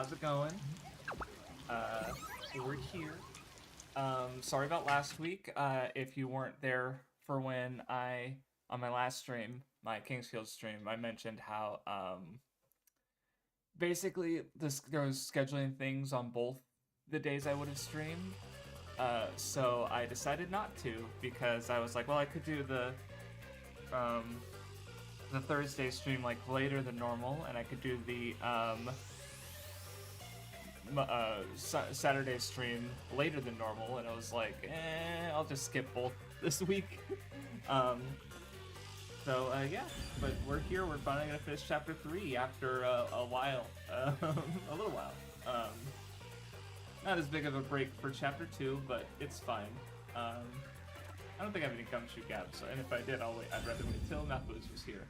how's it going? We're here. Sorry about last week. If you weren't there for when on my last stream, my Kingsfield stream, I mentioned how, basically there was scheduling things on both the days I would have streamed. So I decided not to because I was like, well, I could do the Thursday stream like later than normal, and I could do the Saturday stream later than normal, and I was like, I'll just skip both this week. Yeah, but we're here. We're finally gonna finish chapter 3 after a while, a little while. Not as big of a break for chapter 2, but it's fine. I don't think I have any gumshoe gaps, and if I did, I'd rather wait until Mathbooz was here.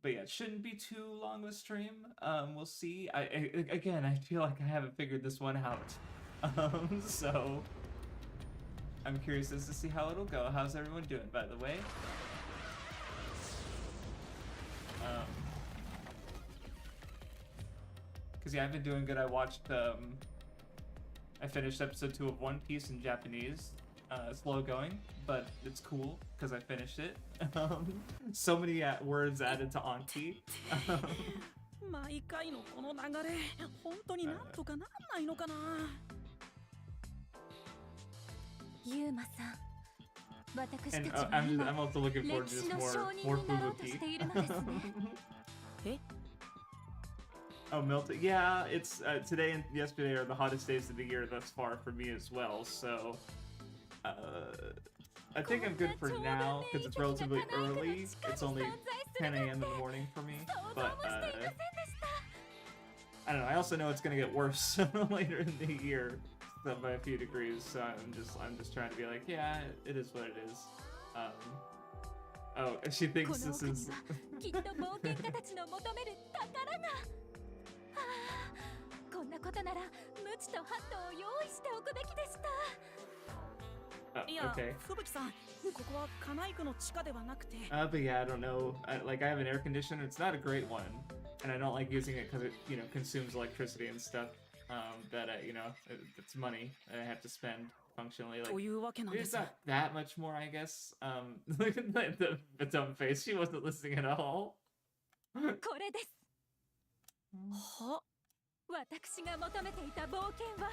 But yeah, it shouldn't be too long of a stream. We'll see. Again, I feel like I haven't figured this one out. So I'm curious as to see how it'll go. How's everyone doing, by the way? Because yeah, I've been doing good. I watched, I finished episode 2 of One Piece in Japanese. Slow going, but it's cool because I finished it. So many words added to Auntie. 毎回のこの流れ、本当になんとかなんないのかな。ユーマさん、私た And ちは I'm 今 also looking forward 歴 to 史 just の証 more 人になろうと Fubuki. しているのですね。え？ Oh, Milton. Yeah, it's today and yesterday are the hottest days of the year thus far for me as well. So, I think I'm good for now because it's relatively early. It's only 10 a.m. in the morning for me. But I don't know. I also know it's gonna get worse later in the year, so by a few degrees. So I'm just trying to be like, yeah, it is what it is. Oh, she こ thinks の this 奥に is. はきっと冒険家たちの求める宝が。はあ、こんなことならムチとハットを用意しておくべきでした。Oh, いや、 okay. 吹雪さん、ここはカナイクの地下ではなくて。But yeah, I don't know. I have an air conditioner. It's not a great one, and I don't like using it because it, consumes electricity and stuff. That it's money that I have to spend functionally. というわけなんで It's す。 not that much more, I guess. Look at the dumb face. She wasn't listening at all. これです。は？私が求めていた冒険は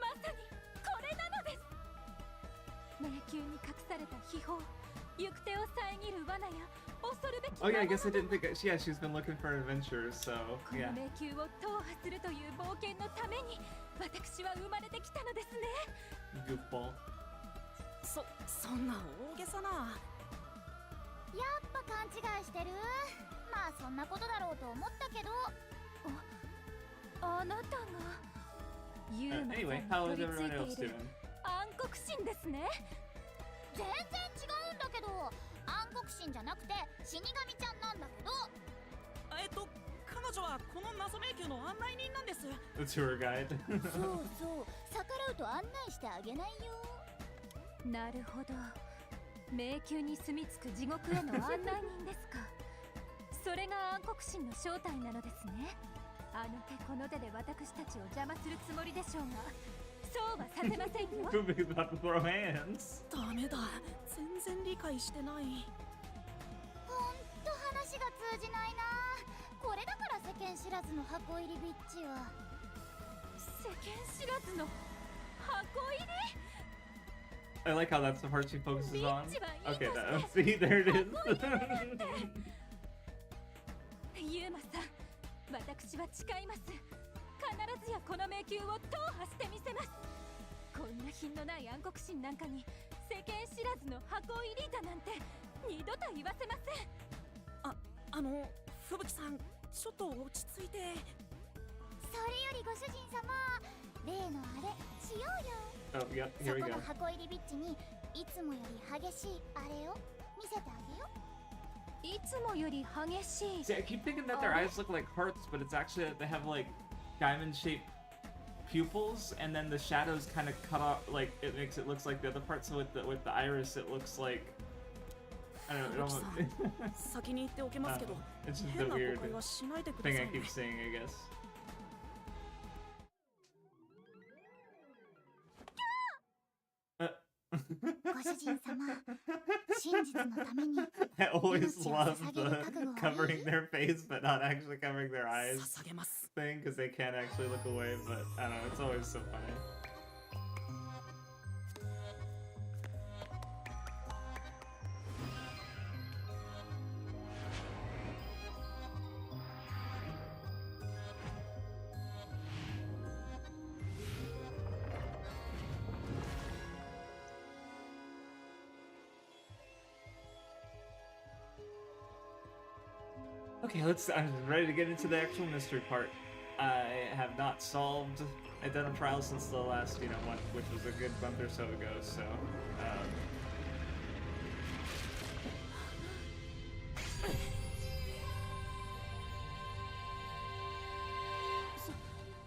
まさにこれなのです。迷宮に隠された秘宝、行く手を遮る罠や恐るべき Oh yeah, I guess I 魔物 didn't think. Yeah, she's been looking for adventures. So この yeah. 迷宮を踏破するという冒険のために私は生まれてきたのですね。 Goofball. そんな大げさな。やっぱ勘違いしてる。まあそんなことだろうと思ったけど。あなたがユーマ Anyway, さ how ん is に everyone 取り else 付いている doing? 暗黒神ですね。全然違うんだけど、暗黒神じゃなくて死神ちゃんなんだけど。彼女はこの謎迷宮の案内人なんです。 The tour guide. そうそう、逆らうと案内してあげないよ。なるほど、迷宮に住み着く地獄への案内人ですか。それが暗黒神の正体なのですね。あの手この手で私たちを邪魔するつもりでしょうが、そうはさせませんよ。 Fubuki's about to throw hands. ダメだ、全然理解してない。ほんと話が通じないな。これだから世間知らずの箱入りビッチは。世間知らずの箱入り。 I like how that's the part she focuses on. Bitch, Okay, see, there it is. ユーマさん、私は誓います。必ずやこの迷宮を踏破してみせます。こんな品のない暗黒神なんかに世間知らずの箱入りだなんて二度と言わせません。吹雪さん、ちょっと落ち着いて。それよりご主人様、例のあれしようよ。 Oh, yep, そ here we こ go. の箱入りビッチにいつもより激しいあれを見せてあげよ。いつもより激しい。 See, I keep thinking that their eyes look like hearts, but it's actually that they have like diamond-shaped pupils, and then the shadows kind of cut off. Like it makes it looks like the other part. So with the iris, it looks like I don't know. 吹雪さん先に言っておきますけど It's just a 変な誤 weird 解はしないでくだ thing さ I いね keep saying, I guess. ご主人様、真実のために I always 命を love 捧げる the 覚悟は covering their face but not actually covering their eyes 捧げます thing because they can't actually look away, but I don't know, it's always so funny. Okay, I'm ready to get into the actual mystery part. I have not solved Identity Trial since the last, one, which was a good month or so ago, so,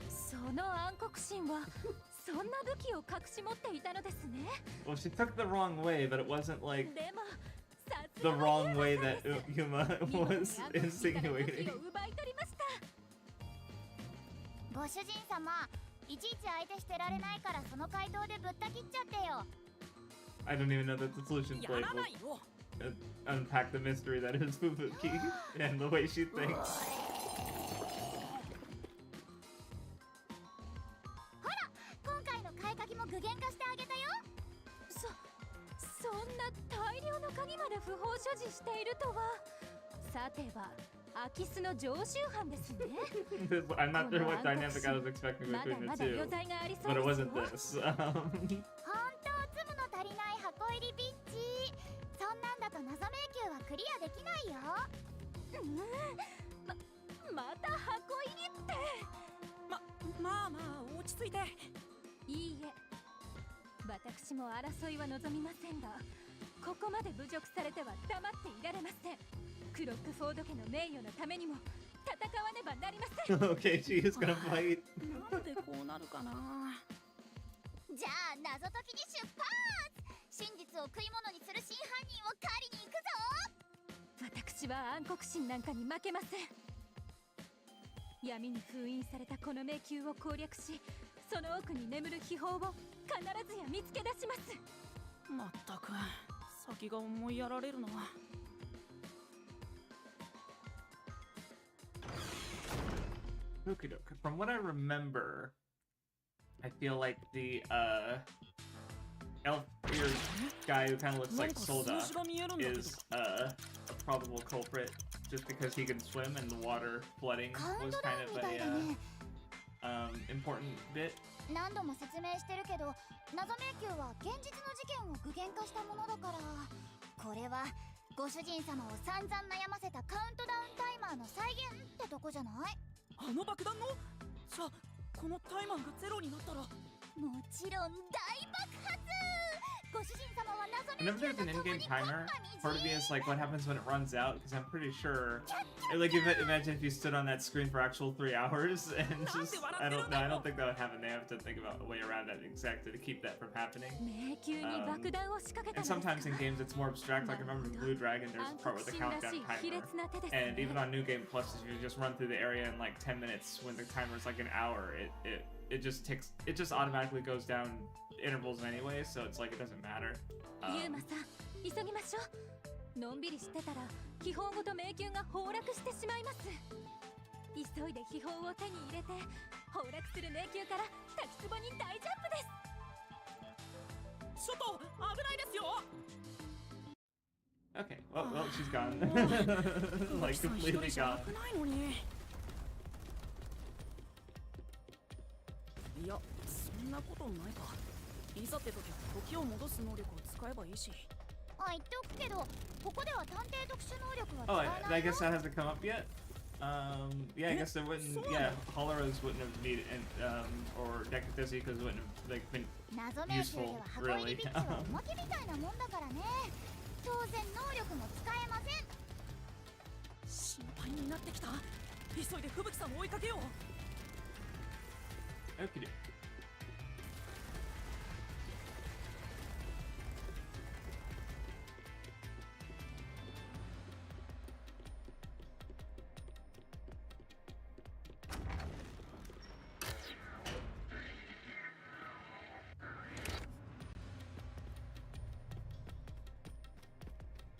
その暗黒神はそんな武器を隠し持っていたのですね。 well, she took the wrong way, but it wasn't like でもさす the が wrong way ユーマ that さんです。 Yuma 見事に was 暗黒神から武 insinuating. 器を奪い取りました。ご主人様、いちいち相手してられないからその回答でぶった切っちゃってよ。 I don't even know that the solution や plate らな will いよ unpack the mystery that is Fubuki and the way she thinks. 今回の買いかきも具現化してあげたよ。そんな大量の鍵まで不法所持しているとは。さては空き巣の常習犯ですね。I'm not sure what dynamic I was expecting まだ between ま the だ余 two, 罪がありそ but う it です wasn't よ。 this. 本当積むの足りない箱入りビッチ。そんなんだと謎迷宮はクリアできないよ。また箱入りって。まあまあ落ち着いていいえ、私も争いは望みませんが、ここまで侮辱されては黙っていられません。クロックフォード家の名誉のためにも戦わねばなりません。Okay, she is gonna fight. なんでこうなるかなじゃあ謎解きに出発。真実を食い物にする真犯人を狩りに行くぞ。私は暗黒神なんかに負けません。闇に封印されたこの迷宮を攻略し、その奥に眠る秘宝を必ずや見つけ出します。まったく先が思いやられるのは Okie doke. From what I remember, I feel like the elf-eared guy who kind of looks なん like か数 Solda 字が見えるんだけど is a probable culprit just because he can swim and the water flooding カウン was トダ kind ウンみ of たいだね。 a important bit. 何度も説明してるけど、謎迷宮は現実の事件を具現化したものだから、これはご主人様を散々悩ませたカウントダウンタイマーの再現ってとこじゃない？あの爆弾のじゃあこのタイマーがゼロになったらもちろん大爆発。ご主人様は謎 Whenever 迷 there's 宮 an と共 in-game に timer, 国 part of 家 me に is like, what happens when it runs out? Because I'm pretty sure, like, imagine if you stood on that screen for actual 3 hours and just, I don't know, I don't think that would happen. They have to think about a way around that exactly to keep that from happening. 迷宮に爆弾を仕掛けた And のですか。 sometimes in games it's more abstract. Like I remember in Blue Dragon, there's a 暗 part 黒 with the 神ら countdown しい卑 timer. 劣な手です And ね。 even on New Game Plus, if you just run through the area in like 10 minutes when the timer is like an hour, it just ticks. It just automatically goes down intervals anyway, so it's like it doesn't matter. ユーマさん、急ぎましょう。のんびりしてたら秘宝ごと迷宮が崩落してしまいます。急いで秘宝を手に入れて崩落する迷宮から滝壺に大ジャンプです。ちょっと危ないですよ Okay, well, she's gone. 吹 Like 雪さん一 completely 人じゃ gone. 危ないのにいやそんなことないかいざって時時を戻す能力を使えばいいしあ、言っておくけど、ここでは探偵特殊能力は Oh, 使えな I いよ。 guess that hasn't come up yet. Yeah, I guess there wouldn't. Yeah, Holoros wouldn't have needed, or Decatezicas wouldn't have like been 謎迷宮では箱入りビッチはおまけみたいなもんだからね。当然能力も使えません。心配になってきた急いで吹雪さんを追いかけよう Okay.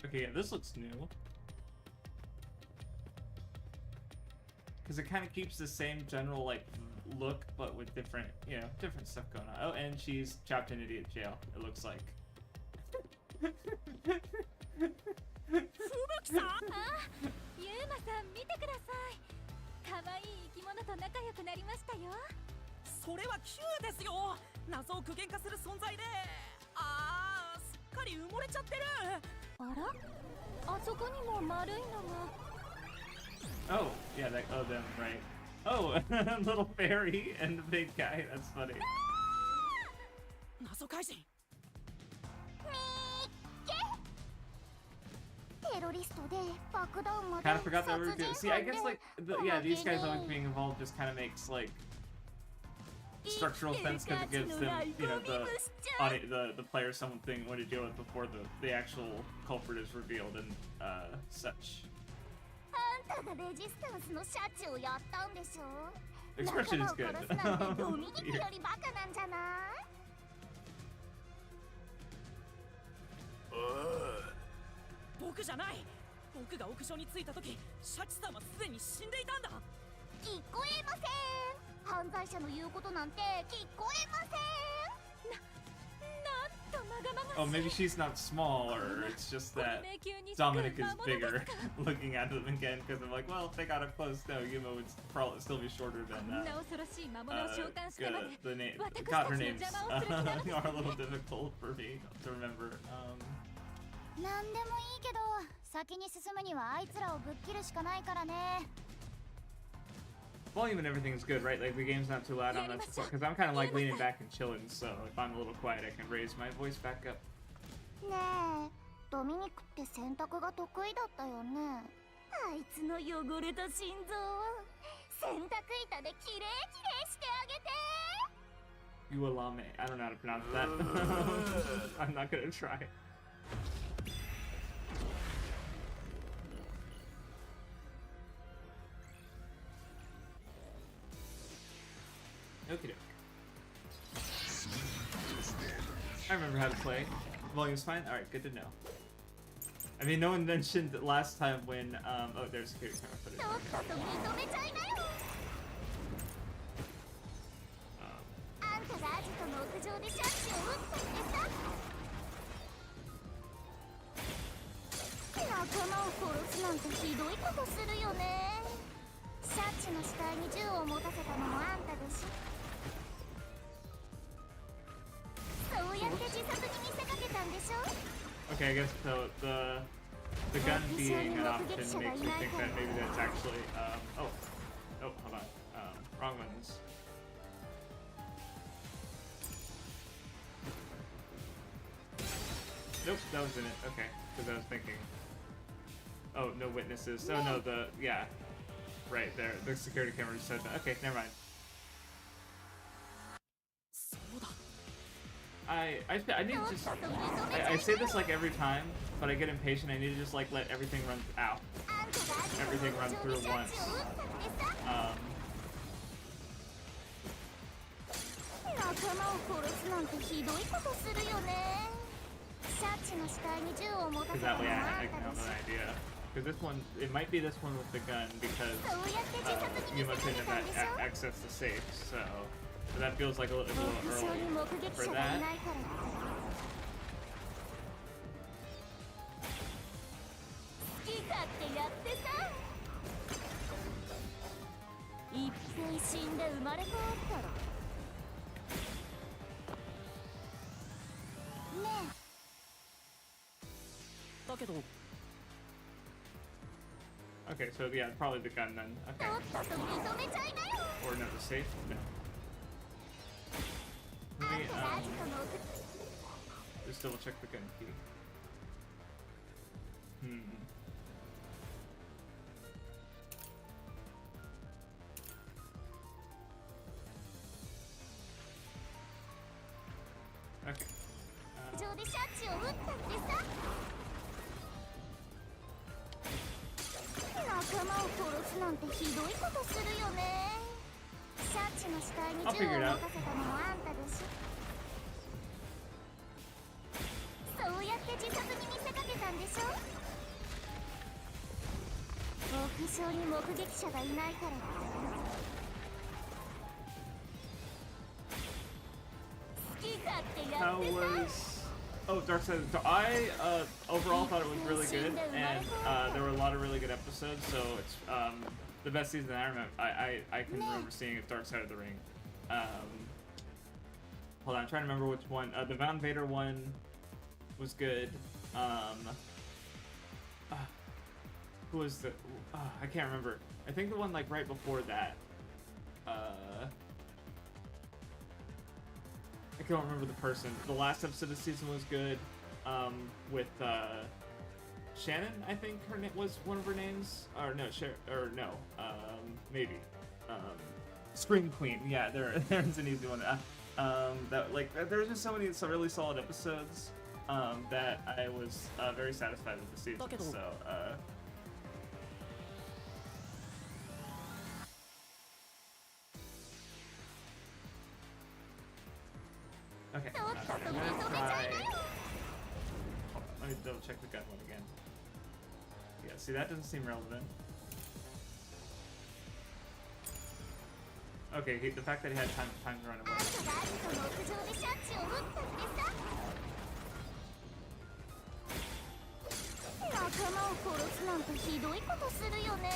Okay, yeah, this looks new. Because it kind of keeps the same general, like, look, but with different, you know, different stuff going on. Oh, and she's trapped in idiot jail, it looks like. 吹雪さん。あ、ユーマさん見てください。可愛い生き物と仲良くなりましたよ。それは Q ですよ。謎を具現化する存在で、あー、すっかり埋もれちゃってる。あら、あそこにも丸いのが。Oh, yeah, that, oh, them, right. Oh, little fairy and the big guy, that's funny. 謎怪人。テロリストで爆弾魔で Kind of forgot that we were 殺 doing. 人 See, I 犯で guess, like, yeah, these guys always being involved just kind of makes, like, structural sense because it gives them, you know, the player something to deal with before the actual culprit is revealed and such. あんたがレジスタンスのシャチをやったんでしょ。 Expression is 仲間を good. 殺すなんてドミニクよりバカなんじゃない？僕じゃない。僕が屋上に着いた時、シャチさんはすでに死んでいたんだ。聞こえません。犯罪者の言うことなんて聞こえません。なんとまがまがしい。 Oh, maybe she's not small, or it's just that Dominic is bigger. Looking at them again, because I'm like, well, if they got up close, no, Yuma would probably still be shorter こ than んな恐ろしい魔物を召喚してまで the name. 私 God, た her ちの names 邪魔をする気なのです are a little difficult for me to remember. なんでもいいけど、先に進むにはあいつらをぶっ切るしかないからね。 Volume and everything is good, right? Like the game's not too loud on that because I'm kind of like leaning back and chilling. So if I'm a little quiet, I can raise my voice back up. ねえ、ドミニクって洗濯が得意だったよね。あいつの汚れた心臓を洗濯板できれいきれいしてあげて。 Ualame. I don't know how to pronounce that. I'm not gonna try. Okie doke. I remember how to play. Volume's fine? Alright, good to know. I mean, no one mentioned last time when, oh, there's security camera footage. とっとと認めちゃいなよ。あんたがアジトの屋上でシャチを撃ったってさ。仲間を殺すなんてひどいことするよね。シャチの死体に銃を持たせたのもあんたでしょ。そうやって自殺に見せかけたんでしょ。 Okay, I guess so. The gun being an option makes me think that maybe that's actually oh hold on, wrong ones. Nope, that was in it. Okay, because I was thinking. Oh, no witnesses. Oh no, yeah, right there. The security camera just said that. Okay, never mind. そうだ。I need to just I say this like every time, but I get impatient. I need to just like let everything run out. Everything run through once. 仲間を殺すなんてひどいことするよね。シャチの死体に銃を持たせ Because た that の way も I あんた can で have し an ょ。 idea. Because this one, it might be this one with the gun because そうやって自殺に見 Yuma せか couldn't けたんでし have ょ。 access to safe, so that feels like a little 屋上に early 目撃 for 者がい that. ないからって好き勝手やってさ。いっぺん死んで生まれ変わったらねえ。だけど、 Okay, so yeah, probably the gun then. と Okay. っとと認めちゃいなよ。 Or no, the safe? No. あ Let ん me たがアジトの屋 just double check the gun key. Okay. 上でシャチを撃ったってさ。仲間を殺すなんてひどいことするよね。シャチの死体に銃を持たせたのもあんたでしょ。そうやって自殺に見せかけたんんでしょ。屋上に目撃者がいないから好き勝手や How ってさ。 was... Oh, Dark Side of the... I overall thought it was really good, and there were a lot of really good episodes, so it's the best season I remember. I can remember seeing it, Dark Side of the Ring. Hold on, I'm trying to remember which one. The Von Vader one was good. Who was the... I can't remember. I think the one like right before that. I can't remember the person. The last episode of the season was good. With Shannon, I think her name was one of her names. Or no, maybe. Scream Queen. Yeah, there's an easy one. That like there's just so many really solid episodes that I was very satisfied with the season. So. Okay, I'm gonna try... Hold on, let me double check the gun one again. Yeah, see, that doesn't seem relevant. Okay, the fact that he had time to run away. 仲間を殺すなんてひどいことするよね。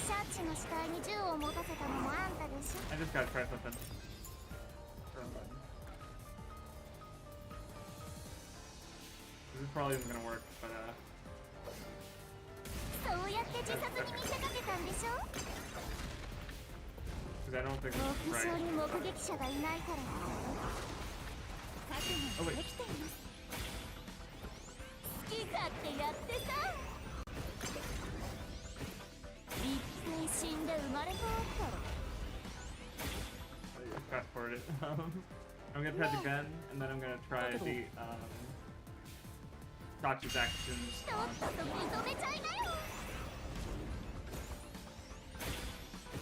シャチの死体に銃を持たせたのもあんたでしょ。 I just gotta try something. Wrong button. This is probably isn't gonna work, but そうやって自殺に見せかけたんでしょ。 because I don't think this is 屋上 right. に目撃者がいないから。 Oh wait. できています。好き勝手やってさ。一回死んで生まれ変わったろ。 Fast forward it. I'm gonna try the gun, and then I'm gonna try the Gotcha's actions とっ on. とと認めちゃいなよ。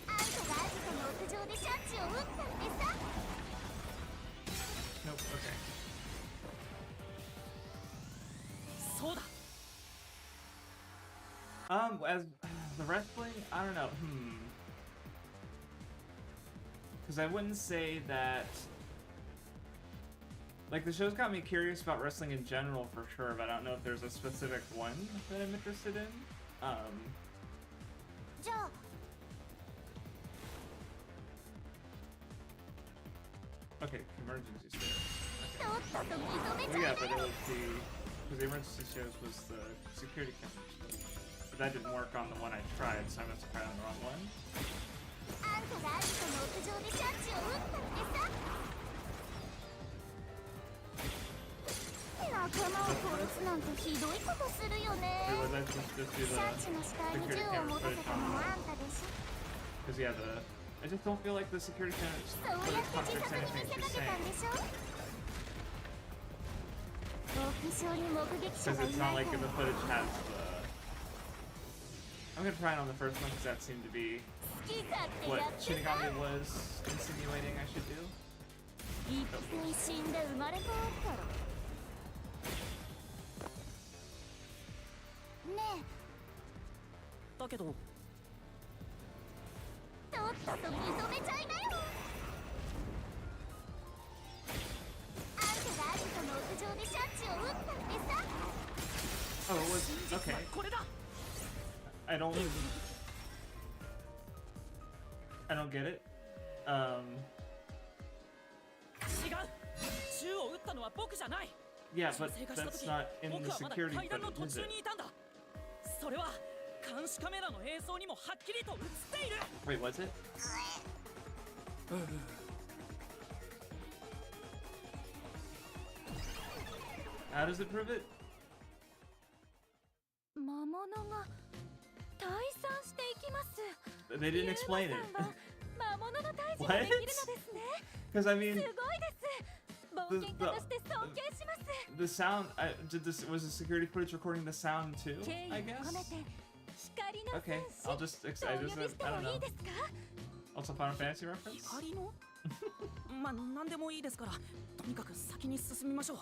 あんたがアジトの屋上でシャチを撃ったってさ。 Nope. Okay. そうだ。 As the wrestling, I don't know. Because I wouldn't say that. Like, the show's got me curious about wrestling in general for sure, but I don't know if there's a specific one that I'm interested in. じゃあ Okay, emergency stairs. とっとと認め Okay. ち Well, ゃ yeah, い but な it よ。 was because the emergency stairs was the security cameras. But that didn't work on the one I tried, so I must have tried on the wrong one. あんたがアジトの屋上でシャチを撃ったってさ。仲間を殺すなんてひどいことするよね。 Or was I supposed to just do シャチの死体に the 銃 security を持 camera たせ footage たのも on あんたでしょ。 Because yeah, I just don't feel like the security cameras そうやって自 contradicts 殺に anything 見せ she's かけたん saying. でしょ。屋上に目撃者 Because がい it's な not い like か the ら。 footage has the... I'm gonna try it on the first one because that seemed to be 好き勝手 what やってさ。 Shinigami was insinuating I should do. 一回死んで生まれ変わったろ。ねえ。だけど。とっとと認めちゃいなよ。あんたがアジトの屋上でシャチを撃ったってさ。 Oh, it was... Okay. これだ。 I don't get it. 違う。銃を撃ったのは僕じゃない。 Yeah, but 生化した that's 時 not in 僕 the はまだ security 階段の途 footage, is 中 it? にいたんだ。それは監視カメラの映像にもはっきりと映っている。 Wait, was it? How does it prove it? 魔物が退散していきます。 They didn't explain it. ユーマさんは魔物の退治ができるのですね。 Because I す mean, ごいです。冒険家として尊敬します。 the sound. Was the security footage recording the sound too? 敬意を I guess. 込めて光の Okay, 戦士 I'll just. と I お呼び just. して I も don't いい know. ですか？ Also, Final Fantasy reference. 光のまあ何でもいいですから、とにかく先に進みましょう。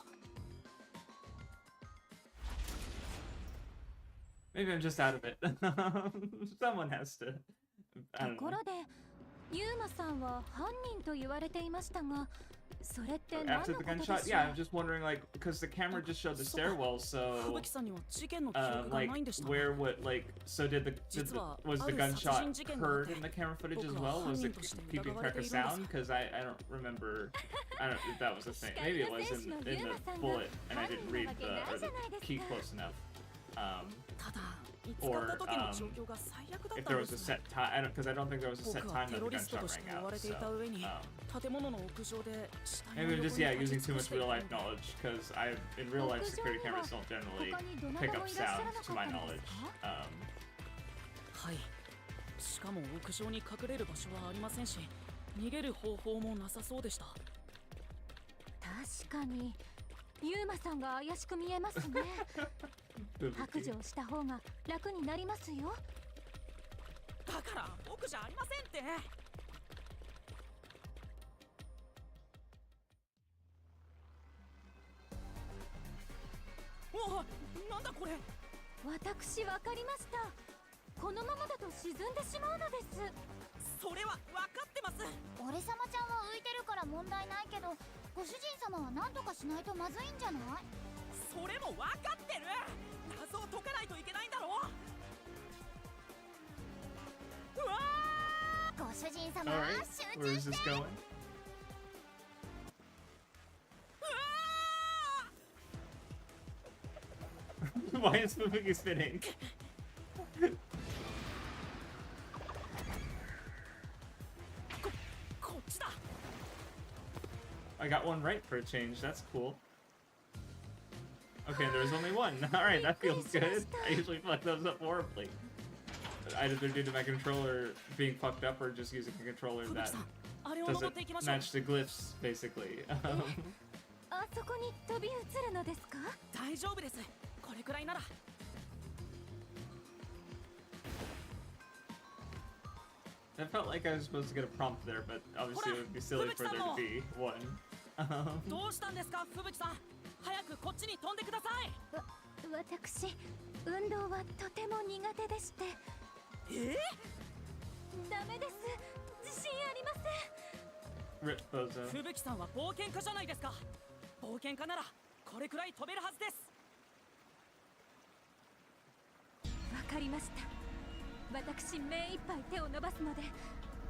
Maybe I'm just out of it. Someone has to. I と don't こ know. ろでユーマさんは犯人と言われていましたが、それって何 After の the ことで gunshot, しょ yeah, I'm う？ just wondering, like, because the camera just showed the そうか。 stairwell, so 吹雪さんには事件の記憶が like ないんでした。 where would like so did the was the gunshot heard in the camera footage as well? Was it keeping track of sound? Because I don't remember. I don't if that was a thing. Maybe it was in the bullet and I didn't read or the key close enough. ただ、見つかった時の状況が最悪だっ If た there ん was で a すね。 set time, because I don't think there was a 僕 set は time テ that ロ the リスト gunshot として rang 追わ out. れて So いた上に、建物の屋上で死体の maybe 横 I'm に just yeah 立ち using 尽 too くし much てい real た life ので knowledge because I in real life security cameras don't generally 他にどな pick た up もいらっしゃ sound らな to かっ my たので knowledge. すか？はい。しかも屋上に隠れる場所はありませんし、逃げる方法もなさそうでした。確かにユーマさんが怪しく見えますね。白状した方が楽になりますよ。だから僕じゃありませんって。おい、なんだこれ。私わかりました。このままだと沈んでしまうのです。それは分かってます。俺様ちゃんは浮いてるから問題ないけど、ご主人様は何とかしないとまずいんじゃない？それも分かってる。謎を解かないといけないんだろう。うわご主人様 Alright, 集 where 中 is して。 this going? Why is Fubuki spinning? こっちだ。 I got one right for a change. That's cool. Okay, there's only one. Alright, that feels good. I usually fuck those up horribly. Either due to my controller being fucked up or just using a controller 吹 that 雪さん、あれを登 doesn't っていきましょう。 match the glyphs, basically. あそこに飛び移るのですか？大丈夫です。これくらいなら。 That felt like I was supposed to get a prompt there, but obviously it would be silly for there to be one. どうしたんですか、吹雪さん。早くこっちに飛んでください。私、運動はとても苦手でして。ダメです。自信ありません。 Rip Bozo. 吹雪さんは冒険家じゃないですか。冒険家ならこれくらい飛べるはずです。わかりました。私、目いっぱい手を伸ばすので、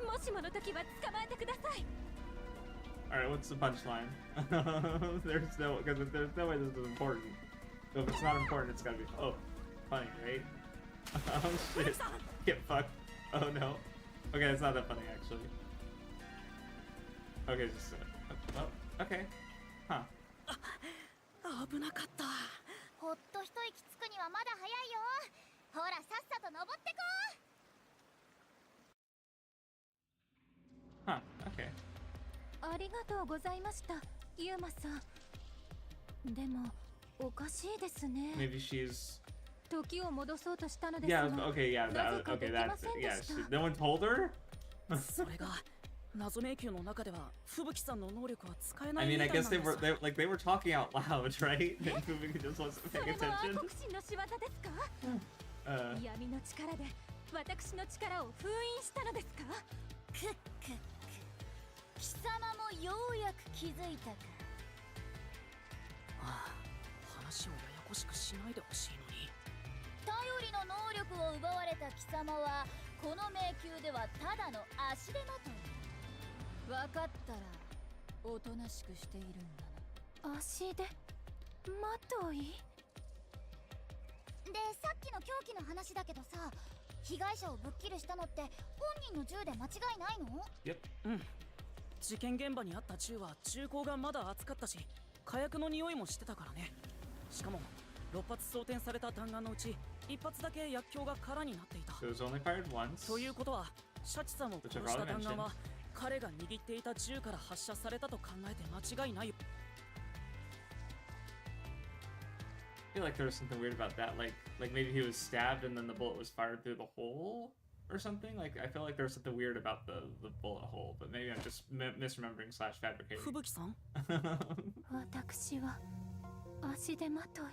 もしもの時は捕まえてください。 Alright, what's the punchline? There's no, because there's no way this is important. So if it's not important, it's gotta be, oh, funny, right? Oh shit. Get fucked. Oh no. Okay, it's not that funny actually. Okay, just, oh, okay. Huh. 危なかった。ほっと一息つくにはまだ早いよ。ほらさっさと登ってこHuh, okay. ありがとうございました、ユーマさん。でも、おかしいですね。 Maybe she's... 時を戻そうとしたのです Yeah, が、 okay, yeah, なぜ that, か okay, できま that's せ it. んで Yeah, した。 no one told her? それが謎迷宮の中では吹雪さんの能力は使えな I いみ mean, た I いなん guess で they す。 were, they were talking out loud, right? And Fumika just wasn't そ paying れも attention. 暗黒神の仕業ですか？ 闇の力で私の力を封印したのですか？くっくっく。貴様もようやく気づいたか。話をややこしくしないでほしいのに。頼りの能力を奪われた貴様はこの迷宮ではただの足手まとい。分かったらおとなしくしているんだな。足でまとい？で、さっきの凶器の話だけどさ、被害者をぶっ切るしたのって本人の銃で間違いないの？ Yep. うん。事件現場にあった銃は銃口がまだ熱かったし、火薬の匂いもしてたからね。しかも6発装填された弾丸のうち1発だけ薬莢が空になっていた。 So it was only fired once. ということは、シャチさんを殺した弾丸は彼が握っていた銃から発射されたと考えて間違いないよ。I feel like there was something weird about that. Like maybe he was stabbed and then the bullet was fired through the hole or something. Like I feel like there was something weird about the bullet hole, but maybe I'm just misremembering / fabricating. 吹雪さん？私は足手まとい。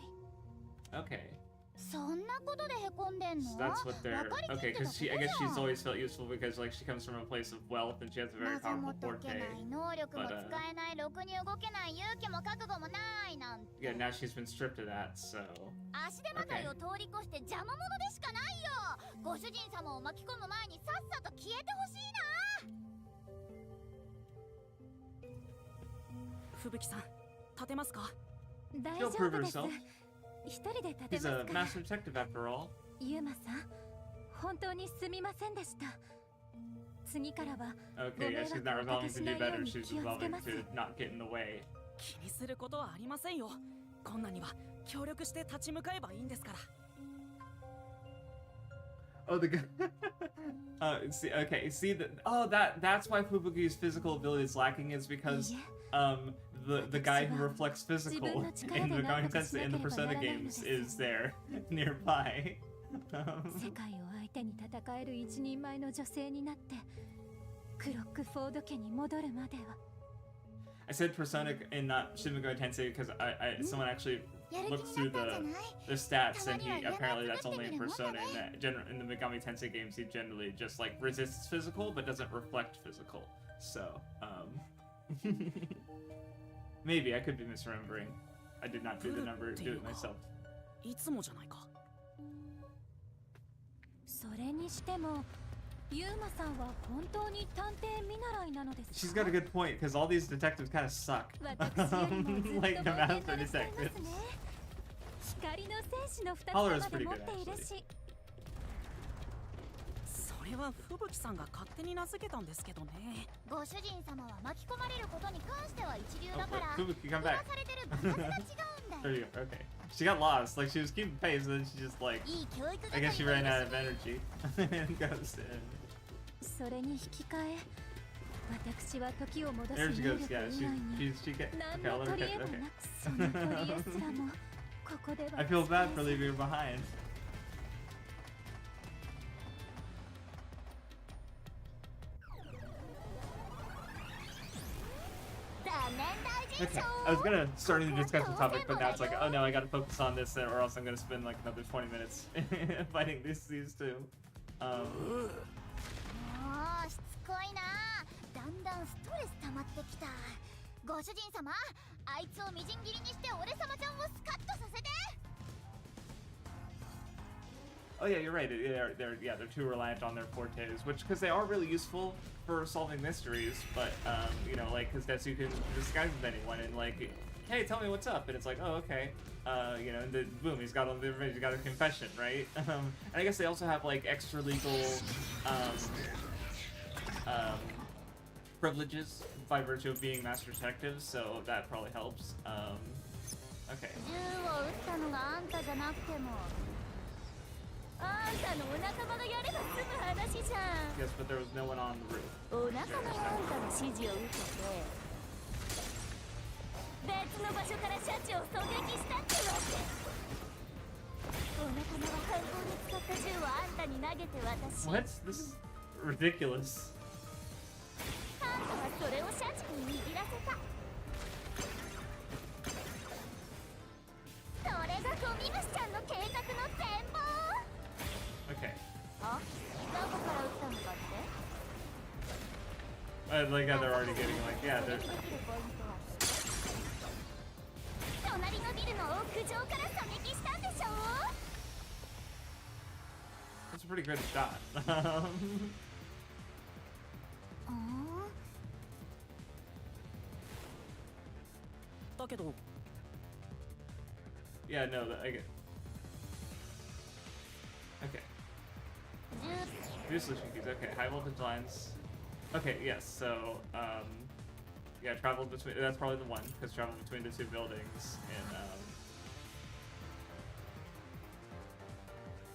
Okay. そんなことでへこんでんの？ So that's what they're okay. Because I guess she's always felt useful because like she comes from a place of wealth and she has a very なぜ powerful も解け forte. ない能力も使えないろくに動けない勇気も覚悟もないなんて。 Yeah, now she's been stripped of that. So 足手まといを通り越して邪魔者でしかないよ。ご主人様を巻き込む前にさっさと消えてほしいな。吹雪さん立てますか？大 she'll 丈 prove 夫です。 herself. 一人で立て He's ま a すから。 master detective after all. ユーマさん、本当にすみませんでした。次からは Okay, yeah, she's not resolving to do better. She's resolving to not get in the way. 気にすることはありませんよ。こんなには協力して立ち向かえばいいんですから。 Oh, the guy. See, okay, see that. Oh, that's why Fubuki's physical ability is lacking is because the guy who reflects physical in the Megami Tensei in the Persona games is there nearby. 世界を相手に戦える一人前の女性になってクロックフォード家に戻るまでは。 I said Persona and not Shin Megami Tensei because someone actually looked through the stats and he apparently that's only in Persona. In the Megami Tensei games, he generally just like resists physical but doesn't reflect physical. So maybe I could be misremembering. I did not do the number, do it myself. いつもじゃないか。それにしてもユーマさんは本当に探偵見習いなのですか？ She's got a good point because all these detectives kind of suck. 私よりもずっと Like the 冒険 master 慣れしていますね。 detectives. 光の戦士の二つ Holler is まで pretty 持 good, っているし。それは吹雪さんが勝手に名付けたんですけどね。ご主人様は巻き込まれることに関しては一流だから Oh, Fubuki, come 振ら back. されてる場数が違うんだ There よ。 you go. Okay. She got lost. Like she was keeping pace, and then she just like いい教育 I 係 guess she もい ran る out of し energy and goes in. それに引き換え私は時を戻す There 能 she 力 goes. Yeah, 以外に she get. 何 Okay, I'll の let her 取り catch 柄 it. もな Okay. くその取り柄すらもここでは I feel bad for leaving her behind. 残念大臣 Okay, 賞 I was gonna start a new discussion topic, but now it's like, oh no, I gotta focus on this, or else I'm gonna spend like another 20 minutes fighting these two. もうしつこいな。だんだんストレス溜まってきた。ご主人様、あいつをみじん切りにして俺様ちゃんをスカッとさせて。 Oh yeah, you're right. They're too reliant on their fortes, which because they are really useful for solving mysteries, but you know, like because Detsu can disguise with anyone and like, hey, tell me what's up, and it's like, oh okay, you know, and then boom, he's got a confession, right? And I guess they also have like extra legal privileges by virtue of being master detectives, so that probably helps. Okay. 銃を撃ったのがあんたじゃなくても。あんたのお仲間がやれば済む話じゃん。 Yes, but there was no one on the roof. お仲間があんたの指示を受けて別の場所からシャチを狙撃したってわけ。お仲間は犯行に使った銃をあんたに投げて渡し What? This is ridiculous. あんたはそれをシャチに握らせた。それがゴミ虫ちゃんの計画の全貌。 Okay. あ、どこから撃ったのかって。 I like how they're already getting like, yeah, they're 隣のビルの屋上から狙撃したんでしょ。 that's a pretty good shot. だけど Yeah, no, I get. Okay. New solution keys. Okay, high voltage lines. Okay, yes. So, yeah, travel between. That's probably the one because travel between the two buildings and.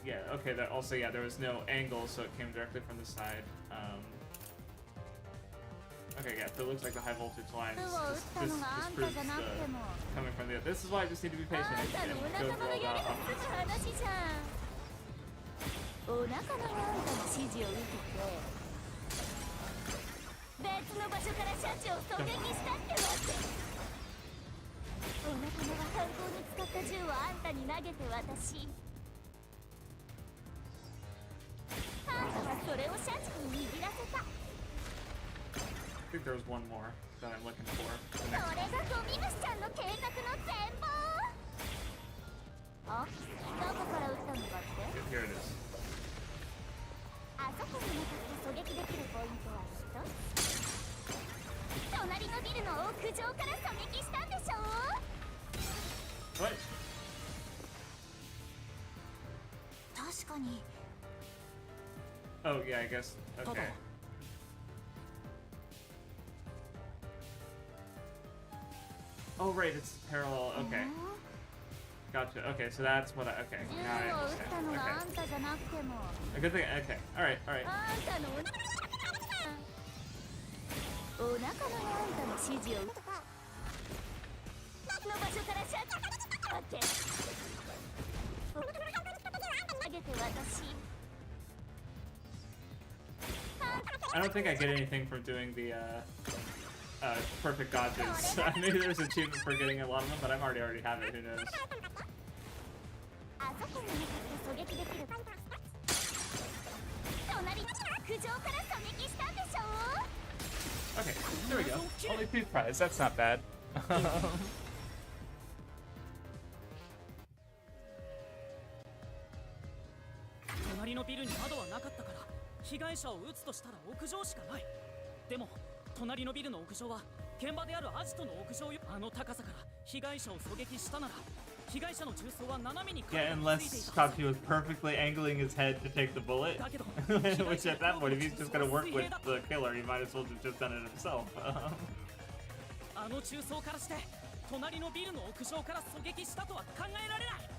Yeah. Okay. That also. Yeah, there was no angle, so it came directly from the side. Okay, yeah, so it looks like the high voltage lines just proves the coming from the. This is why I just need to be patient and go through all the options. お仲間があんたの指示を受けて別の場所からシャチを狙撃したってわけ。お仲間が犯行に使った銃をあんたに投げて渡しあんたはそれを社長に握らせた。 I think there was one more that I'm looking for. それがゴミ虫ちゃんの計画の全貌。あ、どこから撃ったのかって？ Here it is. あそこに向かって狙撃できるポイントは1つ。隣のビルの屋上から狙撃したんでしょ？ What? 確かに。 Oh yeah, I guess. Okay. Oh right, it's parallel. Okay. Gotcha. Okay, so that's what I. Okay, 銃 now I を撃ったの understand. はあ Okay. んたじゃなくても。 A good thing. Okay. All right. All right. あんたのお腹のあんたの指示をの場所からシャッオッケー。あげて私。 I don't think I get anything from doing the perfect dodges. Maybe there's an achievement for getting a lot of them, but I'm already have it. Who knows? あそこに向かって狙撃できる。隣の屋上から狙撃したんでしょ？ Okay, there we go. Only two prize. That's not bad. 隣のビルに窓はなかったから被害者を撃つとしたら屋上しかない。でも隣のビルの屋上は現場であるアジトの屋上よ。あの高さから被害者を狙撃したなら被害者の重装は斜めに Yeah, unless Kachi was perfectly angling his head to take the bullet, which at that point, if he's just gonna work with the killer, he might as well have just done it himself. あの重装からして隣のビルの屋上から狙撃したとは考えられない。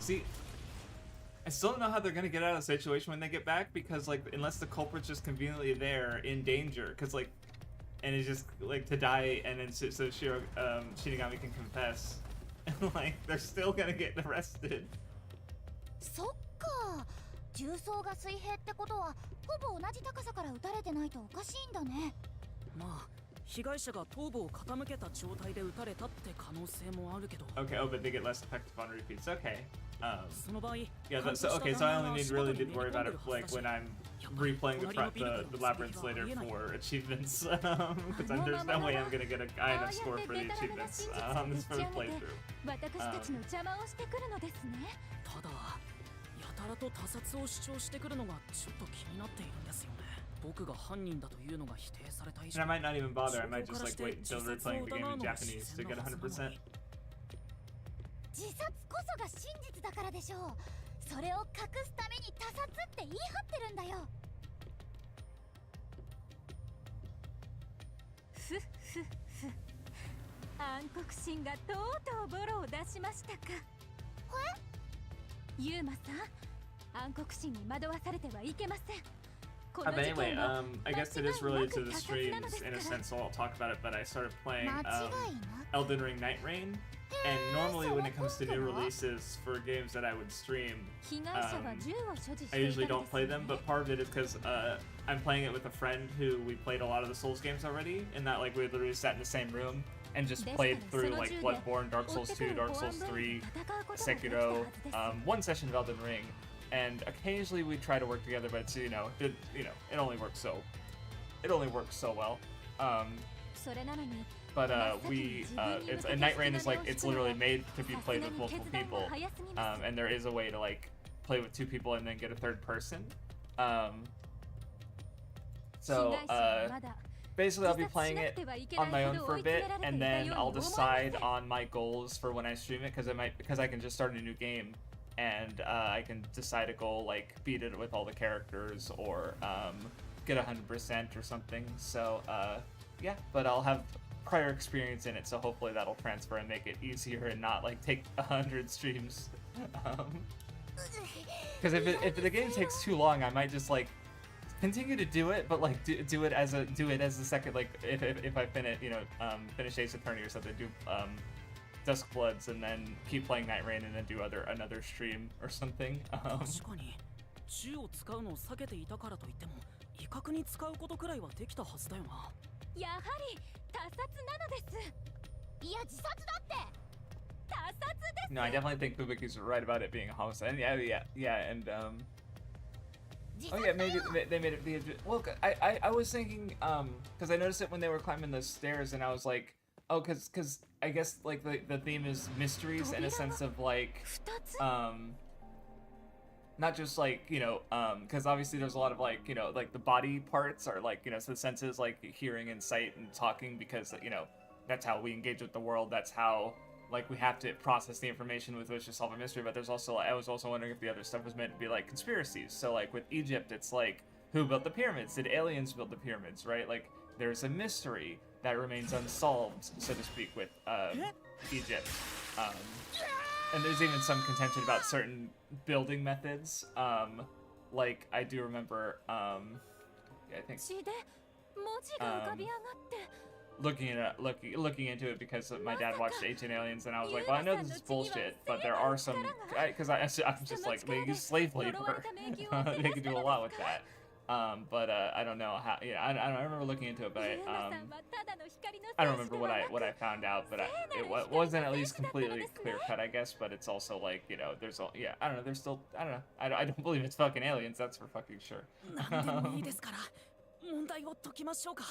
See, I still don't know how they're gonna get out of the situation when they get back, because like unless the culprit's just conveniently there in danger, because like, and it's just like to die, and then so Shinigami can confess, like they're still gonna get arrested. そっか。重装が水平ってことはほぼ同じ高さから撃たれてないとおかしいんだね。まあ被害者が頭部を傾けた状態で撃たれたって可能性もあるけど。 Okay, oh, but they get less effective on repeats. Okay. その場合、 Yeah, so okay, so I only need really need to worry about it like when I'm replaying the labyrinths later for achievements, because there's no way I'm gonna get a high enough score for the achievements on this first playthrough. 私たちの邪魔をしてくるのですね。ただやたらと他殺を主張してくるのがちょっと気になっているんですよね。僕が犯人だというのが否定された以上。 And I might not even bother. I might just like wait until replaying the game in Japanese to get 100%. 自殺こそが真実だからでしょう。それを隠すために他殺って言い張ってるんだよ。ふっふっふ。暗黒神がとうとうボロを出しましたか。ユーマさん、暗黒神に惑わされてはいけません。 But anyway, I guess it is related to the streams in a sense, so I'll talk about it. But I started playing Elden Ring Night Rain, and normally when it comes to new releases for games that I would stream, I usually don't play them. But part of it is because I'm playing it with a friend who we played a lot of the Souls games already, and that like we literally sat in the same room and just played through like Bloodborne, Dark Souls 2, Dark Souls 3, Sekiro, one session of Elden Ring. And occasionally we try to work together, but it's, it only works so well. But it's a Night Rain is like it's literally made to be played with multiple people, and there is a way to like play with two people and then get a third person. Basically I'll be playing it on my own for a bit, and then I'll decide on my goals for when I stream it, because I can just start a new game. And I can decide a goal like beat it with all the characters or get 100% or something. So yeah, but I'll have prior experience in it, so hopefully that'll transfer and make it easier and not like take 100 streams. Because if the game takes too long, I might just like continue to do it, but like do it as a second, like if I finish Ace Attorney or something, do Dusk Bloods and then keep playing Night Rain and then do another stream or something. 確かに銃を使うのを避けていたからといっても威嚇に使うことくらいはできたはずだよな。やはり他殺なのです。いや自殺だって他殺です No, I definitely think Fubuki's right about it being a homicide. And yeah, and oh yeah, maybe they made it be. Well, I was thinking, because I noticed it when they were climbing the stairs, and I was like, oh, because I guess like the theme is mysteries in a sense of like, not just like, you know, because obviously there's a lot of like, you know, like the body parts are like, you know, so the senses like hearing and sight and talking, because you know that's how we engage with the world. That's how like we have to process the information with which to solve a mystery. But there's also, I was also wondering if the other stuff was meant to be like conspiracies. So like with Egypt, it's like, who built the pyramids? Did aliens build the pyramids, right? Like there's a mystery that remains unsolved, so to speak, with Egypt. And there's even some contention about certain building methods. Like I do remember, yeah, I think looking into it because my dad watched Ancient Aliens, and I was like, well, I know this is bullshit, but there are some, because I'm just like, they use slave labor. They could do a lot with that. But I don't know how. Yeah, I remember looking into it, but I don't remember what I found out. But it wasn't at least completely clear cut, I guess. But it's also like, you know, there's all, yeah, I don't know. There's still, I don't know. I don't believe it's fucking aliens. That's for fucking sure. 何でもいいですから問題を解きましょうか。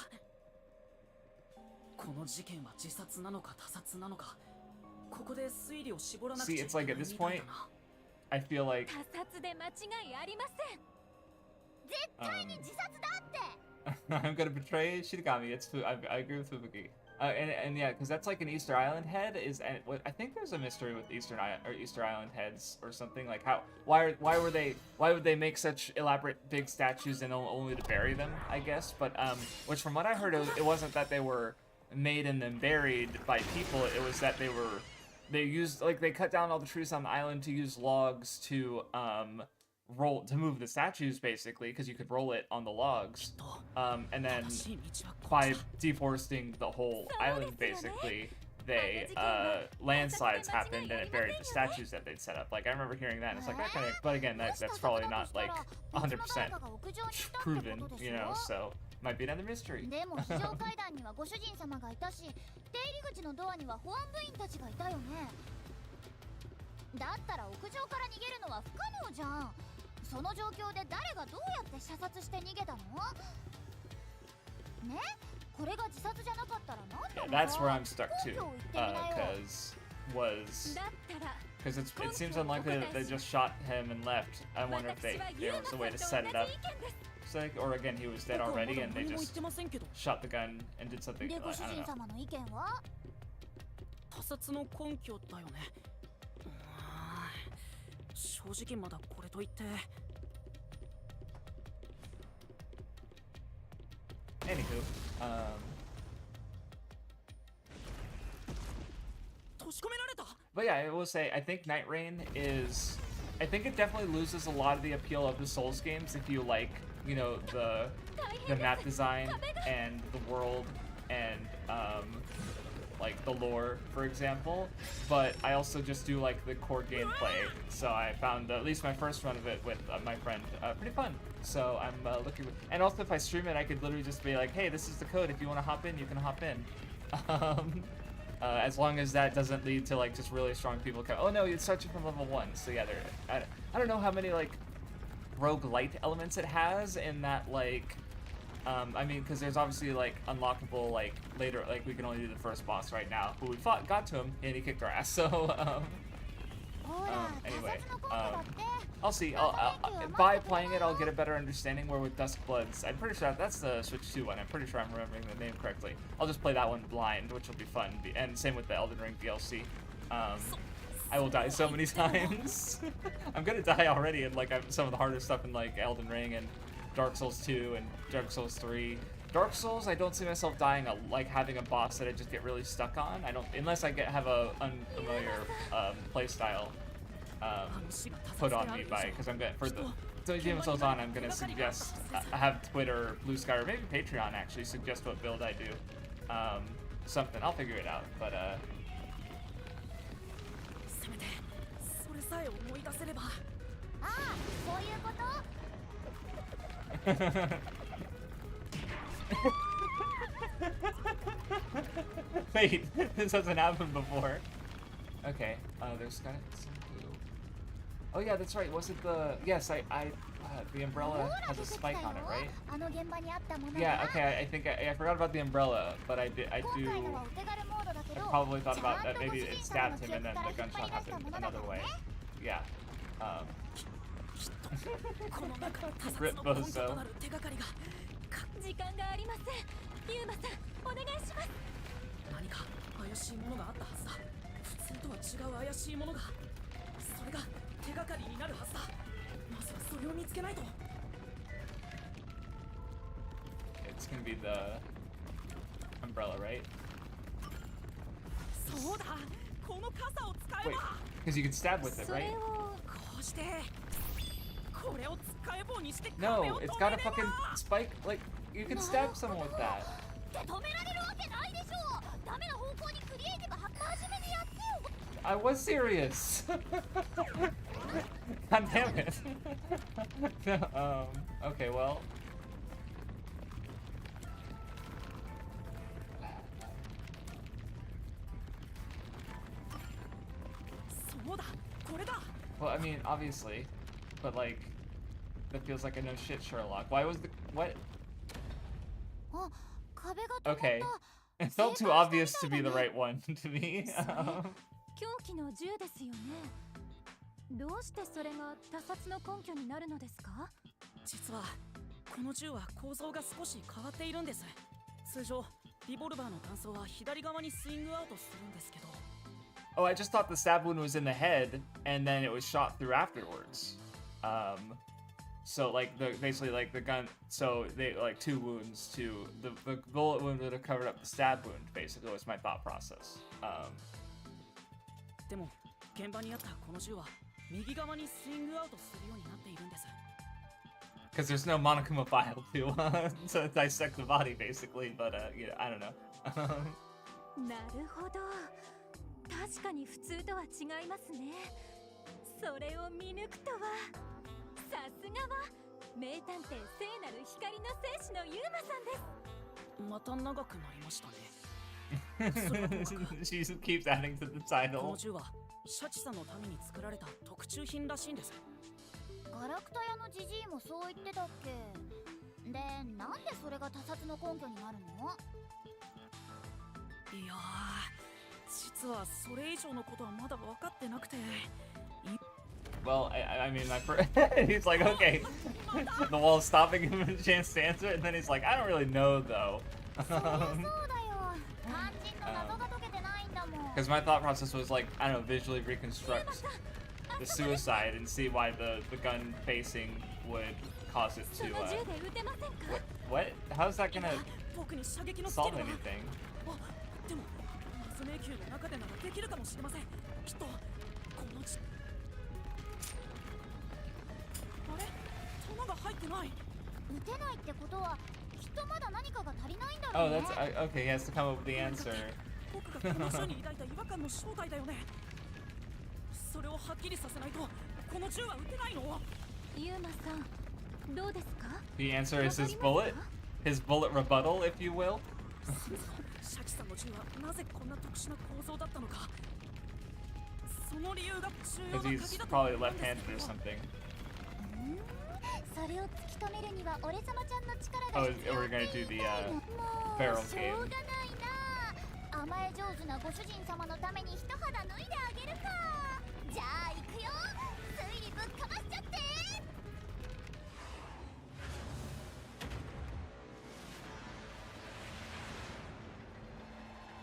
この事件は自殺なのか他殺なのか、ここで推理を絞らなくちゃい See, け it's ない like at this みたい point, だな。 I feel like 他殺で間違いありません絶対に自殺だって I'm gonna betray Shinigami. I agree with Fubuki. And yeah, because that's like an Easter Island head is, and I think there's a mystery with Easter Island heads or something, like why would they make such elaborate big statues and only to bury them, I guess. But which from what I heard, it wasn't that they were made and then buried by people. It was that they used, like, they cut down all the trees on the island to use logs to move the statues, basically, because you could roll it on the logs, and then by deforesting the whole island, basically, they landslides happened and it buried the statues that they'd set up. Like I remember hearing that, and it's like that kind of, but again, that's probably not like 100% proven, you know, so might be another mystery. でも非常階段にはご主人様がいたし、出入り口のドアには保安部員たちがいたよね。だったら屋上から逃げるのは不可能じゃん。その状況で誰がどうやって射殺して逃げたの？ね？これが自殺じゃなかったら何なの？ That's where I'm stuck too, because it seems unlikely that they just shot him and left. I wonder if there was a way to set it up. So, like, or again, he was dead already and they just shot the gun and did something. で Like, ご主 I don't 人 know. 様の意見は？他殺の根拠だよね。正直まだこれといって。 Anywho, 閉じ込められた。 but yeah, I will say, I think Night Rain is, I think it definitely loses a lot of the appeal of the Souls games if you like, you know, the map design and the world and like the lore, for example. But I also just do like the core gameplay, so I found at least my first run of it with my friend pretty fun. So I'm looking, and also if I stream it, I could literally just be like, hey, this is the code. If you want to hop in, you can hop in. As long as that doesn't lead to like just really strong people. Oh no, it starts you from level 1. So yeah, I don't know how many like roguelite elements it has in that, like, I mean, because there's obviously like unlockable, like later, like we can only do the first boss right now, but we got to him and he kicked our ass. So anyway, I'll see. By playing it, I'll get a better understanding. Where with Duskbloods, I'm pretty sure that's the Switch 2 one. I'm pretty sure I'm remembering the name correctly. I'll just play that one blind, which will be fun. And same with the Elden Ring DLC. I will die so many times. I'm gonna die already in like some of the hardest stuff in like Elden Ring and Dark Souls 2 and Dark Souls 3. Dark Souls, I don't see myself dying like having a boss that I just get really stuck on. I don't, unless I have a unfamiliar playstyle put on me by, because I'm gonna, for the Demon Souls on, I'm gonna suggest, I have Twitter, Blue Sky, or maybe Patreon actually suggest what build I do. Something, I'll figure it out, but せめてそれさえ思い出せれば。ああ、そういうこと？ I Wait, this hasn't happened before. Okay, there's got some blue. Oh yeah, that's right. Was it the... Yes, the umbrella has a spike on it, right? Yeah, okay, I think I forgot about the umbrella, but I probably thought about that maybe it stabbed him and then the gunshot happened another way. Yeah. Rip Bozo. 時間がありません。ユーマさん、お願いします。何か怪しいものがあったはずだ。普通とは違う怪しいものが。それが手がかりになるはずだ。まずはそれを見つけないと。It's gonna be the umbrella, right? そうだ。この傘を使え Wait, ば。because you can stab with it, そ right? れをこうして。これを使え棒にして No, 壁を it's 止 got め a れば。 fucking spike. Like, you can stab someone with that. 止められるわけないでしょう。ダメな方向にクリエイティブ真面目にやってよ。 I was serious. God damn it. Okay, well. そうだ。これだ。 Well, I mean, obviously. But, like, that feels like a no shit Sherlock. Why was the... What? あ、壁が止まった。 Okay. It felt too obvious to be the right one to me. 凶器の銃ですよね。どうしてそれが他殺の根拠になるのですか？実はこの銃は構造が少し変わっているんです。通常リボルバーの弾倉は左側にスイングアウトするんですけど。Oh, I just thought the stab wound was in the head, and then it was shot through afterwards. So like basically like the gun, so they like two wounds to the bullet wound would have covered up the stab wound. Basically, was my thought process. でも現場にあったこの銃は右側にスイングアウトするようになっているんです。Because there's no Monokuma file to dissect the body, basically. But yeah, I don't know. なるほど。確かに普通とは違いますね。それを見抜くとは。さすがは名探偵聖なる光の戦士のユーマさんです。また長くなりましたね。She keeps adding to the こ title. の銃はシャチさんのために作られた特注品らしいんです。ガラクタ屋のジジイもそう言ってたっけ。で、なんでそれが他殺の根拠になるの？いやー、実はそれ以上のことはまだ分かってなくて。Well, I mean, he's like, okay, the wall's stopping him a chance to answer it, and then he's like, I don't really know though. Because my thought process was like, I don't know, visually reconstruct the suicide and see why the gun facing would cause it to, what? How's that gonna solve anything? でも謎迷宮の中でならできるかもしれません。きっとこのあれ、弾が入ってない。撃てないってことはきっとまだ何かが足りないんだろうね。 Oh, that's okay. He has to come up with the answer. 僕がこの書に抱いた違和感の正体だよね。それをはっきりさせないとこの銃は撃てないの。ユーマさん、どうですか？ The answer is his bullet rebuttal, if you will. シャチさんの銃はなぜこんな特殊な構造だったのか。その理由が重要 Because な he's 鍵だと probably 思うんですけ left-handed or ど。 something. それを突き止めるには俺様ちゃんの力 Oh, が必要 we're gonna do the も barrel うしょ game. うがないな。甘え上手なご主人様のために一肌脱いであげるか。じゃあ行くよ。推理ぶっかましちゃって。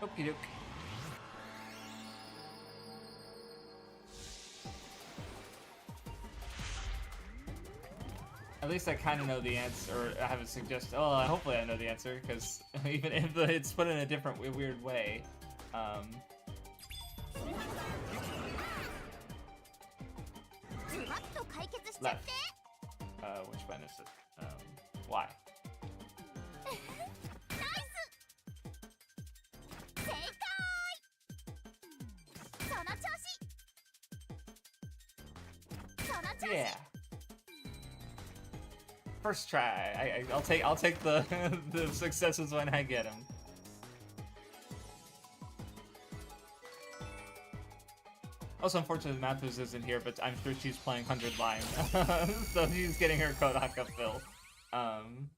Okie doke. At least I kind of know the answer, or I have a suggestion. Oh, hopefully I know the answer, because even if it's put in a different weird way. Left. Which button is it? Y. 正解。その調子。その調子。 Yeah. First try. I'll take the the successes when I get them. Also, unfortunately, Mathis isn't here, but I'm sure she's playing 100 Line, so she's getting her Kodaka fill. I'm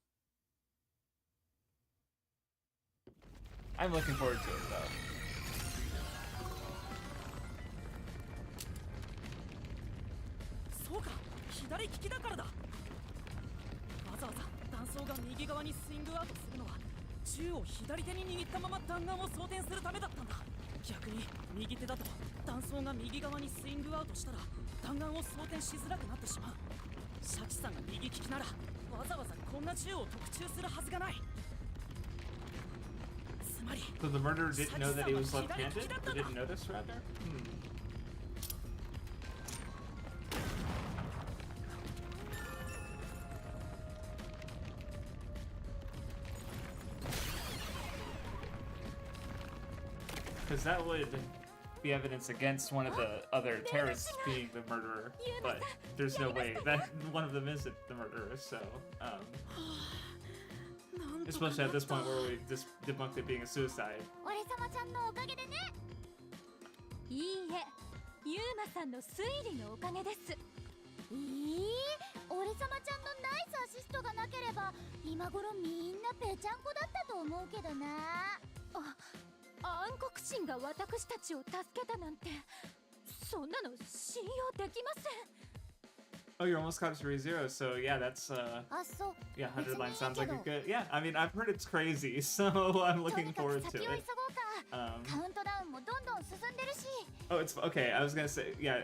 looking forward to it, though. そうか、左利きだからだ。わざわざ弾倉が右側にスイングアウトするのは銃を左手に握ったまま弾丸を装填するためだったんだ。逆に右手だと弾倉が右側にスイングアウトしたら弾丸を装填しづらくなってしまう。シャチさんが右利きならわざわざこんな銃を特注するはずがない。 So the murderer didn't know that he was left-handed? Or didn't notice, rather? Because that would be evidence against one of the other terrorists being the murderer, but there's no way that one of them isn't the murderer, so, especially at this point where we just debunked it being a suicide. 俺様ちゃんのおかげでね。いいえ、ユーマさんの推理のおかげです。俺様ちゃんのナイスアシストがなければ今頃みんなぺちゃんこだったと思うけどな。暗黒神が私たちを助けたなんて、そんなの信用できません。 Oh, you're almost caught to ReZero, so yeah, that's yeah, 100 Line sounds like a good, yeah, I mean, I've heard it's crazy, so I'm looking forward to it. Oh, it's okay, I was gonna say, yeah,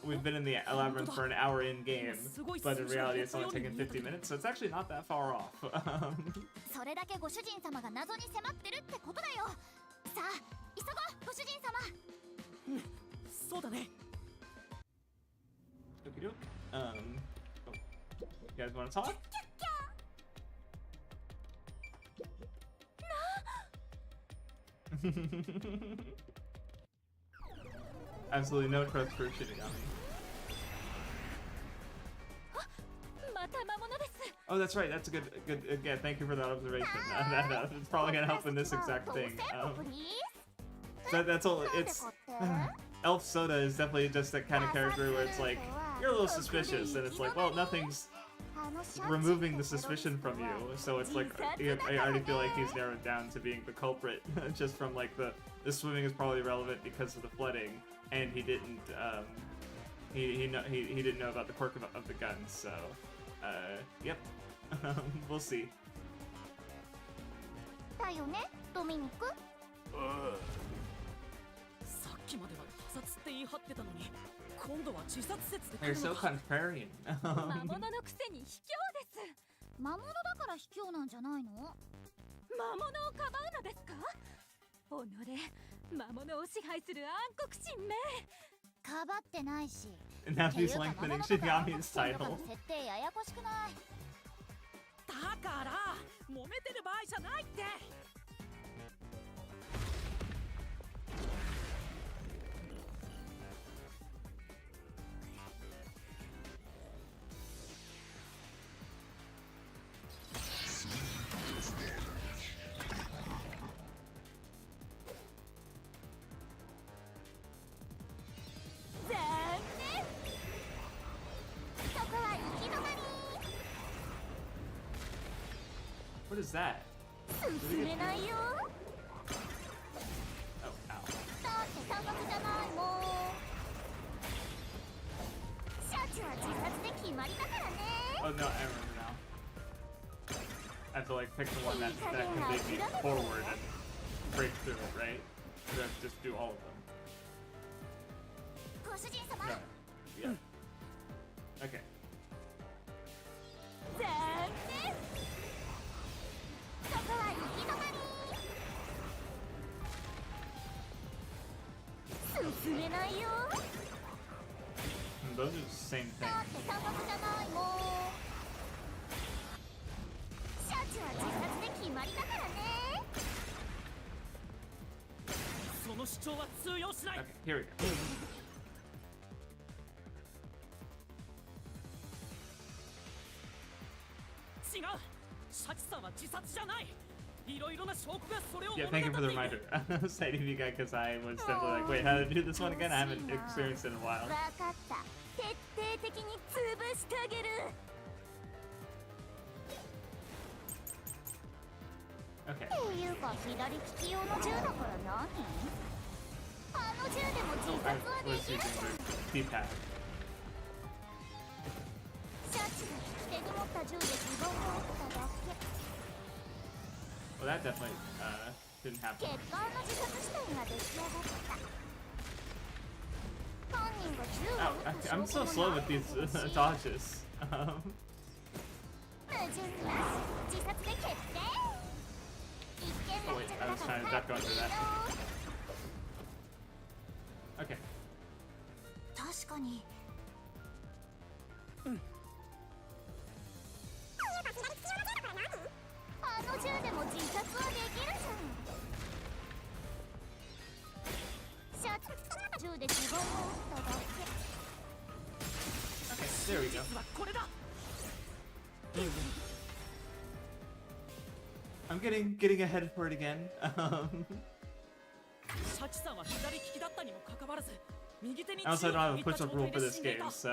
we've been in the labyrinth for an hour in game, but in reality it's only taken 50 minutes, so it's actually not that far off. それだけご主人様が謎に迫ってるってことだよ。さあ、急ごう、ご主人様。そうだね。 Okie doke. Oh, you guys want to talk? Absolutely no trust for Shinigami. Oh, that's right. That's a good. Yeah, thank you for that observation. It's probably gonna help in this exact thing. That's all. It's Elf Soda is definitely just that kind of character where it's like you're a little suspicious, and it's like, well, nothing's removing the suspicion from you. So it's like I already feel like he's narrowed down to being the culprit just from like the swimming is probably relevant because of the flooding, and he didn't he didn't know about the quirk of the guns. So yep. We'll see. だよね、ドミニク。さっきまでは他殺って言い張ってたのに、今度は自殺説で来 You're る so のか。 contrarian. 魔物のくせに卑怯です。魔物だから卑怯なんじゃないの？魔物をかばうのですか？己、魔物を支配する暗黒神め。かばってないし。 And now he's lengthening Shinigami's title. 設定ややこしくない？だから揉めてる場合じゃないって。 What is that? 進めないよ。 Oh, ow. だって三角じゃないもん。シャチは自殺で決まりだからね。 Oh no, I remember now. I have to like pick the one that can take me forward and break through it, right? Or do I just do all of them? ご主人様。 No. Yeah. Okay. 残念。そこは行き止まり。進めないよ。 Those are the same だ thing. って三角じゃないもん。シャチは自殺で決まりだからね。その主張は通用しない。 Okay, here we go. 違う。シャチさんは自殺じゃない。Yeah, thank you for the reminder. Citing you guys because I was definitely like, wait, how to do this one again? I haven't experienced it in a while. 分かった。徹底的に潰してあげる。 Okay. っていうか左利き用の銃だから何？あの銃でも自 I 殺はで was きる using じゃん。 the D-pad. シャチが手に持った銃で自分を撃っただけ。 Well, that definitely didn't happen. 結果の自殺視点が出来上がった。犯人が銃を Ow, 撃った I'm 証 so 拠 slow も with ない these ですし dodges. 矛盾なし自殺で決定。一見 Oh 落 wait, 着 I だ was か trying to ら duck under that. Okay. 確かに。あの銃でも自殺はできるじゃん。シャツ銃で自分を撃っただけ。 Okay, there we go. I'm getting ahead for it again. シャチさんは左利きだったにもかかわらず右手に I also 銃 don't を have a 握った push 状 up rule 態 for で this 死んでい game, た。 so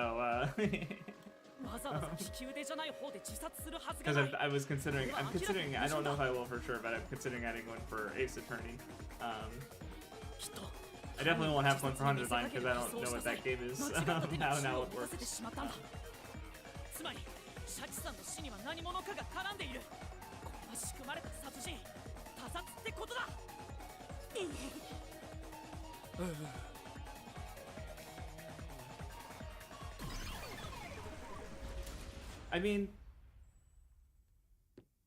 わざわざ利き腕じゃない方で自殺するはずが because ない。 I was considering, I'm considering, I don't know if I will for sure, but I'm considering adding one for Ace Attorney. きっと I definitely won't have one for 100 Line because I don't know what that game is, 間違った手に how 銃 now を it 持たせて works. しまったんだ。つまりシャチさんの死には何者かが絡んでいる。こんな仕組まれた殺人、他殺ってことだ。 I mean,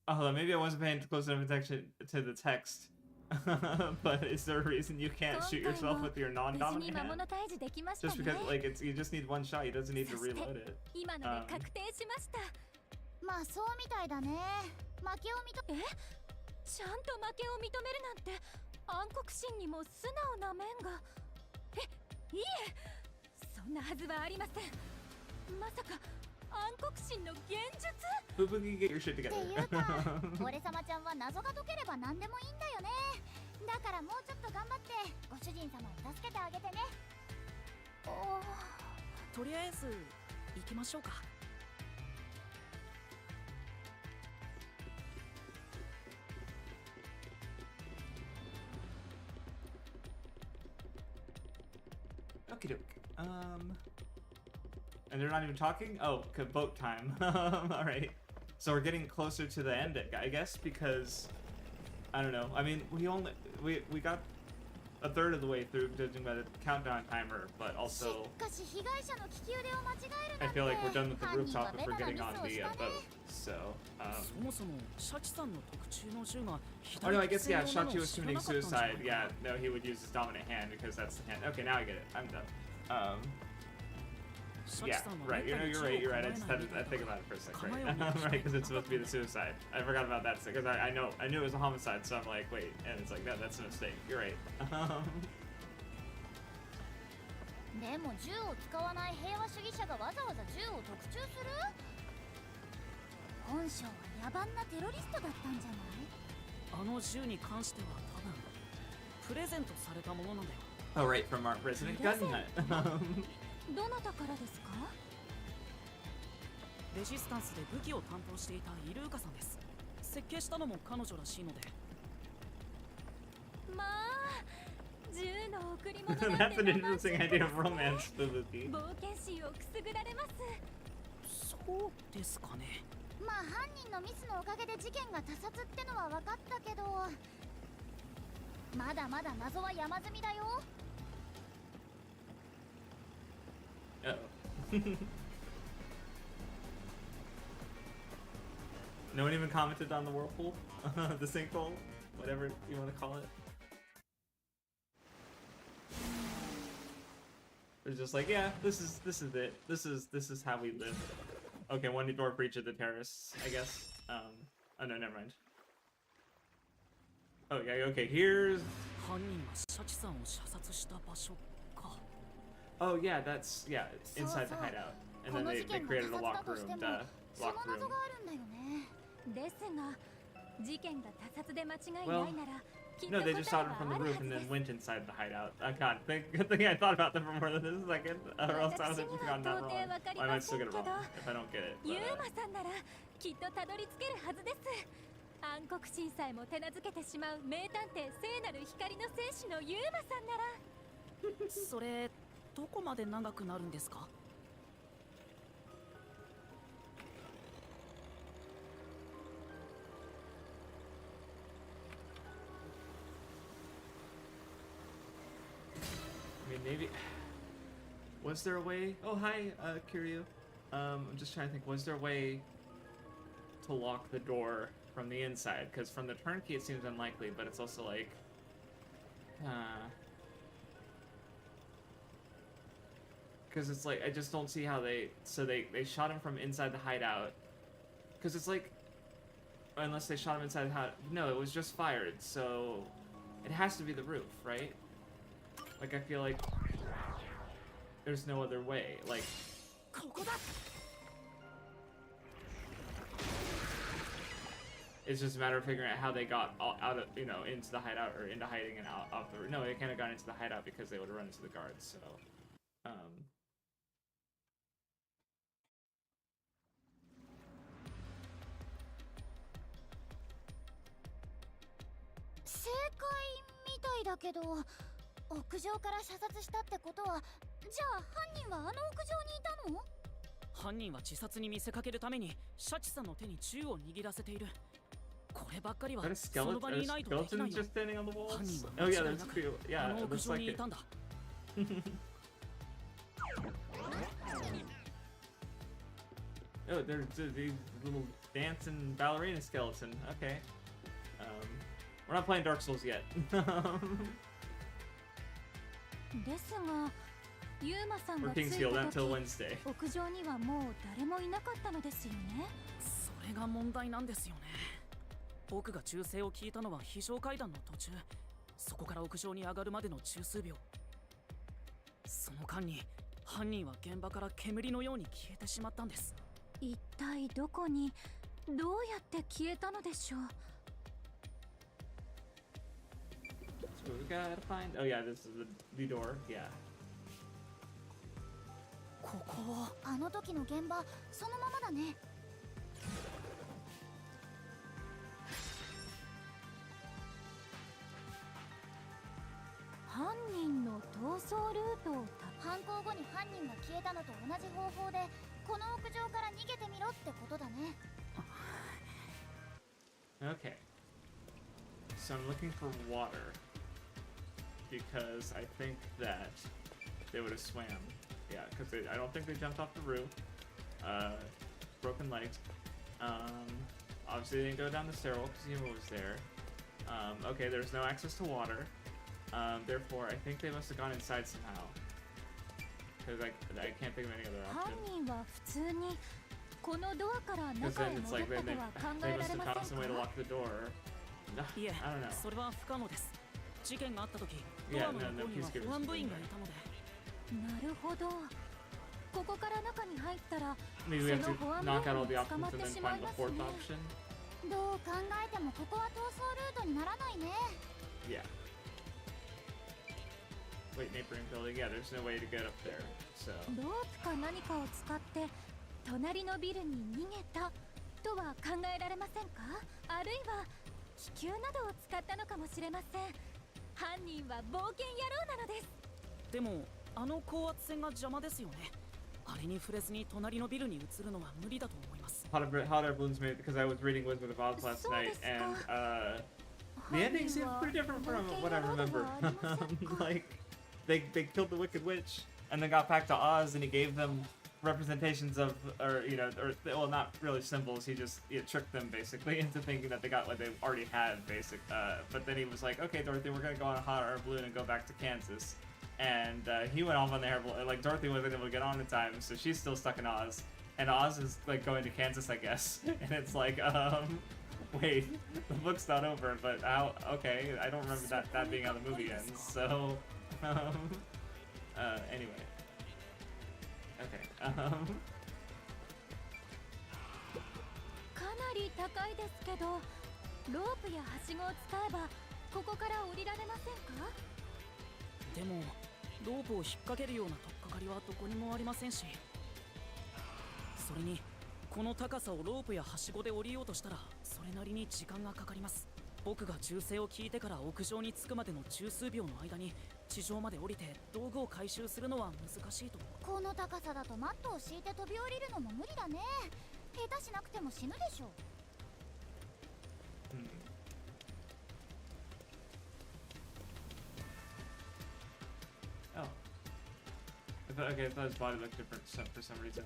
oh, hold on, maybe I wasn't paying close enough attention to the text. But is there a reason you can't shoot yourself with your 無事 non-dominant に魔 hand? 物退治できました Just ね。 because, like, you just need one shot. He doesn't need to reload it. 今ので確定しました。まあそうみたいだね。負けを認め。ちゃんと負けを認めるなんて暗黒心にも素直な面が。いいえ、そんなはずはありません。まさか暗黒心の現実？ Fubuki, get your shit って together. いうか、俺様ちゃんは謎が解ければ何でもいいんだよね。だからもうちょっと頑張ってご主人様を助けてあげてね。とりあえず行きましょうか。 Okie doke. And they're not even talking? Oh, boat time. Alright. So we're getting closer to the end, I guess, because I don't know. I mean, we got a third of the way through judging by the countdown timer, but し also かし被害者の利き腕を間違える I なんて feel like we're done with the 犯人は rooftop ベ if we're タな getting ミ on スを the したね。 boat. So, そもそもシャチさんの特注の銃が oh no, I 左利 guess き yeah, 専用なの Shachi を was 知ら committing なかったんじゃない suicide. Yeah, no, he would use his dominant hand because that's the hand. Okay, now I get it. I'm done. シャチ Yeah, さんは right. めったに銃を You're right. I 構 just え had ない to みたい think だ。 about it for a sec, 構え right? をなくして Right, because it's supposed to be the suicide. I forgot about that because I knew it was a homicide, so I'm like, wait, and it's like, no, that's a mistake. You're right. でも銃を使わない平和主義者がわざわざ銃を特注する？本性は野蛮なテロリストだったんじゃない？あの銃に関しては多分プレゼントされたものなんだよ。 Oh, right, from our resident gun nut. どなたからですか？レジスタンスで武器を担当していたイルーカさんです。設計したのも彼女らしいので。まあ、銃の贈り物 That's an interesting idea of romance, Fubuki. 冒険心をくすぐられます。そうですかね。まあ犯人のミスのおかげで事件が他殺ってのは分かったけど、まだまだ謎は山積みだよ。 Uh-oh. No one even commented on the whirlpool? The sinkhole? Whatever you want to call it. They're just like, yeah, this is it. This is how we live. Okay, one door breach of the terrorists, I guess. Oh no, never mind. Okay, okay, here's... 犯人がシャチさんを射殺した場所か。 Oh yeah, that's, yeah, inside the hideout. And こ then の they 事件が created a 他殺だ locked として room, もその locked で room. すが、事件が他殺で間違いない Well, ならきっと no, 答 they え just shot him は from あ the るは roof ず and で then す。 went inside the hideout. God, good thing I thought about that for more than a second, or else I would have forgotten that wrong. I might still get it wrong if I don't get it. ユ But, ーマさんならきっとたどり着けるはずです。暗黒神さえも手なずけてしまう名探偵聖なる光の戦士のユーマさんなら。それどこまで長くなるんですか？ I mean, maybe... Was there a way... Oh, hi, Kiryu. I'm just trying to think, was there a way to lock the door from the inside? Because from the turnkey it seems unlikely, but it's also like... Because it's like, I just don't see how they... So they shot him from inside the hideout. Because it's like... Unless they shot him inside the hideout... No, it was just fired, so... It has to be the roof, right? Like, I feel like... There's no other way, like... ここだ。 It's just a matter of figuring out how they got out of, you know, into the hideout, or into hiding and out off the... No, they kind of got into the hideout because they would have run into the guards, so... 正解みたいだけど、屋上から射殺したってことは、じゃあ犯人はあの屋上にいたの？犯人は自殺に見せかけるためにシャチさんの手に銃を握らせている。こればっかりは Are その場にいないとできな skeletons いよ。 just standing on the walls? 犯人は Oh 間 yeah, 違い there's なく two. あ Yeah, の it 屋 looks 上 like にい it. たんだ。 Oh, there's these little dancing ballerina skeleton. Okay. We're not playing Dark Souls yet. ですが、ユーマさん Or が着い King's Field た until 時、 Wednesday. 屋上にはもう誰もいなかったのですよね。それが問題なんですよね。僕が銃声を聞いたのは非常階段の途中。そこから屋上に上がるまでの十数秒。その間に犯人は現場から煙のように消えてしまったんです。一体どこにどうやって消えたのでしょう。 So we gotta find. Oh yeah, this is the door. Yeah. ここはあの時の現場、そのままだね。犯人の逃走ルートを犯行後に犯人が消えたのと同じ方法で、この屋上から逃げてみろってことだね。Okay. So I'm looking for water because I think that they would have swam. Yeah, because I don't think they jumped off the roof. Broken legs. Obviously they didn't go down the stairwell because Yuma was there. Okay, there's no access to water. Therefore, I think they must have gone inside somehow. Because I can't think of any other 犯 option. 人は普通にこのドアから Because 中へ then it's 戻っ like たとは考 they えら must れ have ま found せ some ん way to か？ lock the door. いえ I don't know. それは不可能です。事件があった時、ド Yeah, アの no, 向 no, こうには peacekeepers 保安部員がいたので。なるほど。ここから中に入ったら Maybe we have to その保安部 knock out all 員 the に捕ま options っ and て then しま find い the ます fourth ね。 option. どう考えてもここは逃走ルートにならないね。 Yeah. Wait, neighboring building. Yeah, there's no way to get up there. So ロープか何かを使って隣のビルに逃げたとは考えられませんか？あるいは気球などを使ったのかもしれません。犯人は冒険野郎なのです。でもあの高圧線が邪魔ですよね。あれに触れずに隣のビルに移るのは無理だと思います。 hot air balloons made because I was reading Wizard of Oz last night and the ending seems pretty different from what I remember. Like they killed the Wicked Witch and then got back to Oz and he gave them representations of, or you know, or well, not really symbols. He just tricked them basically into thinking that they got what they already had, but then he was like, okay, Dorothy, we're gonna go on a hot air balloon and go back to Kansas. And he went off on the air balloon. Like Dorothy wasn't able to get on in time, so she's still stuck in Oz. And Oz is like going to Kansas, I guess. And it's like, wait, the book's not over, but how? Okay, I don't remember that being how the movie ends. So, anyway. Okay. かなり高いですけど、ロープやはしごを使えばここから降りられませんか？でもロープを引っ掛けるような取っかかりはどこにもありませんし、それにこの高さをロープやはしごで降りようとしたらそれなりに時間がかかります。僕が銃声を聞いてから屋上に着くまでの十数秒の間に地上まで降りて道具を回収するのは難しいと思う。この高さだとマットを敷いて飛び降りるのも無理だね。下手しなくても死ぬでしょ。Oh. Okay, I thought his body looked different for some reason.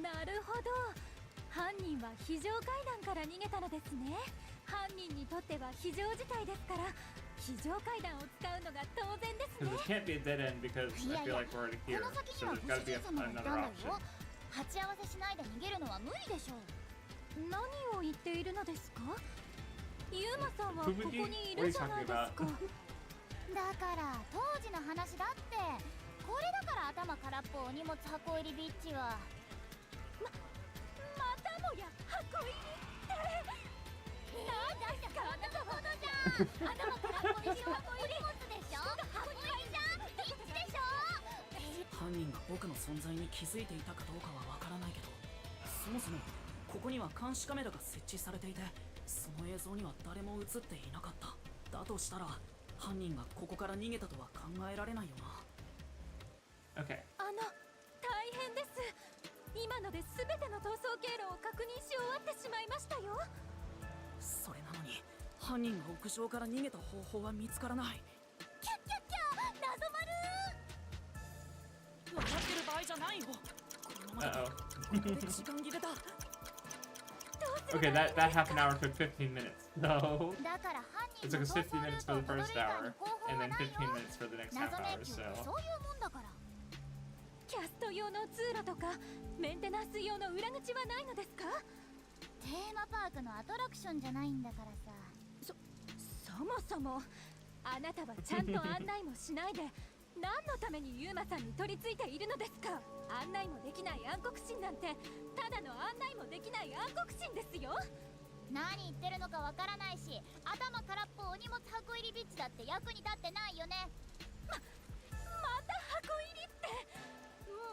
なるほど、犯人は非常階段から逃げたのですね。犯人にとっては非常事態ですから非常階段を使うのが当然ですね。 Because it can't be a dead end because I feel like we're already こ here. の先 So には there's ご gotta 主 be 人様がいた another んだ option. よ。鉢合わせしないで逃げるのは無理でしょう。何を言っているのですか？ユーマさんはここにいるじゃないですか。だから当時の話だって。これだから頭空っぽお荷物箱入りビッチは。またもや箱入りって何ですか？あなたはじゃん。頭空っぽでしょ。箱入りでしょ。箱入りじゃん。ビッチでしょ。犯人が僕の存在に気づいていたかどうかはわからないけど、そもそもここには監視カメラが設置されていて、その映像には誰も映っていなかった。だとしたら犯人がここから逃げたとは考えられないよな。Okay. 大変です。今ので全ての逃走経路を確認し終わってしまいましたよ。それなのに犯人が屋上から逃げた方法は見つからない。キャッキャッキャ、謎丸。笑ってる場合じゃないよ。このままだとここで時間切れだ。Okay, that half an hour took 15 minutes. So だから犯 it 人 took の us 逃 50 走ル minutes ート for を the たどれ first 以外 hour, に方法 and は then ない 15 よ。 minutes for the next 謎 half 迷 hour. 宮 So ってそういうもんだから。キャスト用の通路とかメンテナンス用の裏口はないのですか？テーマパークのアトラクションじゃないんだからさ。そもそもあなたはちゃんと案内もしないで何のためにユーマさんに取り付いているのですか？案内もできない暗黒神なんてただの案内もできない暗黒神ですよ。何言ってるのかわからないし、頭空っぽお荷物箱入りビッチだって役に立ってないよね。また箱入りって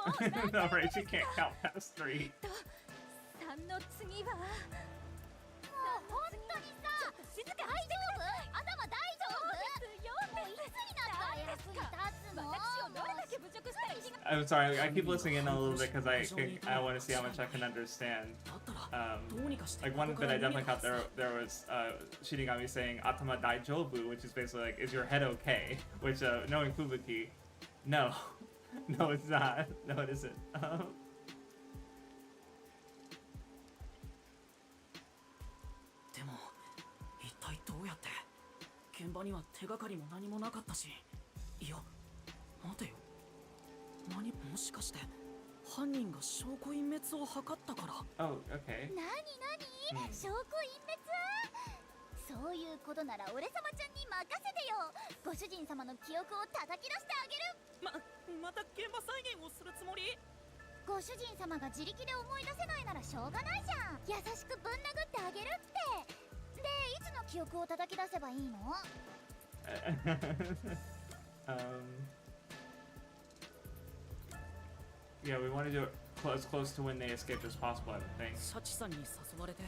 もう何 alright, she can't count past 3. 3の次はもう本当にさ、静か大丈夫？頭大丈夫？もういつになったら役に立つの？私をどれだけ侮辱したらいいの？ I'm sorry, I keep listening in a little bit because I want to see how much I can understand. だったらどうにかして Like こ one こか that ら I 逃げ definitely たは caught ず there was Shinigami saying Atama Daijobu, which is basically like, is your head okay? Which knowing Fubuki, no. No, it's not. No, it isn't. でも一体どうやって？現場には手がかりも何もなかったし。いや待てよ、もしかして犯人が証拠隠滅を図ったから？ Oh, okay. 何証拠隠滅？そういうことなら俺様ちゃんに任せてよ。ご主人様の記憶を叩き出してあげる。また現場再現をするつもり？ご主人様が自力で思い出せないならしょうがないじゃん。優しくぶん殴ってあげるって。で、いつの記憶を叩き出せばいいの？ Yeah, we want to do it as close to when they escaped as possible, I would think. シャチさんに誘われて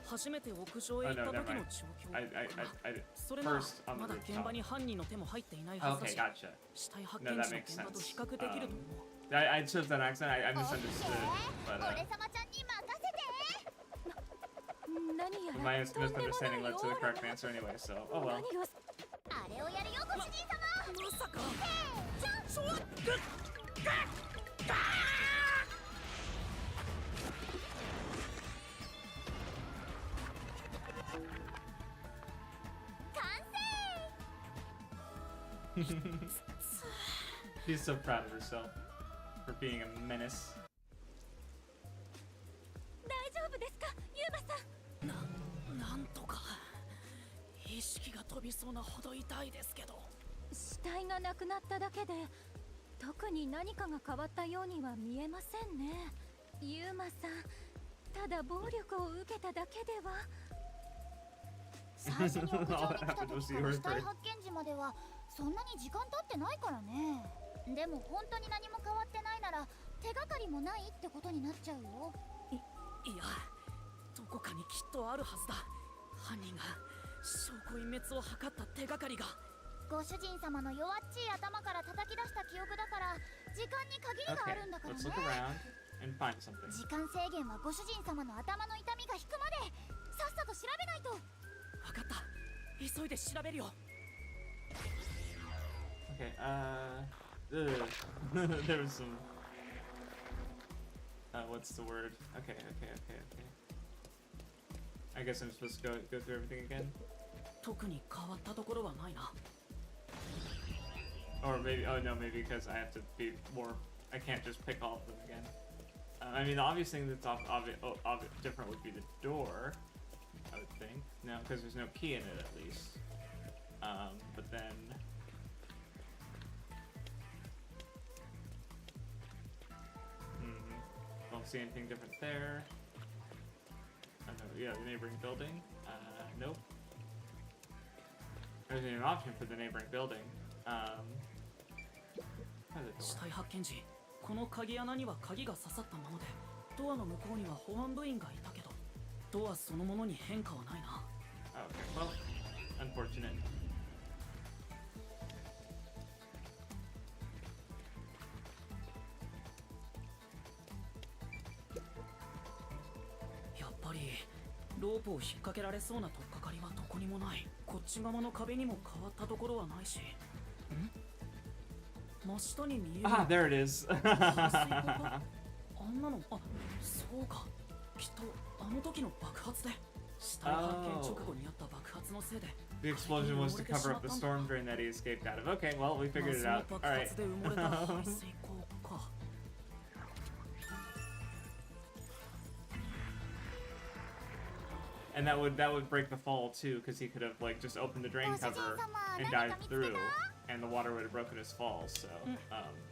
初めて屋上へ行った Oh, no, 時 never の mind. 状況。 I それなら first on the まだ rooftop. 現場に犯人の手も入っていないはずだ Okay, し、 gotcha. 死体発 No, 見 that 時の makes 現場と sense. 比較できると思う。I chose that accent. I misunderstood. But 俺様ちゃんに任せて。何やら my とんでもない misunderstanding led to the オーラ correct が answer anyway. So, oh well. 何をあれをやるよ、ご主人様。まさかちょっ完成。 She's so proud of herself for being a menace. 大丈夫ですか、ユーマさん？なんとか意識が飛びそうなほど痛いですけど。死体がなくなっただけで特に何かが変わったようには見えませんね。ユーマさん、ただ暴力を受けただけでは。最初に屋上に来た All that happened 時 was か you ら were 死体 afraid. 発見時まではそんなに時間経ってないからね。でも本当に何も変わってないなら手がかりもないってことになっちゃうよ。いや、どこかにきっとあるはずだ。犯人が証拠隠滅を図った手がかりが。ご主人様の弱っちい頭から叩き出した記憶だから時間に限りがあ Okay, るんだからね。 let's look around and find something. 時間制限はご主人様の頭の痛みが引くまでさっさと調べないと。分かった。急いで調べるよ。Okay, there was some. What's the word? Okay. I guess I'm supposed to go through everything again? 特に変わったところはないな。Or maybe, oh no, maybe because I have to be more, I can't just pick all of them again. I mean, the obvious thing that's different would be the door, I would think. No, because there's no key in it at least. But then... Don't see anything different there. Yeah, the neighboring building. Nope. There's an option for the neighboring building. 死体発見時、この鍵穴には鍵が刺さったままで、ドアの向こうには保安部員がいたけど、ドアそのものに変化はないな。Okay, well, unfortunate. やっぱりロープを引っ掛けられそうな取っかかりはどこにもない。こっち側の壁にも変わったところはないし。真下に見える。Ah, there it is. あんなの、あ、そうか。きっとあの時の爆発で。死体発見直後にあった爆発のせいで。The explosion was to cover up the storm drain that he escaped out of. Okay, well, we figured it out. 爆 Alright. 発で埋もれた排水溝か。And that would break the fall too, because he could have like just opened the drain cover and dived through, and the water would have broken his fall. So,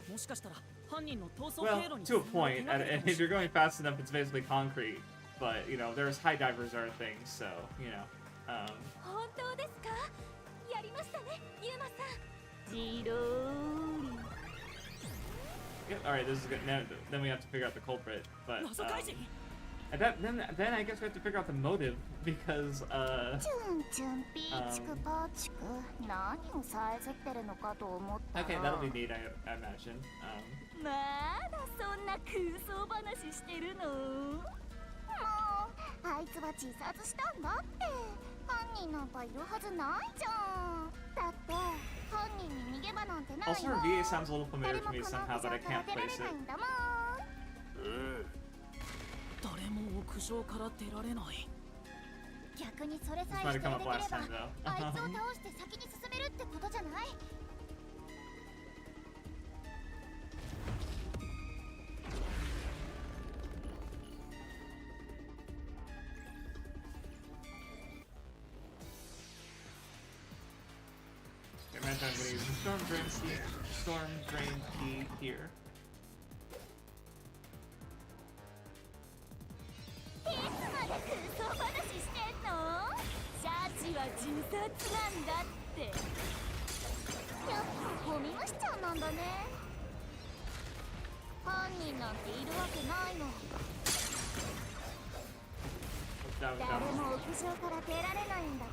もしかしたら犯人の逃走経 well, 路に to a point. And if you're going fast enough, it's basically concrete. But you know, there's high divers are things, so you know. 本当ですか？やりましたね、ユーマさん。ジローリ。 Yep, all right, this is good. Now, then we have to figure out the culprit, but 謎怪人。 and then I guess we have to figure out the motive because チュンチュンピーチクパーチク何をさえずってるのかと思ったら okay, that'll be neat, I imagine. まだそんな空想話してるの？もうあいつは自殺したんだって。犯人なんかいるはずないじゃん。だって犯人に逃げ場なんてないもん。 Also, her VA sounds a little familiar 誰 to も me この somehow, 屋 but I 上から can't 出られ place ない it. んだもん。誰も屋上から出られない。逆にそれさ This え might 否 have 定 come でき up れ last ば time, though. あいつを倒して先に進めるってことじゃない？ Okay, imagine I'm gonna use the storm drain key here. いつまで空想話してんの？シャチは自殺なんだって。やっぱゴミ虫ちゃんなんだね。犯人なんているわけないの。 That was 誰 dumb. も屋上から出られないんだ。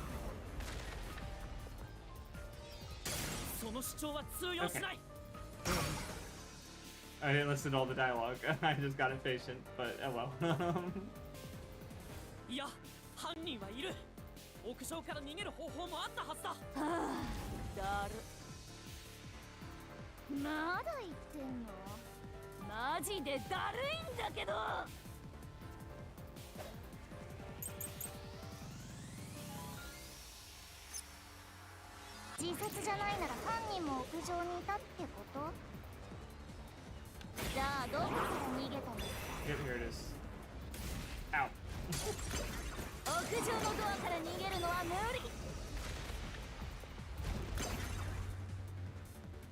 その主張は通用しない。 I didn't listen to all the dialogue. I just got impatient, but oh well. いや、犯人はいる。屋上から逃げる方法もあったはずだ。はあ、だる。まだ言ってんの？マジでだるいんだけど。自殺じゃないなら犯人も屋上にいたってこと？じゃあどこから逃げたんですか？ Yep, here it is. Ow. 屋上のドアから逃げるのは無理。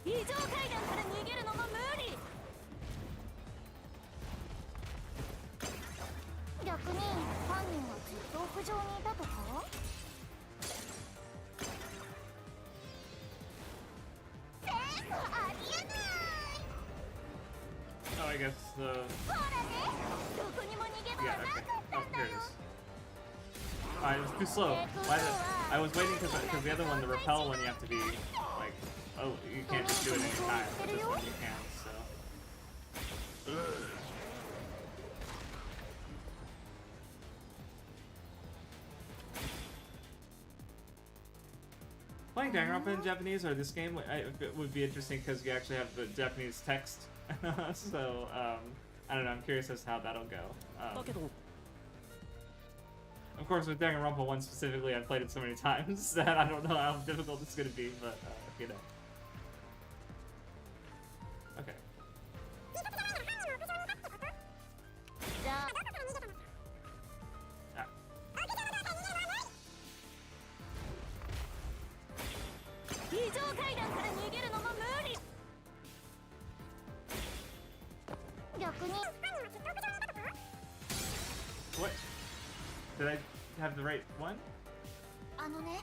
非常階段から逃げるのも無理。逆に犯人はずっと屋上にいたとか？ guess the. ほらね、どこにも逃げ場 Yeah, はなか okay. った Oh, んだ here よ it is. It was too slow. Why I was waiting because the other one, the repel one, you have to be like, oh, you can't just do it any time. But this one you can, so. Playing Danganronpa in Japanese or this game would be interesting because you actually have the Japanese text. So, I don't know, I'm curious as to how that'll go. だけど Of course, with Danganronpa 1 specifically, I've played it so many times that I don't know how difficult it's going to be, but, you know. Okay. じゃあ Ah. 非常階段から逃げるのも無理。逆に What? Did I have the right one? あのね、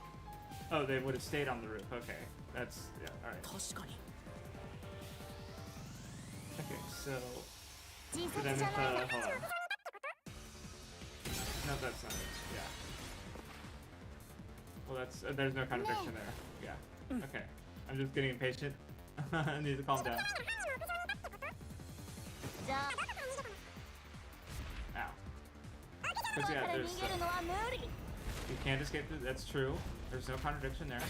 Oh, they would have stayed on the roof. Okay. That's, yeah, alright. 確かに Okay, so... 人 Did 殺 I じゃ miss ない the... の。 Hold on. No, that's not it. Yeah. Well, that's... there's no contradiction there. Yeah. Okay. I'm just getting impatient. I need to calm down. じゃあ Ow. 階 But 段 yeah, から there's... 逃げるのは無理。 you can't escape through... That's true. There's no contradiction there.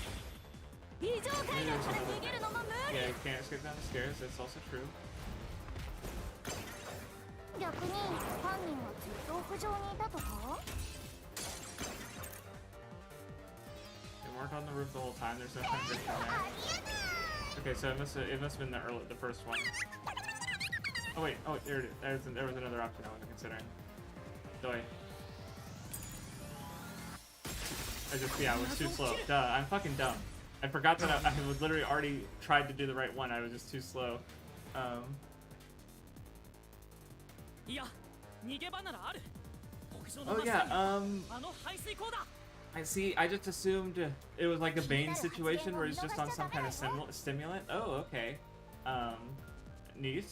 非常階段から逃げるのも無 Yeah, 理。 you can't escape down the stairs. That's also true. 逆に犯人はずっと屋上にいたとか？ They weren't on the roof the whole time. There's no contradiction there. Okay, so it must have been the first one. Oh wait, oh there it is. There was another option I wasn't considering. Doi. I was too slow. Duh, I'm fucking dumb. I forgot that I was literally already tried to do the right one. I was just too slow. いや逃げ場ならある屋上 Oh の真下 yeah, にあの排水溝だ I see. I just assumed it was like a Bane situation where he's just on some kind of stimulant. Oh, okay. Neat.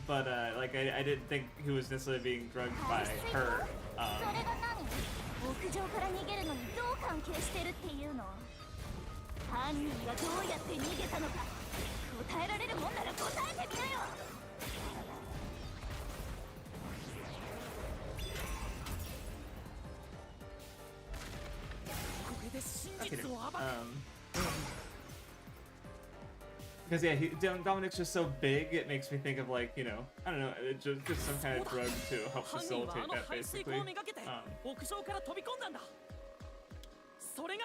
But like I didn't think he was necessarily being drugged by her. それが何？屋上から逃げるのにどう関係してるっていうの？犯人がどうやって逃げたのか答えられるもんなら答えてみなよ。 これで真 Okay. 実を暴く Because yeah, Dominic's just so big, it makes me think of like, you know, I don't know, just some kind of drug to help 犯人はあ facilitate の that 排水 basically. 溝をめがけて屋上から飛び込んだんだそれが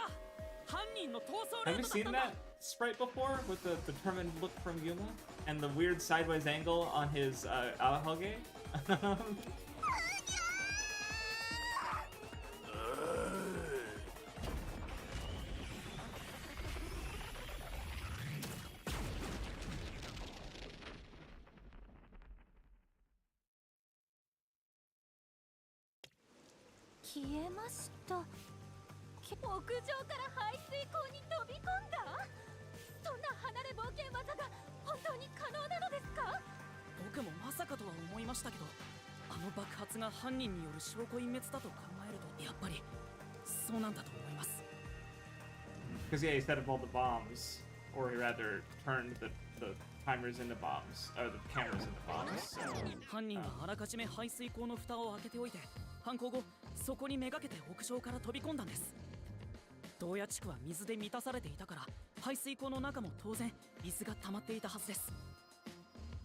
犯人の逃走ル Have ー you トだった seen んだ that sprite before with the determined look from Yuma and the weird sideways angle on his Alahage?「消えました」屋上から排水溝に飛び込んだ。そんな離れ冒険技が本当に可能なのですか？僕もまさかとは思いましたけどあの爆発が犯人による証拠隠滅だと考えるとやっぱりそうなんだと思います Because yeah, he set up all the bombs, or he rather turned the timers into bombs, or the cameras into bombs. So, 犯人はあらかじめ排水溝の蓋を開けておいて犯行後そこにめがけて屋上から飛び込んだんです洞爺地区は水で満たされていたから排水溝の中も当然水が溜まっていたはずです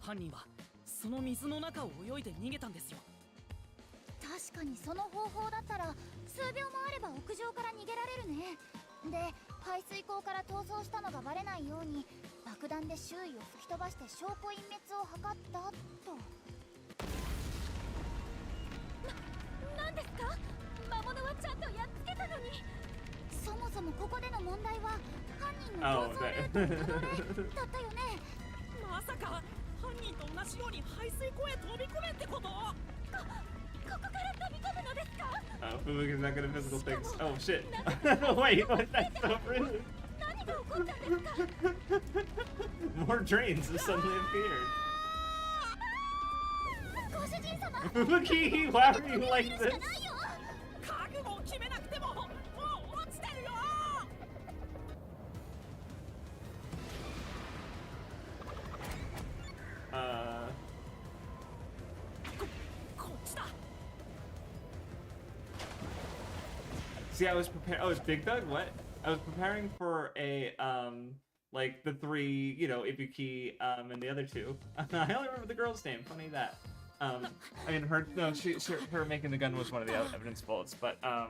犯人はその水の中を泳いで逃げたんですよ確かにその方法だったら数秒もあれば屋上から逃げられるね。で、排水溝から逃走したのがバレないように爆弾で周囲を吹き飛ばして証拠隠滅を図ったと。何ですか？魔物はちゃんとやっつけたのに。そもそもここでの問題は犯人の逃走ルートにたどれだったよね。まさか犯人と同じように排水溝へ飛び込めってこと？ここから飛び込むのですか？ Fubuki's not good at physical things. Oh shit! Wait, what? That's so rude. 何 More drains have suddenly appeared. ご主人様 Lucky, why are you like this? 覚悟を決めなくてももう落ちてるよ。こっちだ。 See, I was preparing. Oh, it's Big Doug? What? I was preparing for a, like the three, you know, Ibuki, and the other two. I only remember the girl's name. Funny that. I mean, her making the gun was one of the evidence bullets, but, I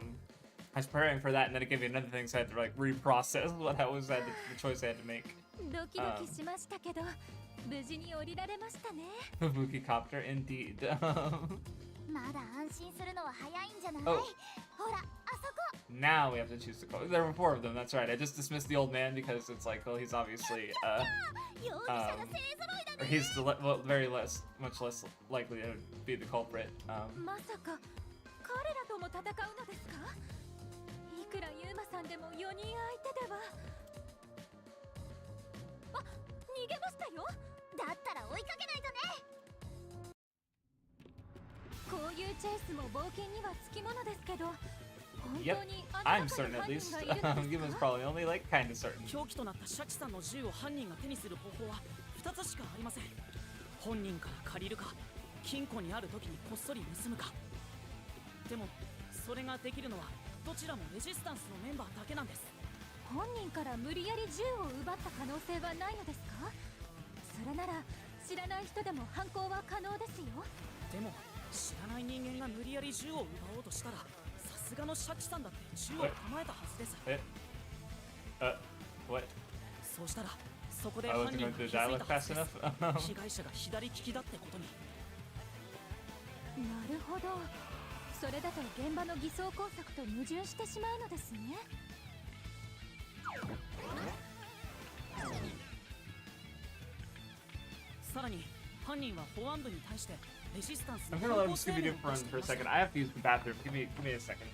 was preparing for that, and then it gave me another thing, so I had to, like, reprocess what I was, the choice I had to make. ドキドキしましたけど、無事に降りられましたね。 Ibuki copter, indeed. まだ安心するのは早いんじゃない？ Oh. ほら、あそこ。 Now we have to choose the color. There were 4 of them, that's right. I just dismissed the old man because it's like, well, he's obviously, 容疑者が勢揃いだ or ね。 he's much less likely to be the culprit. まさか彼らとも戦うのですか？いくらユーマさんでも4人相手では。あ、逃げましたよ。だったら追いかけないとね。こういうチェイスも冒険にはつきものですけど、本 Yep, 当にあの I'm 中 certain に at 犯人 least. がいるの Given's ですか？ probably only like kind of certain. 凶器となったシャチさんの銃を犯人が手にする方法は2つしかありません。本人から借りるか、金庫にある時にこっそり盗むか。でもそれができるのはどちらもレジスタンスのメンバーだけなんです。本人から無理やり銃を奪った可能性はないのですか？それなら知らない人でも犯行は可能ですよ。でも知らない人間が無理やり銃を奪おうとしたら、さすがのシャチさんだって銃を構えたはずです。 What? そうしたらそこで I 犯 wasn't 人 going が through 気づ the い dialogue たはず fast です。 enough. 被害者が左利きだってことに。なるほど。それだと現場の偽装工作と矛盾してしまうのですね。さらに犯人は保安部に対してレジスタンス I'm の gonna let 犯 him 行声 Scooby 明 Doo を for 出してい a ました second. I have to use the bathroom. Give me a second.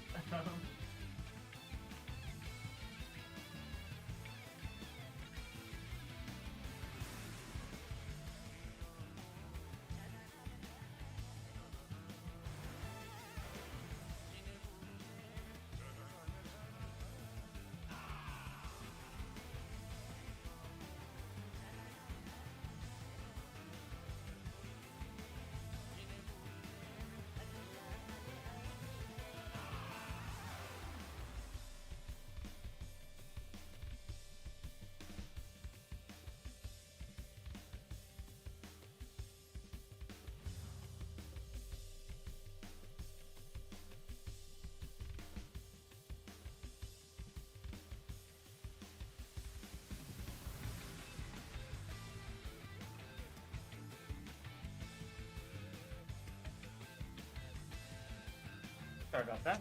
Sorry about that.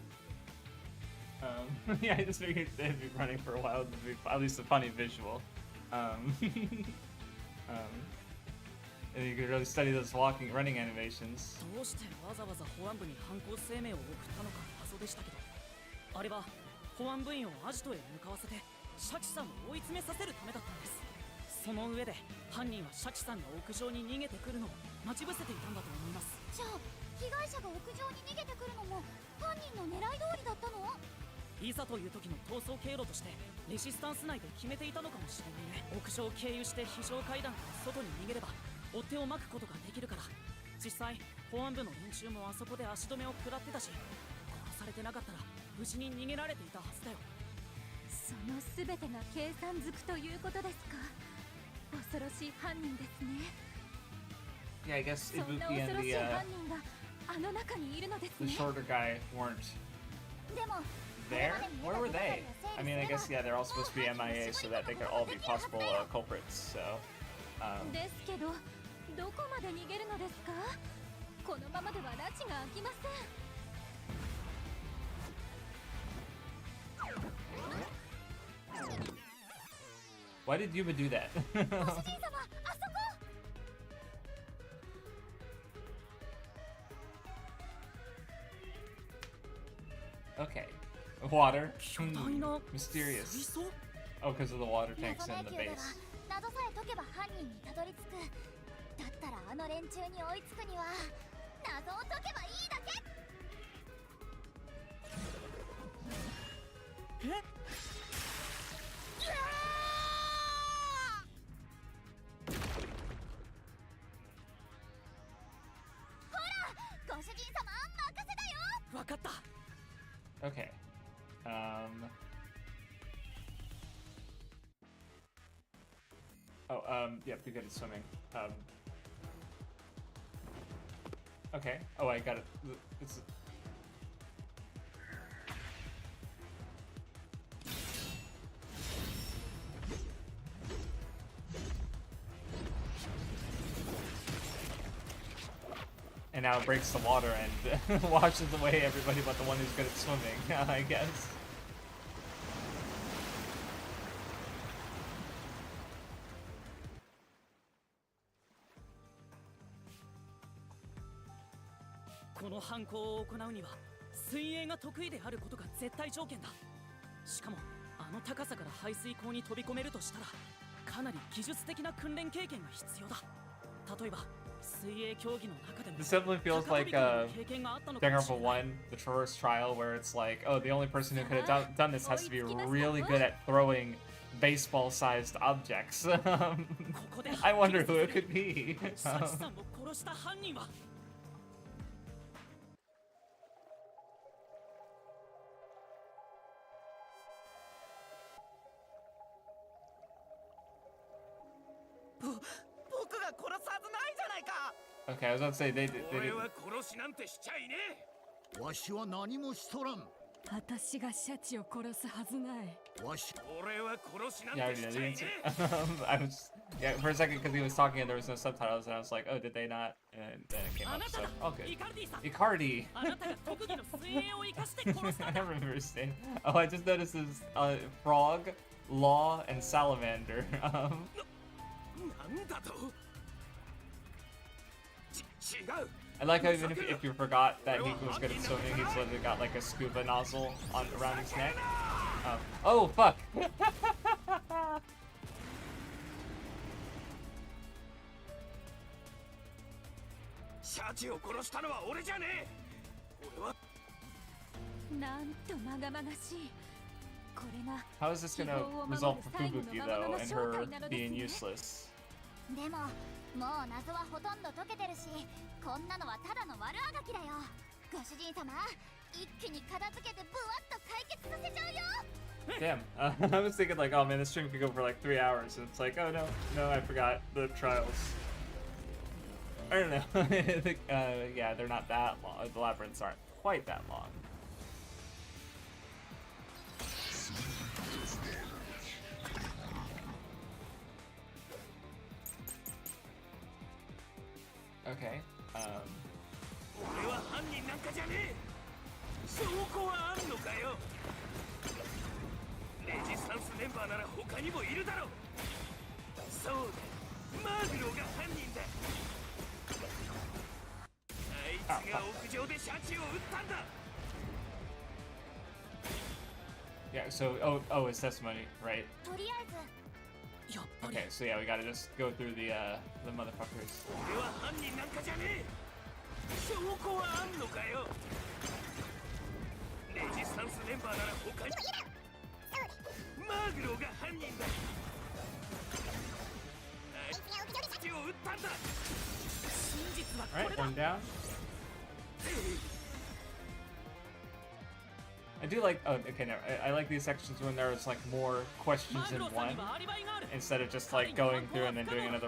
Yeah, I just figured they'd be running for a while. It'd be at least a funny visual. And you could really study those running animations. どうしてわざわざ保安部に犯行声明を送ったのか謎でしたけど、あれは保安部員をアジトへ向かわせてシャチさんを追い詰めさせるためだったんです。その上で犯人はシャチさんが屋上に逃げてくるのを待ち伏せていたんだと思います。じゃあ被害者が屋上に逃げてくるのも犯人の狙い通りだったの？いざという時の逃走経路としてレジスタンス内で決めていたのかもしれないね。屋上を経由して非常階段から外に逃げれば追っ手を巻くことができるから。実際保安部の連中もあそこで足止めを食らってたし、殺されてなかったら無事に逃げられていたはずだよ。その全てが計算づくということですか？恐ろしい犯人ですね。 Yeah, I guess そんな Ibuki 恐 and ろしい the 犯人があの中にいるのです the ね。 shorter guy weren't でも there. Where were they? I mean, I guess yeah, they're all supposed to be MIA so that they could all be possible culprits. So, ですけど、どこまで逃げるのですか？このままでは拉致が開きません。 why did Yuma do that? ご主人様、あそこ。 Okay, water. 巨大な Mysterious. 水槽。Oh, because of the water 謎 tanks 迷 in the 宮では base. 謎さえ解けば犯人にたどり着く。だったらあの連中に追いつくには謎を解けばいいだけ。え？ほら、ご主人様任せだよ。わかった。 Okay. Yeah, be good at swimming. Okay. Oh, I got it. It's... And now it breaks the water and washes away everybody but the one who's good at swimming, I guess. この犯行を行うには水泳が得意であることが絶対条件だ。しかもあの高さから排水口に飛び込めるとしたらかなり技術的な訓練経験が必要だ。例えば水泳競技の中でも This definitely feels like Danganronpa 1, the Traverse Trial, where it's like, oh, the only person who could have done this has to be really good at throwing baseball-sized objects. I wonder who it could be. サチさんを殺した犯人は僕が殺すはずないじゃないか。 Okay, I was about to say they didn't. 俺は殺しなんてしちゃいねえ。わしは何もしとらん。私がシャチを殺すはずない。わし俺は殺しなん Yeah, I て already し know ちゃ the いね answer. I was, yeah, for a second because he was talking and there was no subtitles, and I was like, oh, did they not? And then it came あ up. なた So, だ oh, good. イカルディさん。 Icardi. あなたが特技の水泳を生かして殺した I んだ。 never remember his name. Oh, I just noticed his frog, law, and salamander. え。なんだと。違う。 I like how even if you forgot that he was good at swimming, he's literally got like a scuba nozzle on around his neck. Oh fuck! シャチを殺したのは俺じゃねえ。俺は。なんとまがまがしい。これが How is this gonna resolve for Fubuki though, and her being useless? でももう謎はほとんど解けてるし、こんなのはただの悪あがきだよ。ご主人様、一気に片付けてブワッと解決させちゃうよ。 Damn. I was thinking like, oh man, this stream could go for like 3 hours, and it's like, oh no, I forgot the trials. I don't know. Yeah, they're not that long. The labyrinths aren't quite that long. Okay. 俺は犯人なんかじゃねえ。証拠はあんのかよ。レジスタンスメンバーなら他にもいるだろう。そうだ、マーグロが犯人だ。あいつが屋上でシャチを撃ったんだ。Yeah. So, oh, his testimony, right? とりあえずやっぱり Okay. So yeah, we gotta just go through the motherfuckers. 俺は犯人なんかじゃねえ。証拠はあんのかよ。レジスタンスメンバーなら他にマーグロが犯人だ。あいつが屋上でシャチを撃ったんだ。真実は All こ right, れだ。 one down. I do like. Oh, okay. No, I like these sections when there's like more questions マグ in ロさん one にはアリバイがある。 instead of just like going through and then doing another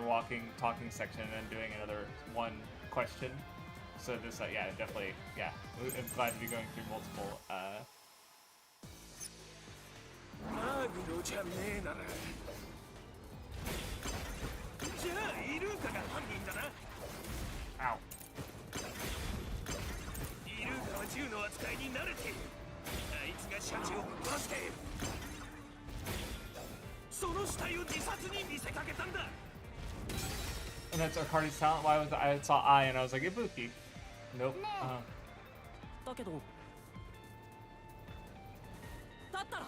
talking section and then doing another one question. So this, yeah, definitely, yeah. I'm glad to be going through multiple. マーグロじゃねえなら。じゃあイルーカが犯人だな。 Ow. イルーカは銃の扱いに慣れている。あいつがシャチを殺してその死体を自殺に見せかけたんだ。 And that's Arcadi's talent. Why was I saw I and I was like Ibuki? Nope. だけどだったら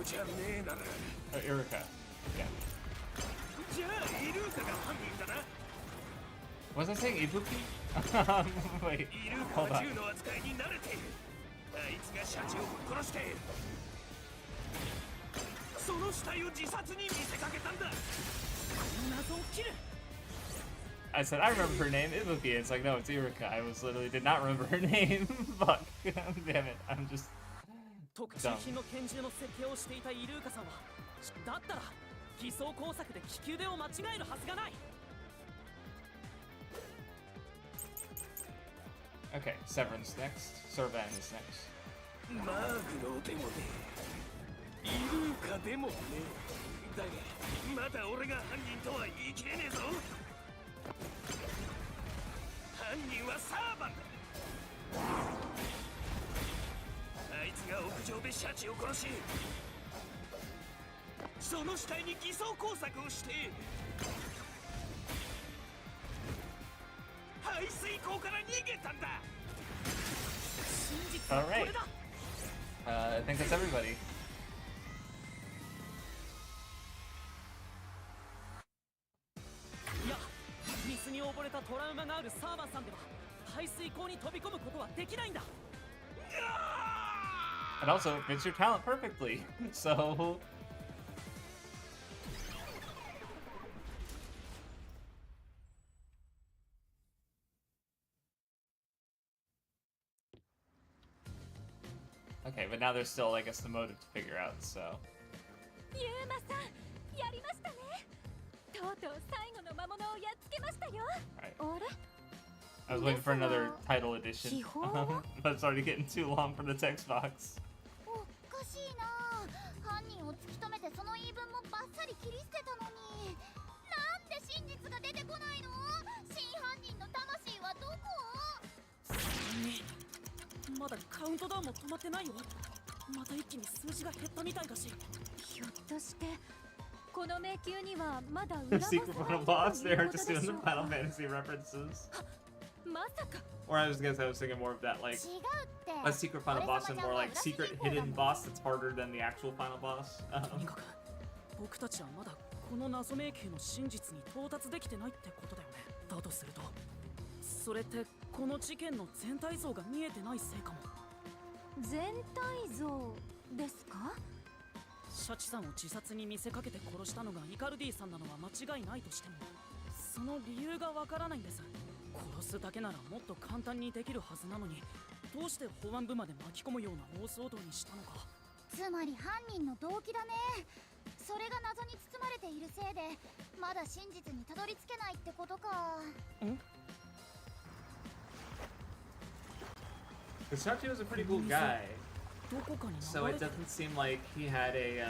じゃねえなら Oh, Irika. Yeah. じゃあイルーカが犯人だな。 Was I saying Ibuki? Wait, イルーカ hold は on. 銃の扱いに慣れている。あいつがシャチをぶっ殺してその死体を自殺に見せかけたんだ。謎を切る。 I said I remember her name, Ibuki. It's like, no, it's Irika. I was literally did not remember her name. Fuck. Damn it. I'm just 特注品の拳銃の設計をしていたイルーカさんはだったら偽装工作で利き腕を間違えるはずがない。 Okay, Severin's next. Servan is next. マーグロでもねイルーカでもねだがまだ俺が犯人とは言い切れねえぞ。犯人はサーバンだ。あいつが屋上でシャチを殺しその死体に偽装工作をして排水溝から逃げたんだ。 真実はこれだ。 I think that's everybody. いや、水に溺れたトラウマがあるサーバンさんでは排水溝に飛び込むことはできないんだ。 And also, it fits your talent perfectly. So okay, but now there's still, I guess, the motive to figure out, so. ユーマさんやりましたね。とうとう最後の魔物をやっつけましたよ。 Right. あれ I was waiting for another title edition, Kihon? but it's already getting too long for the text box. おかしいな。犯人を突き止めてその言い分もバッサリ切り捨てたのに、なんで真実が出てこないの？真犯人の魂はどこ？まだカウントダウンも止まってないよ。また一気に数字が減ったみたいだし。ひょっとしてこの迷宮にはまだ The 裏 secret ボ final ス boss, がい they る are という just ことで doing し the ょうか。 Final Fantasy references. まさか Or I was thinking more of that, like, 違うって。 a secret final boss and more like secret hidden boss that's harder than the actual final boss. とにかく僕たちはまだこの謎迷宮の真実に到達できてないってことだよね。だとするとそれってこの事件の全体像が見えてないせいかも。全体像ですか？シャチさんを自殺に見せかけて殺したのがイカルディさんなのは間違いないとしても、その理由がわからないんです。殺すだけならもっと簡単にできるはずなのに、どうして保安部まで巻き込むような大騒動にしたのか。つまり犯人の動機だね。それが謎に包まれているせいでまだ真実にたどり着けないってことか。ん？ Because Shachi was a pretty cool guy, どこかに so 流れ it てる。 doesn't seem like he had a,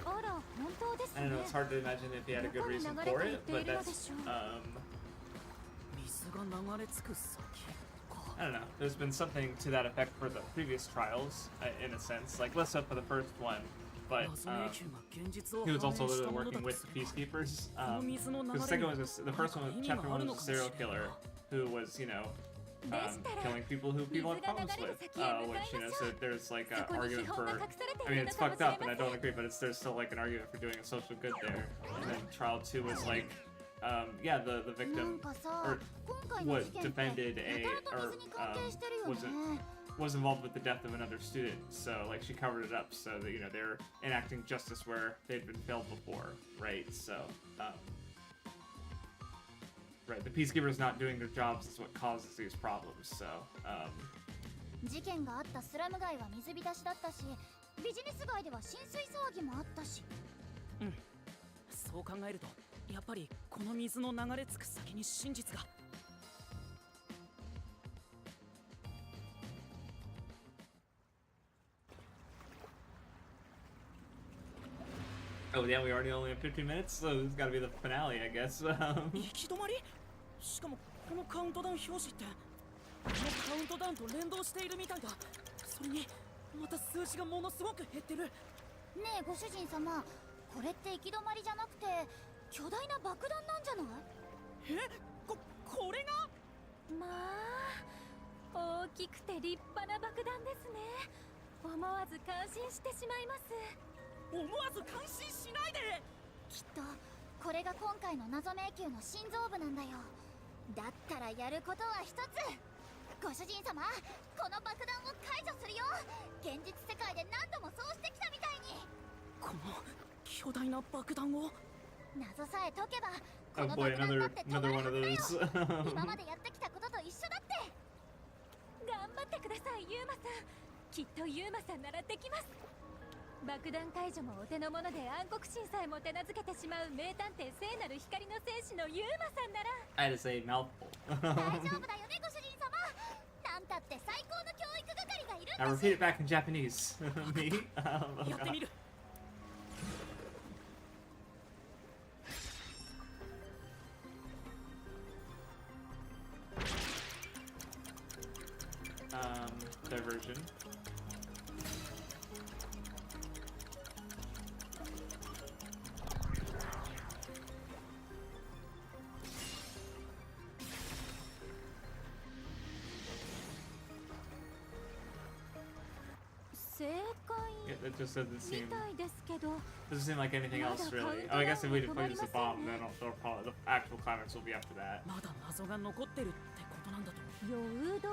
あら、本当です I don't ね know, it's hard to imagine if he had a good reason for it, but that's, 水が流れ着く先か。 I don't know, there's been something to that effect for the previous trials, in a sense, like less so for the first one, but, 謎迷宮が現実を he was 反 also 映した literally ものだ working と with す the れば、 peacekeepers, この水の流 because the れ second に one was, the first one, 何か意味が chapter あ 1 るの was か a もし serial れない killer な。 who was, you know, でしたら killing people who people had problems with, which, you know, so there's like an そこに argument 基本が for, 隠されて I い mean, る it's のかも fucked しれ up, and ま I せん。 don't agree, but there's still like an argument for doing a social good there. And then trial 2 was like, yeah, the なん victim かさ、 or 今回の what 事件って defended や a たらと or 水に関係してるよね。 was involved with the death of another student, so like she covered it up so that, you know, they're enacting justice where they'd been failed before, right? So, right, the peacekeepers not doing their jobs is what causes these problems. So, 事件があったスラム街は水浸しだったし、ビジネス街では浸水騒ぎもあったし。そう考えるとやっぱりこの水の流れ着く先に真実が。 oh yeah, we already only have 15 minutes, so this has got to be the finale, I guess. 行き止まり？しかもこのカウントダウン表示ってこのカウントダウンと連動しているみたいだ。それにまた数字がものすごく減ってる。ねえご主人様、これって行き止まりじゃなくて巨大な爆弾なんじゃない？これが？まあ、大きくて立派な爆弾ですね。思わず感心してしまいます。思わず感心しないで。きっとこれが今回の謎迷宮の心臓部なんだよ。だったらやることは一つ。ご主人様、この爆弾を解除するよ。現実世界で何度もそうしてきたみたいに。この巨大な爆弾を。謎さえ解けばこ Oh の boy, 爆弾だって止ま another る one は of ずだよ。 those. 今までやってきたことと一緒だって。頑張ってくださいユーマさん。きっとユーマさんならできます。爆弾解除もお手の物で暗黒神さえも手なずけてしまう名探偵聖なる光の戦士のユーマさんなら。 I had to say mouthful. 大丈夫だよねご主人様。なんたって最高の教育係がいるんだし。 Now repeat it back in Japanese. Me? Oh, やってみる。 Diversion. Yeah, that just doesn't み seem たいですけど。 doesn't seem like anything else really. Oh, I guess if we defuse the bomb, then they'll probably the actual climax will be after that. まだ謎が残ってるってことなんだと。陽動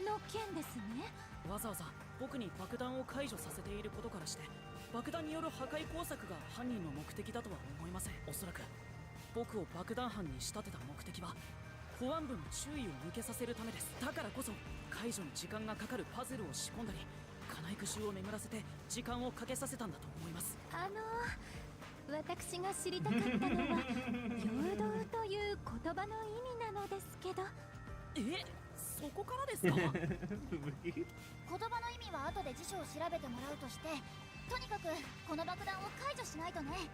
の件ですね。わざわざ僕に爆弾を解除させていることからして、爆弾による破壊工作が犯人の目的だとは思いません。おそらく僕を爆弾犯に仕立てた目的は保安部の注意を向けさせるためです。だからこそ解除に時間がかかるパズルを仕込んだり、家内苦習を巡らせて時間をかけさせたんだと思います。私が知りたかったのは陽動という言葉の意味なのですけど。そこからですか？言葉の意味は後で辞書を調べてもらうとして、とにかくこの爆弾を解除しないとね。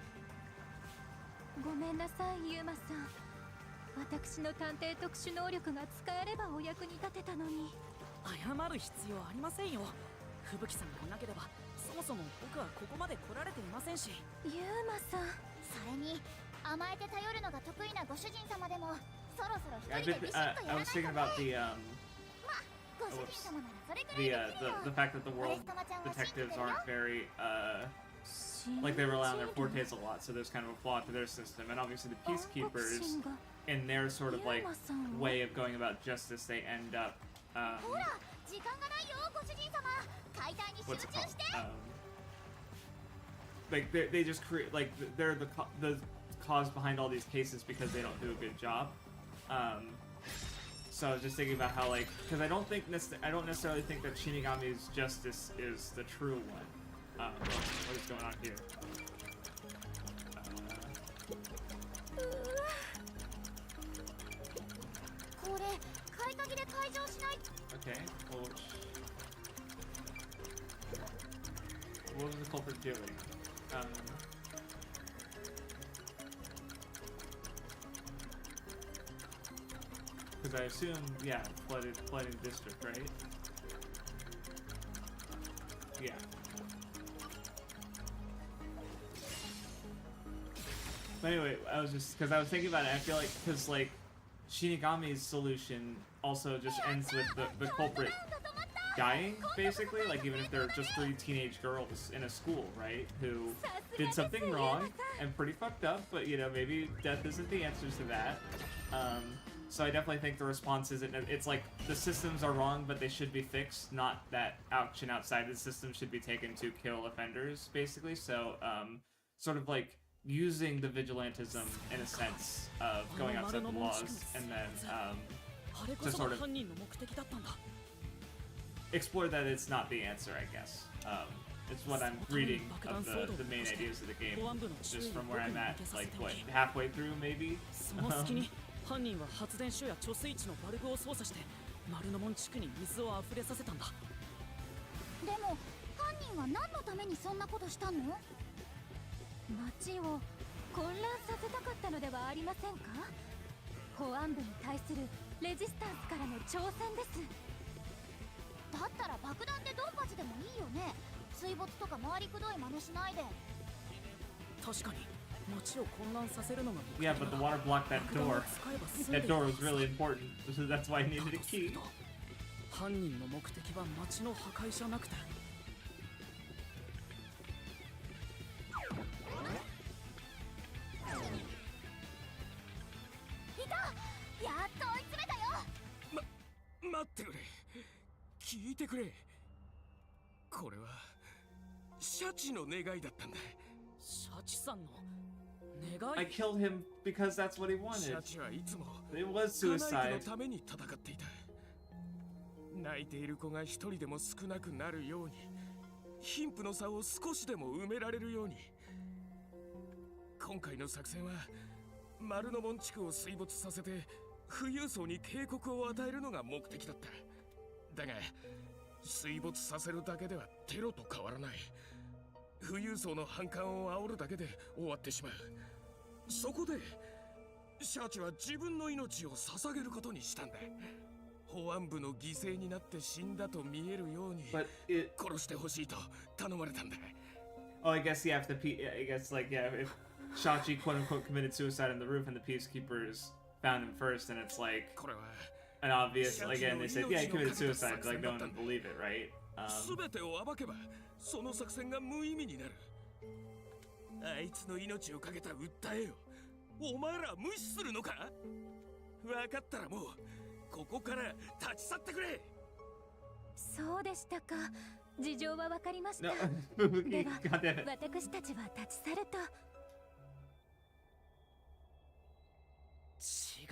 ごめんなさいユーマさん。私の探偵特殊能力が使えればお役に立てたのに。謝る必要ありませんよ。吹雪さんがいなければそもそも僕はここまで来られていませんし。ユーマさん。それに甘えて頼るのが得意なご主人様でもそろそろ I 一人でビシッとやら I ない was と thinking ね。 about the ご主人様ならそれくらいできるよ。 the fact that the world detectives aren't very like they rely on their fortes a lot, so there's kind of a flaw to their system, and obviously the peacekeepers in their sort of like way of going about justice, they end up ほら時間がないよご主人様。解体に集 what's it 中 called? して。 Like they just create like they're the cause behind all these cases because they don't do a good job. So I was just thinking about how like because I don't necessarily think that Shinigami's justice is the true one. What is going on here? これ買い鍵で解錠しない。 Okay. Well, what was the culprit doing? Because I assume, yeah, flooded district, right? Yeah. But anyway, I was thinking about it. I feel like because like Shinigami's solution also just ends with the culprit dying, basically. Like even if they're just 3 teenage girls in a school, right, who did something wrong and pretty fucked up, but you know maybe death isn't the answer to that. So I definitely think the response isn't. It's like the systems are wrong, but they should be fixed. Not that action outside the system should be taken to kill offenders, basically. So sort of like using the vigilantism in a sense of going outside the laws, and then to sort of explore that it's not the answer, I guess. It's what I'm reading of the main ideas of the game, just from where I'm at, like what, halfway through maybe. 犯人は発電所や貯水池のバルブを操作して丸の門地区に水をあふれさせたんだ。でも犯人は何のためにそんなことしたの？街を混乱させたかったのではありませんか？保安部に対するレジスタンスからの挑戦です。だったら爆弾でドンパチでもいいよね。水没とか回りくどい真似しないで。確かに街を混乱させるのが。 Yeah, but the water blocked that door. That door was really important, so that's why I needed a key. 犯人の目的は街の破壊じゃなくて。聞いてくれ。これはシャチの願いだったんだ。シャチさんの I 願い。 killed him because that's what he シ wanted. ャチはいつも It was カナイク suicide. のために戦っていた。泣いている子が一人でも少なくなるように、貧富の差を少しでも埋められるように。今回の作戦は丸の門地区を水没させて富裕層に警告を与えるのが目的だった。だが水没させるだけではテロと変わらない。富裕層の反感を煽るだけで終わってしまう。そこでシャチは自分の命を捧げることにしたんだ。保安部の犠牲になって死んだと見えるように But it. 殺してほしいと頼まれたんだ。 Oh, I guess yeah. If the I guess like yeah, if Shachi quote unquote committed suicide on the roof and the peacekeepers found him first, and it's like これは an obvious. Again, they said yeah, he committed suicide. Like no one would believe it, right? 全てを暴けばその作戦が無意味になる。あいつの命をかけた訴えよ。お前ら無視するのか。分かったらもうここから立ち去ってくれ。そうでしたか。事情はわかりました。 No, では God damn it. 私たちは立ち去ると。違う、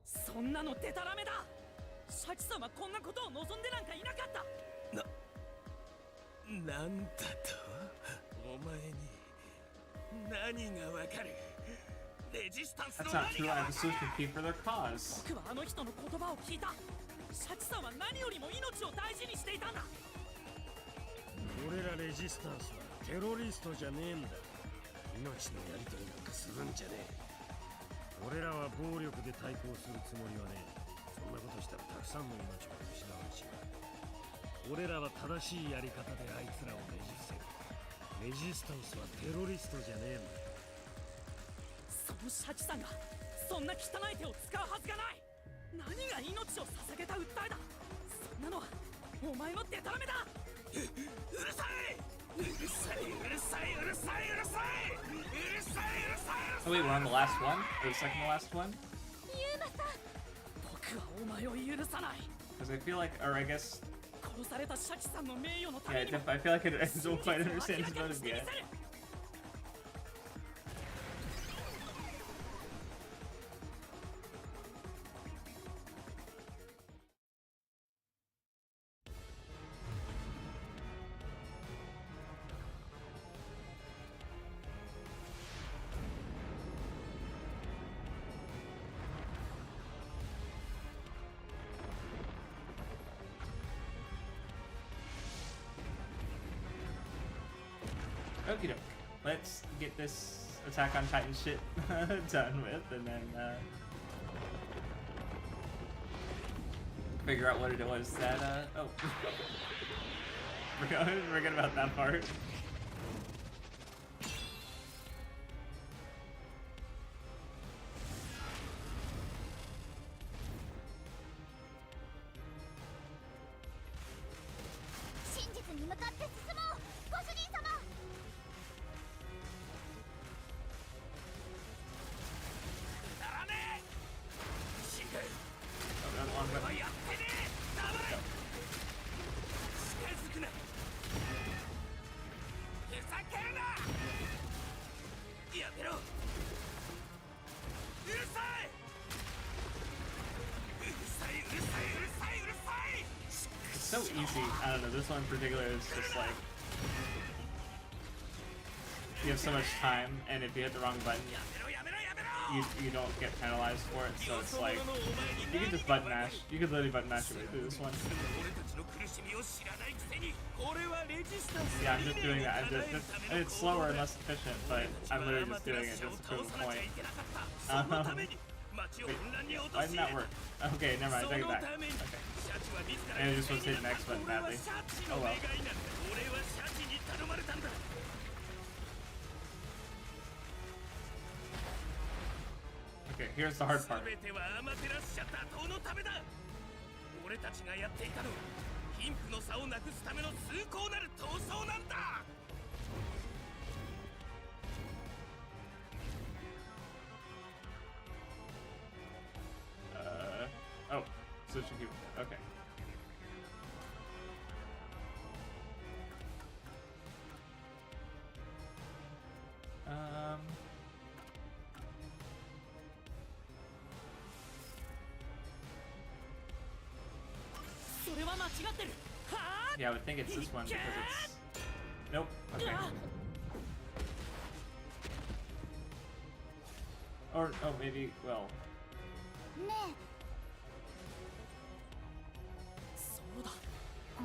そんなのデタラメだ。シャチさんはこんなことを望んでなんかいなかった。なんだと。お前に何がわかる。レジスタンス That's の not 何 true. が I わ have a かる。 solution to keep for their cause. 僕はあの人の言葉を聞いた。シャチさんは何よりも命を大事にしていたんだ。俺らレジスタンスはテロリストじゃねえんだ。命のやり取りなんかするんじゃねえ。俺らは暴力で対抗するつもりはねえ。そんなことしたらたくさんの命を失われちまう。俺らは正しいやり方であいつらをねじ伏せる。レジスタンスはテロリストじゃねえんだ。そのシャチさんがそんな汚い手を使うはずがない。何が命を捧げた訴えだ。そんなのはお前のデタラメだ。うるさい。うるさい。うるさい。うるさい。うるさい。うるさい。うるさい。 Oh wait, we're on the last one, or the second to last one? ユーマさん、僕はお前を許さない。 Because I feel like, or I guess, 殺されたシャチさんの名誉のた yeah, めにも I feel like I don't quite 真実を understand 明 his らかに motive してみ yet. せる。 Okie doke. Let's get this Attack on Titan shit done with, and then figure out what it was that oh. Forget about that part. So easy. I don't know, this one in particular is just like you have so much time, and if you hit the wrong button, you don't get penalized for it. So it's like you can just button mash. You could literally button mash your way through this one. Yeah, I'm just doing that. And it's slower and less efficient, but I'm literally just doing it just to prove a point. Wait, why didn't that work? Okay, never mind. Take it back. Okay. And I just was hitting X button badly. Oh well. Okay, here's the hard part. Oh, switching people. Okay. ってる。はあ。 Yeah, I would think it's this one because it's. Nope. Okay. Or oh maybe well. ねえ、そうだ。あー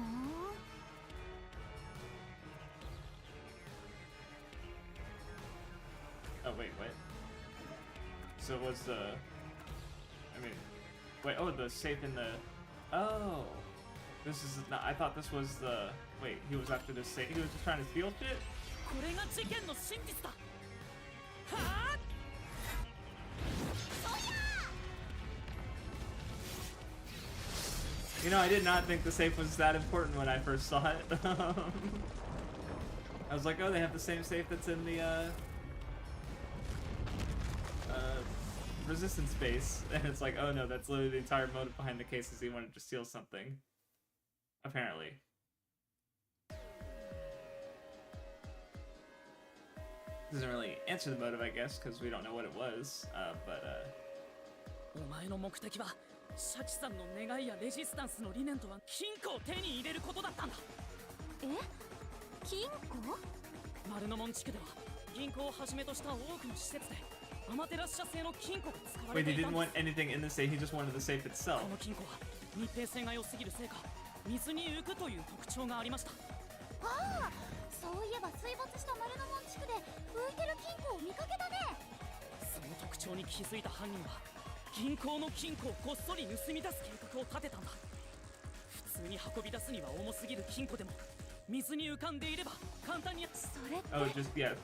Oh wait, what? So it was the. I mean, wait. Oh, the safe in the. Oh, this is not. I thought this was the. Wait, he was after the safe. He was just trying to steal shit. これが事件の真実だ。はあ。 You know, I did not think the safe was that important when I first saw it. I was like, oh, they have the same safe that's in the resistance base, and it's like, oh no, that's literally the entire motive behind the case is he wanted to steal something. Apparently. Doesn't really answer the motive, I guess, because we don't know what it was, but お前の目的はシャチさんの願いやレジスタンスの理念とは金庫を手に入れることだったんだ。え、金庫？丸の門地区では銀行をはじめとした多くの施設でアマテラス社製の金庫が使われ wait, て he いた didn't んで want す。 anything in the safe, he just wanted the safe itself. この金庫は密閉性が良すぎるせいか水に浮くという特徴がありました。ああ、そういえば水没した丸の門地区で浮いてる金庫を見かけたね。その特徴に気づいた犯人は銀行の金庫をこっそり盗み出す計画を立てたんだ。普通に運び出すには重すぎる金庫でも水に浮かんでいれば簡単に。それって Oh, just yeah,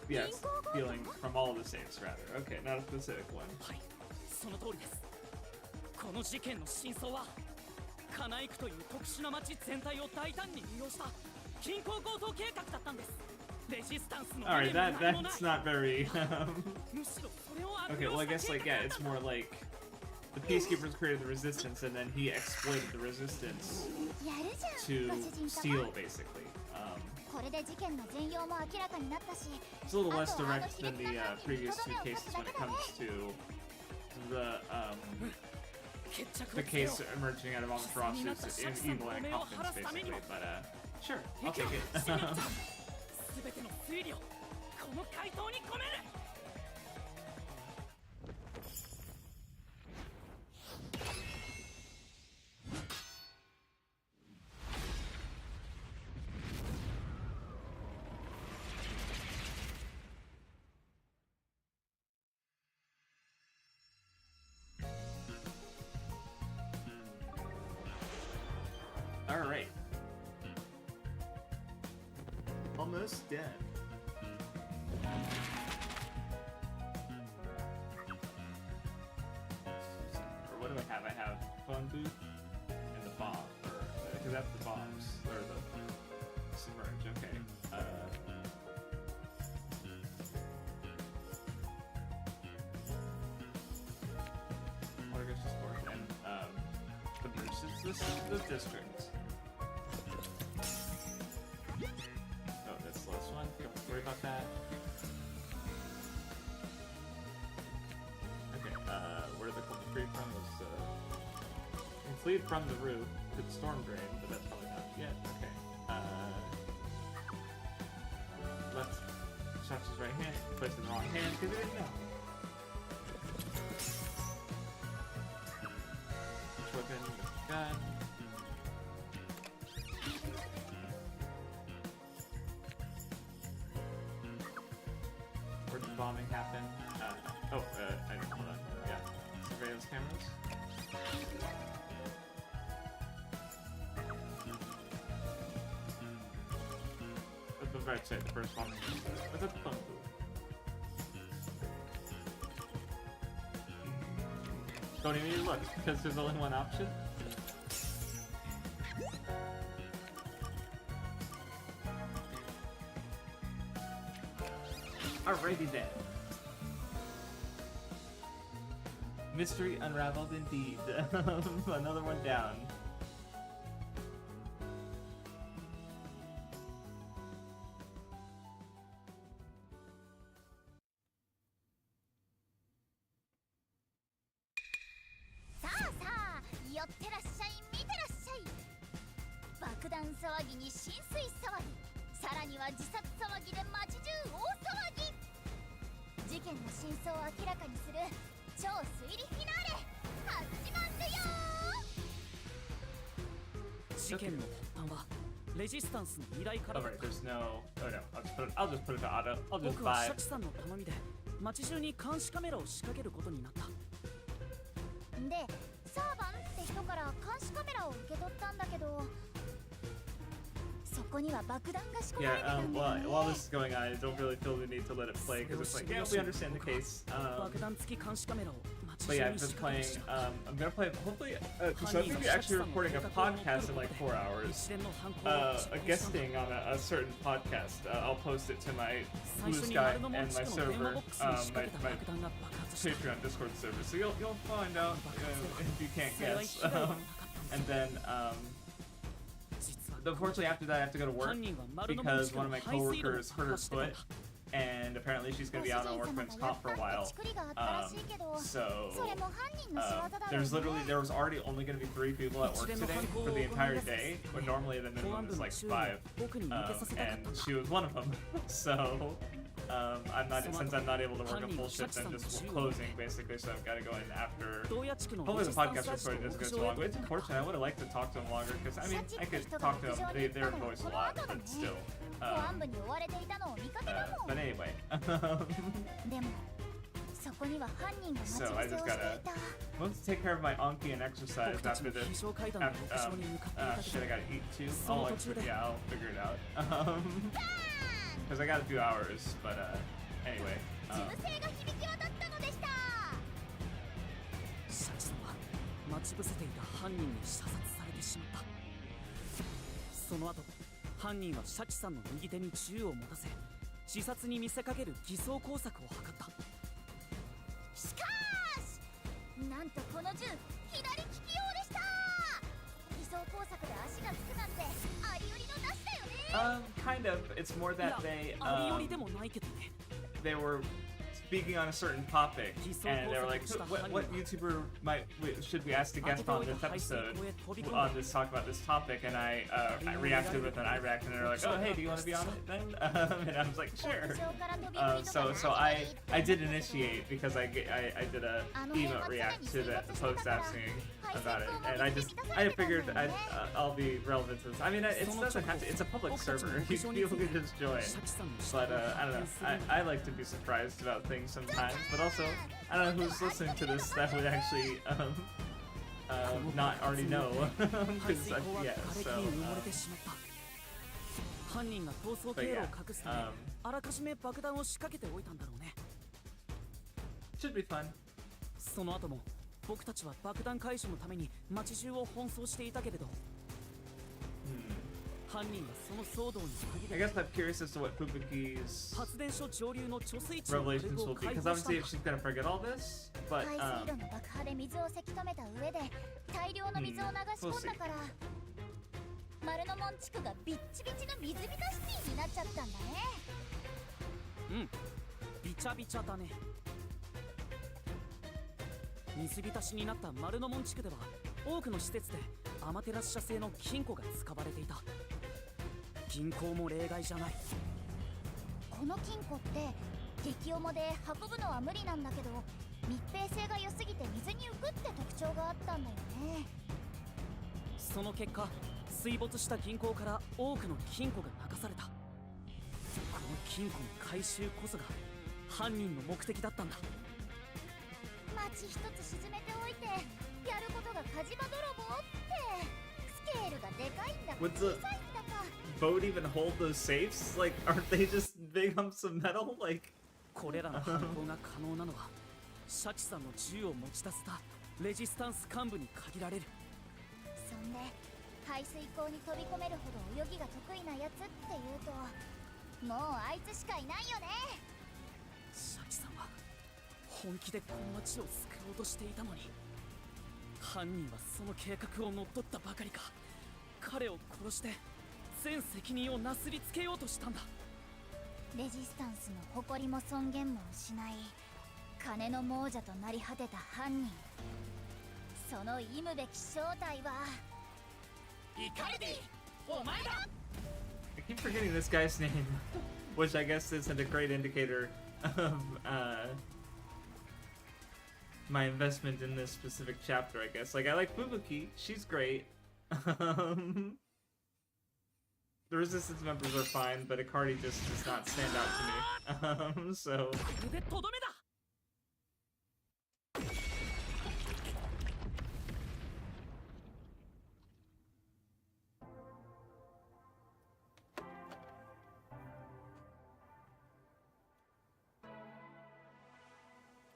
stealing from all the safes rather. Okay, not a specific one. はい、その通りです。この事件の真相はカナイクという特殊な町全体を大胆に利用した金庫強盗計画だったんです。レジスタンスの Alright, 理念も何もない。 that's not very. むしろそれを悪 Okay, 用 well, I した guess 計 like 画 yeah, だっ it's たんだ。 more like the peacekeepers created the resistance, and then he exploited the resistance やるじゃ to ん、ご主人 steal, 様。 basically. これで事件の全容も明らかになったし、 It's a little less direct than the previous two cases when it comes to決着 the をつけよ case う。 emerging out of Amaterasu's evil and incompetence, basically. But sure, I'll take it. すべての推理をこの回答に込める。 All right, almost done. Or what do I have? I have phone booth and the bomb, because that's the bombs or the submerge. Okay. What I guess just work and the bridge. This district. Oh, that's the last one. Don't worry about that. Okay, where did the couple flee from? Was you flee from the roof to the storm drain, but that's probably not yet. Okay. Left shots his right hand, placed in the wrong hand because he didn't know. Which weapon? Gun. Where did the bombing happen? Hold on. Yeah. Surveillance cameras. At the right side, the first bombing was at the phone booth. Don't even need to look, because there's only one option. Alrighty then. Mystery unraveled indeed. Another one down. 騒ぎに浸水騒ぎ、さらには自殺騒ぎで街中大騒ぎ。事件の真相を明らかにする超推理フィナーレ始まるよー。事件の発端はレジスタンスの依頼からだっ Alright, た。 there's no. Oh no, I'll just put it to auto. I'll just 僕は buy. シャチさんの頼みで街中に監視カメラを仕掛けることになった。で、サーバンって人から監視カメラを受け取ったんだけど、そこには爆弾が仕込まれ Yeah, てたんだよ while ね。 this is going on, I don't really feel the need to let it play because it's like, yeah, we understand the case. 爆弾付き監視カメラを街 But 中 yeah, に I've 仕 been 掛け playing. てしまった。 I'm gonna play. Hopefully, so I'm gonna be actually recording a podcast in like 4 hours. 一連の犯行を実行したんだ。 Guesting on a certain podcast. I'll post it to my Blue Sky and my server, my Patreon Discord server. So you'll find out if you can't guess. And then unfortunately after that I have to go to work because one of my coworkers hurt her foot, and apparently she's gonna be out on workman's comp for a while. So there was already only gonna be 3 people at work today for the entire day, when normally the minimum is like 5, and she was one of them. So since I'm not able to work a full shift, I'm just closing basically. So I've got to go in after. Hopefully the podcast recording doesn't go too long, but it's unfortunate. I would have liked to talk to them longer because I mean I could talk to them their voice a lot, but still. 保安部に追われていたのを見かけたもん。 But anyway. でもそこには犯人が待ち So 伏 I せを just してい gotta た。 once to take care of my Anki and exercise 僕たち after も this. 非常階段の屋上に向かっていたけ Shit, I ど gotta eat too. So Yeah, I'll figure it out. Because I got a few hours, but anyway. 銃声が響き渡ったのでした。シャチさんは待ち伏せていた犯人に射殺されてしまった。その後犯人はシャチさんの右手に銃を持たせ自殺に見せかける偽装工作を図った。しかしなんとこの銃左利き用でした。偽装工作で足がつくなんてありよりのなしだよね。 Kind of. It's more いや that they ありよりでもないけどね。 they were speaking on a certain topic, and they were like, what YouTuber should we ask to guest on this episode on this talk about this topic? And I reacted with an I reacted, and they're like, oh hey, do you want to be on it then? And I was like, sure. So I did initiate because I did a emote react to the post asking about it, and I figured I'll be relevant to this. I mean, it doesn't have to. It's a public server. People can just join. But I don't know. I like to be surprised about things sometimes, but also I don't know who's listening to this that would actually not already know. 排水 Because 口は yeah, 瓦礫 so に埋もれてしまった。犯人が逃走経路を隠すためあらかじめ爆弾を仕掛けておいたんだろうね。 should be fun. その後も僕たちは爆弾解除のために街中を奔走していたけれど、犯人はその騒動に I 限 guess I'm curious as to what Pupuki's 発電所上流の貯水池の revelations 火力 will を be, 解 because 放した obviously ん if だ。 she's gonna forget all this, but 海水路の爆破で水をせき止めた上で大量の水を流し込んだから、丸の門地区がビッチビチの水浸しシティになっちゃったんだね。うん、ビチャビチャだね。水浸しになった丸の門地区では多くの施設でアマテラス社製の金庫が使われていた。銀行も例外じゃない。この金庫って激重で運ぶのは無理なんだけど、密閉性が良すぎて水に浮くって特徴があったんだよね。その結果水没した銀行から多くの金庫が流された。この金庫の回収こそが犯人の目的だったんだ。町一つ沈めておいてやることが火事場泥棒ってスケールがでかいんだか Would 小 the さいんだか。 boat even hold those safes? Like, aren't they just big humps of metal? Like, これらの犯行が可能なのはシャチさんの銃を持ち出せたレジスタンス幹部に限られる。そんで排水溝に飛び込めるほど泳ぎが得意なやつっていうともうあいつしかいないよね。シャチさんは本気でこの町を救おうとしていたのに、犯人はその計画を乗っ取ったばかりか彼を殺して全責任をなすりつけようとしたんだ。レジスタンスの誇りも尊厳も失い金の亡者となり果てた犯人、その忌むべき正体はイカルディ I keep forgetting this guy's name, which I guess isn't a great indicator of my investment in this specific chapter, I guess. Like, I like Fubuki, she's great. The Resistance members are fine, but Icardi just does not stand out to me. So...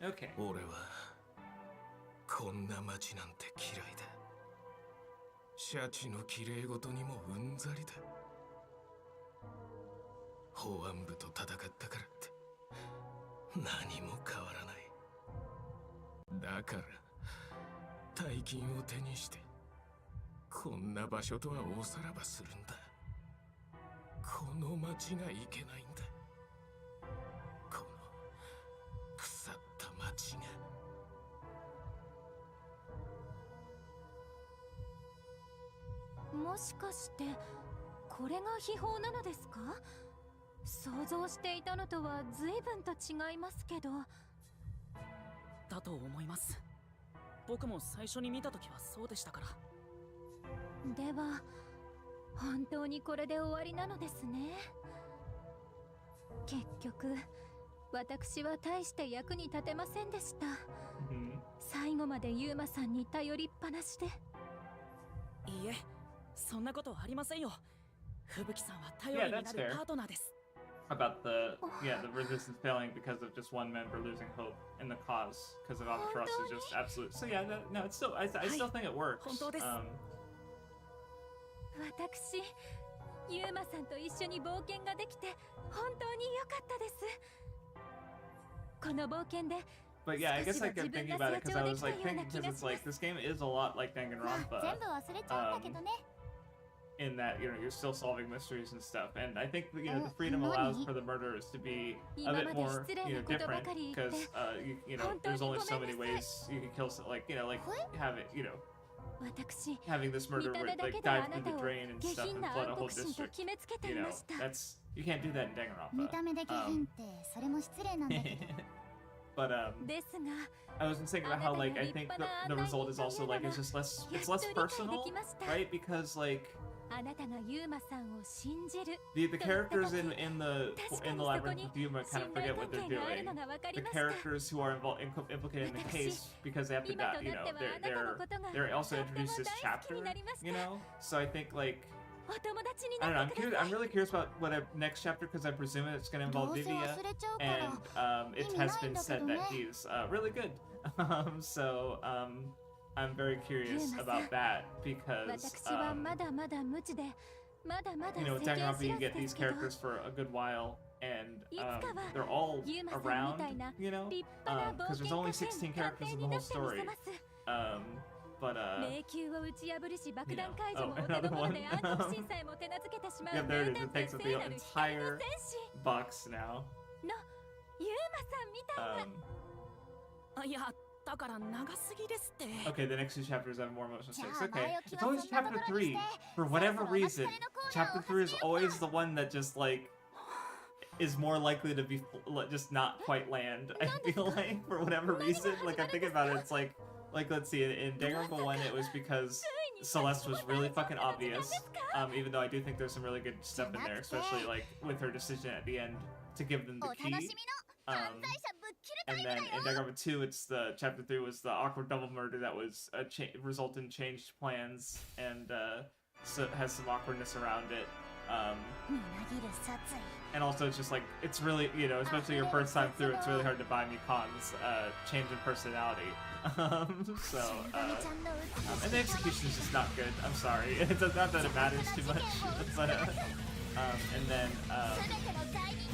Okay. 俺はこんな街なんて嫌いだ。シャチの綺麗事にもうんざりだ。保安部と戦ったからって何も変わらない。だから大金を手にしてこんな場所とはおさらばするんだ。この街がいけないんだ。この腐った街が。もしかしてこれが秘宝なのですか？想像していたのとは随分と違いますけど。だと思います。僕も最初に見た時はそうでしたから。では本当にこれで終わりなのですね。結局私は大して役に立てませんでした。最後までユーマさんに頼りっぱなしで。いいえ、そんなことはありませんよ。吹雪さんは頼りになるパートナーです。About the resistance failing because of just one member losing hope in the cause because of Albatross is just absolute. So yeah, no, it's still I still think it works. 私、ユーマさんと一緒に冒険ができて本当に良かったです。この冒険で。But yeah, I guess I kept thinking about it because I was like thinking because it's like this game is a lot like Danganronpa. In that, you know, you're still solving mysteries and stuff, and I think you know the freedom allows for the murderers to be a bit more, you know, different because you know there's only so many ways you can kill, like you know, like have it, you know, having this murder like dive through the drain and stuff and flood a whole district. You know, that's you can't do that in Danganronpa. But I was thinking about how like I think the result is also like it's just less personal, right? Because like the characters in the Labyrinth of Yuma kind of forget what they're doing. The characters who are implicated in the case because they have to die, you know, they're also introduced this chapter, you know. So I think like I don't know. I'm really curious about what next chapter because I presume it's going to involve Vivia, and it has been said that he's really good. So I'm very curious about that because you know, with Danganronpa you get these characters for a good while, and they're all around, you know, because there's only 16 characters in the whole story. But you know, another one. Yeah, there it is. It takes up the entire box now. Okay, the next two chapters have more emotional stakes. Okay, it's always chapter 3. For whatever reason, chapter 3 is always the one that just like is more likely to be just not quite land. I feel like for whatever reason, like I'm thinking about it, it's like let's see, in Danganronpa 1 it was because Celeste was really fucking obvious, even though I do think there's some really good stuff in there, especially like with her decision at the end to give them the key. And then in Danganronpa 2 it's the chapter 3 was the awkward double murder that was result in changed plans, and so it has some awkwardness around it. And also it's just like, it's really, you know, especially your first time through, it's really hard to buy Mikan's change in personality. So, and the execution is just not good, I'm sorry. It's not that it matters too much, but, and then,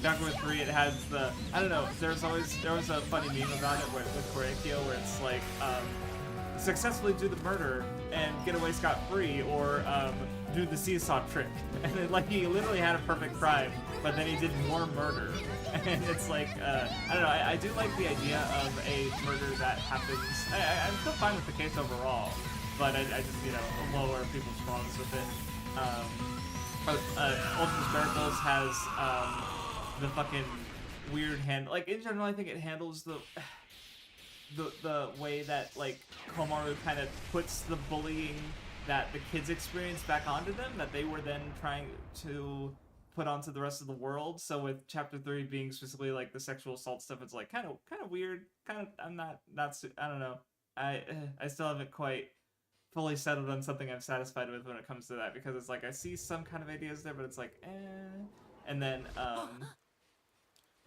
Danganronpa 3, it has the, I don't know, there was a funny meme about it with Koreikyo where it's like, successfully do the murder and get away scot-free, or do the seesaw trick. And then, like, he literally had a perfect crime, but then he did more murder. And it's like, I don't know, I do like the idea of a murder that happens. I'm still fine with the case overall, but I just, you know, lower people's problems with it. Ultimate Miracles has the fucking weird hand. Like in general, I think it handles the way that like Komaru kind of puts the bullying that the kids experience back onto them, that they were then trying to put onto the rest of the world. So with chapter 3 being specifically like the sexual assault stuff, it's like kind of weird. I'm not I don't know. I still haven't quite fully settled on something I'm satisfied with when it comes to that, because it's like I see some kind of ideas there, but it's like and then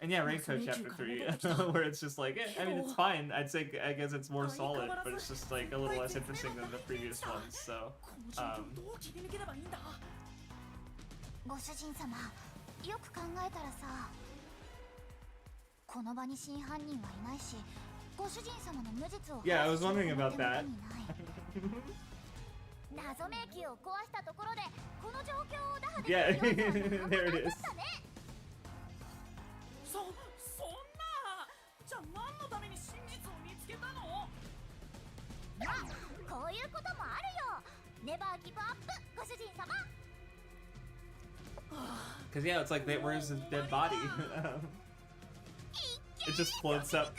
and yeah, Raincode chapter 3 where it's just like I mean it's fine. I guess it's more solid, but it's just like a little less interesting than the previous ones. So ご主人様、よく考えたらさ、この場に真犯人はいないし、ご主人様の無実を Yeah, I was wondering about that. 謎迷宮を壊したところでこの状況を打破でき Yeah, るような there it is. そんなじゃあ何のために真実を見つけたの？まあ、こういうこともあるよ。ネバーギブアップ、ご主人様。 Because yeah, it's like where's his dead body? It just floats up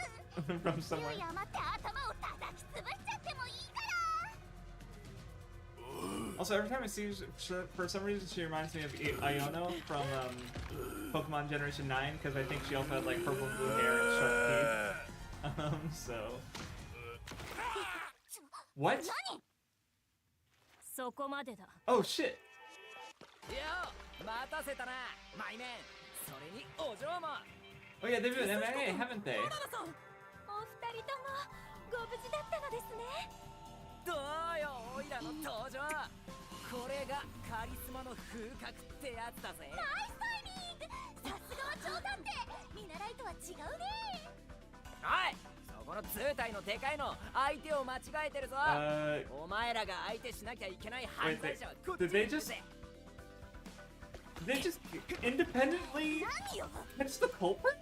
from somewhere. Also, every time I see her, for some reason she reminds me of Iono from Pokemon Generation 9, because I think she also had like purple blue hair and sharp teeth. So... What? Oh shit! よ待たせたなマイメンそれにお嬢も Oh yeah, they've been MIA, haven't they? お二人ともご無事だったのですね。どうよオイラの登場これがカリスマの風格ってやつだぜ。ナイスタイミング。さすがは超探偵。見習いとは違うね。おいそこの図体のでかいの相手を間違えてるぞ。お前らが相手しなきゃいけない犯罪者はこっちにいるぜ。 They just independently catch the culprit?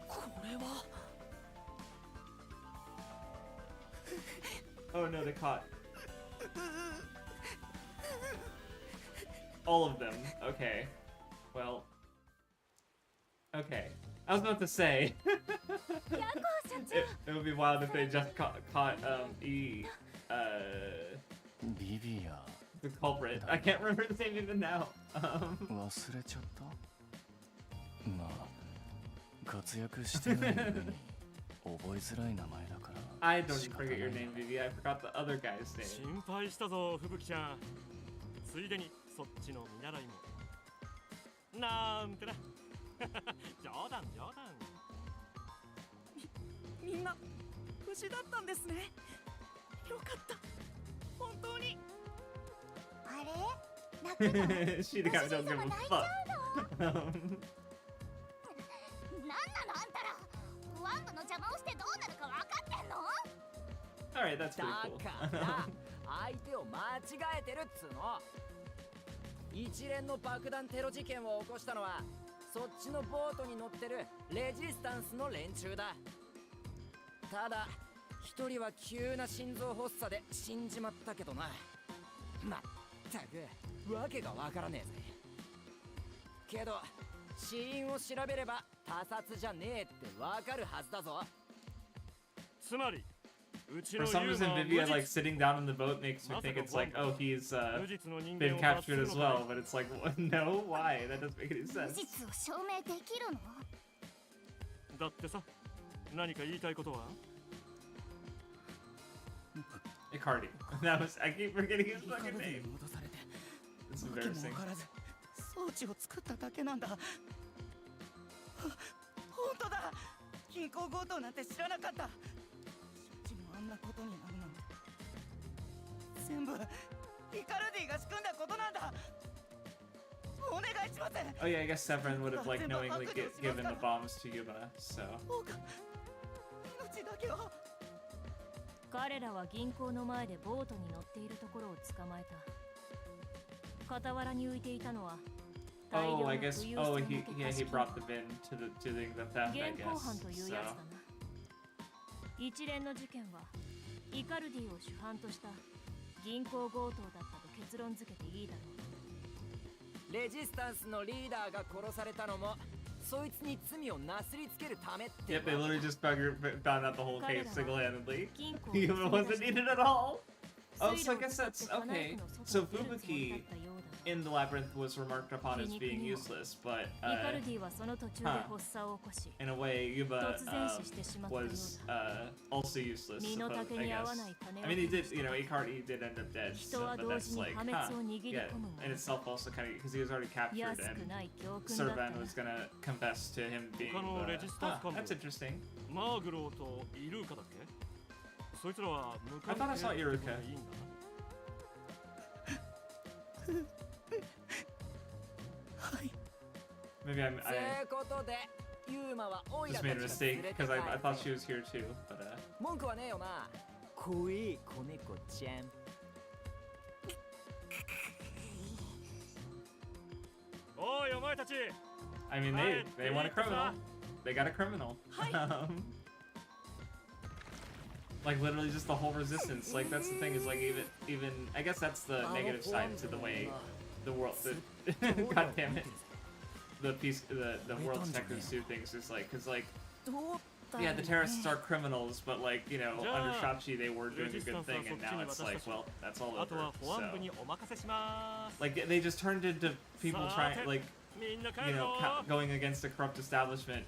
Oh no, they caught all of them. Okay. Well. Okay. I was about to say. it would be wild if they just caught the culprit. I can't remember his name even now. 忘れちゃった。まあ活躍してない上に覚えづらい名前だから。I don't forget your name, Vivi. I forgot the other guy's name. 心配したぞ、吹雪ちゃん。ついでにそっちの見習いも。なんてな。冗談冗談。みんな無事だったんですね。よかった。本当に。 あれ泣くの She the guy don't give a fuck. なんなのあんたらワンドの邪魔をしてどうなるか分かってんの Alright, that's pretty だ cool. から相手を間違えてるっつうの。一連の爆弾テロ事件を起こしたのはそっちのボートに乗ってるレジスタンスの連中だ。ただ一人は急な心臓発作で死んじまったけどな。まったくわけがわからねえぜ。けど死因を調べれば他殺じゃねえってわかるはずだぞ。つまり For some reason, Vivi like sitting down in the boat makes me think it's like, oh, he's been captured as well. But it's like, no, why? That doesn't make any 無 sense. 実を証明できるのだってさ、何か言いたいことは Icardi. That was, I keep forgetting his fucking name. It's embarrassing. 装置を作っただけなんだ。本当だ。銀行強盗なんて知らなかった。承知もあんなことになるなんて。全部イカルディが仕組んだことなんだ。お願いします。 Oh yeah, I guess Severin would have like knowingly given the bombs to Yuma, so. 命だけを。彼らは銀行の前でボートに乗っているところを捕まえた。傍らに浮いていたのは。 Oh, I guess. Oh, he brought them in to the theft, I guess. So. 一連の事件はイカルディを主犯とした銀行強盗だったと結論付けていいだろう。レジスタンスのリーダーが殺されたのもそいつに罪をなすりつけるためって Yep, they literally just found out the whole case single-handedly. 金庫を Even wasn't needed at all. Oh, so I 水路を guess 使っ that's てカナエ okay. フの外 So に出るつもりだ Fubuki ったようだが in the labyrinth was remarked upon as being useless, but イカルディはその途中で発作を起こし in a way, Yuba 突然死してしまったよう was だ also useless. 身の I 丈に合わ guess. ない種 I mean, he を did, you know, Icardi did end up dead, 人 so, は but 同 that's 時に like, 破滅を握り yeah, 込む in itself also kind of because he was already captured 安く and ない教訓だった Servan was gonna confess to him being. 他のレジスタンス幹部 That's interesting. マーグローとイルーカだっけ？そいつらは無 I 関 thought I 係 saw って Iruka. ことでいいんだな。Maybe つ I うことでユーマはオイ just ラ made た a ちが連 mistake れて because 帰 I る thought she was here too, but 文句はねえよな怖え子猫ちゃんおいお前たち I mean they want a criminal. They got a criminal. Like literally just the whole resistance. Like that's the thing is like even I guess that's the negative side to the way the world God damn it. The world detectives do things is like because like どうだ yeah ろう the ね terrorists are criminals but like you know under Yeah. Shachi they were doing a good thing and now it's like well that's all あと over は保安部 so にお任せします like they just turned into people trying like みんな帰 you る know ぞ going against a corrupt establishment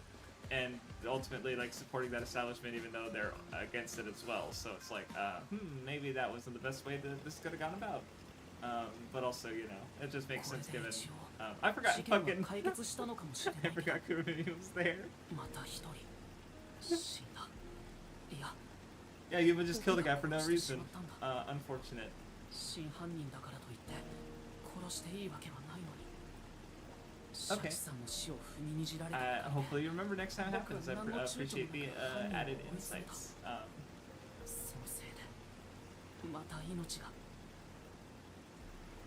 and ultimately like supporting that establishment even though they're against it as well so it's like maybe that wasn't the best way that this could have gone about but also you know it just makes これ sense で given 一応 I forgot 事件は fucking 解決したのかもしれ I ないね forgot Kurumi was there また一人死んだいや yeah you would just kill the guy for no reason unfortunate 真犯人だからといって殺していいわけはないのにシャ Okay. チさんの死を踏みにじられてるからね hopefully you remember next time it happens I appreciate the added insights そのせいでまた命が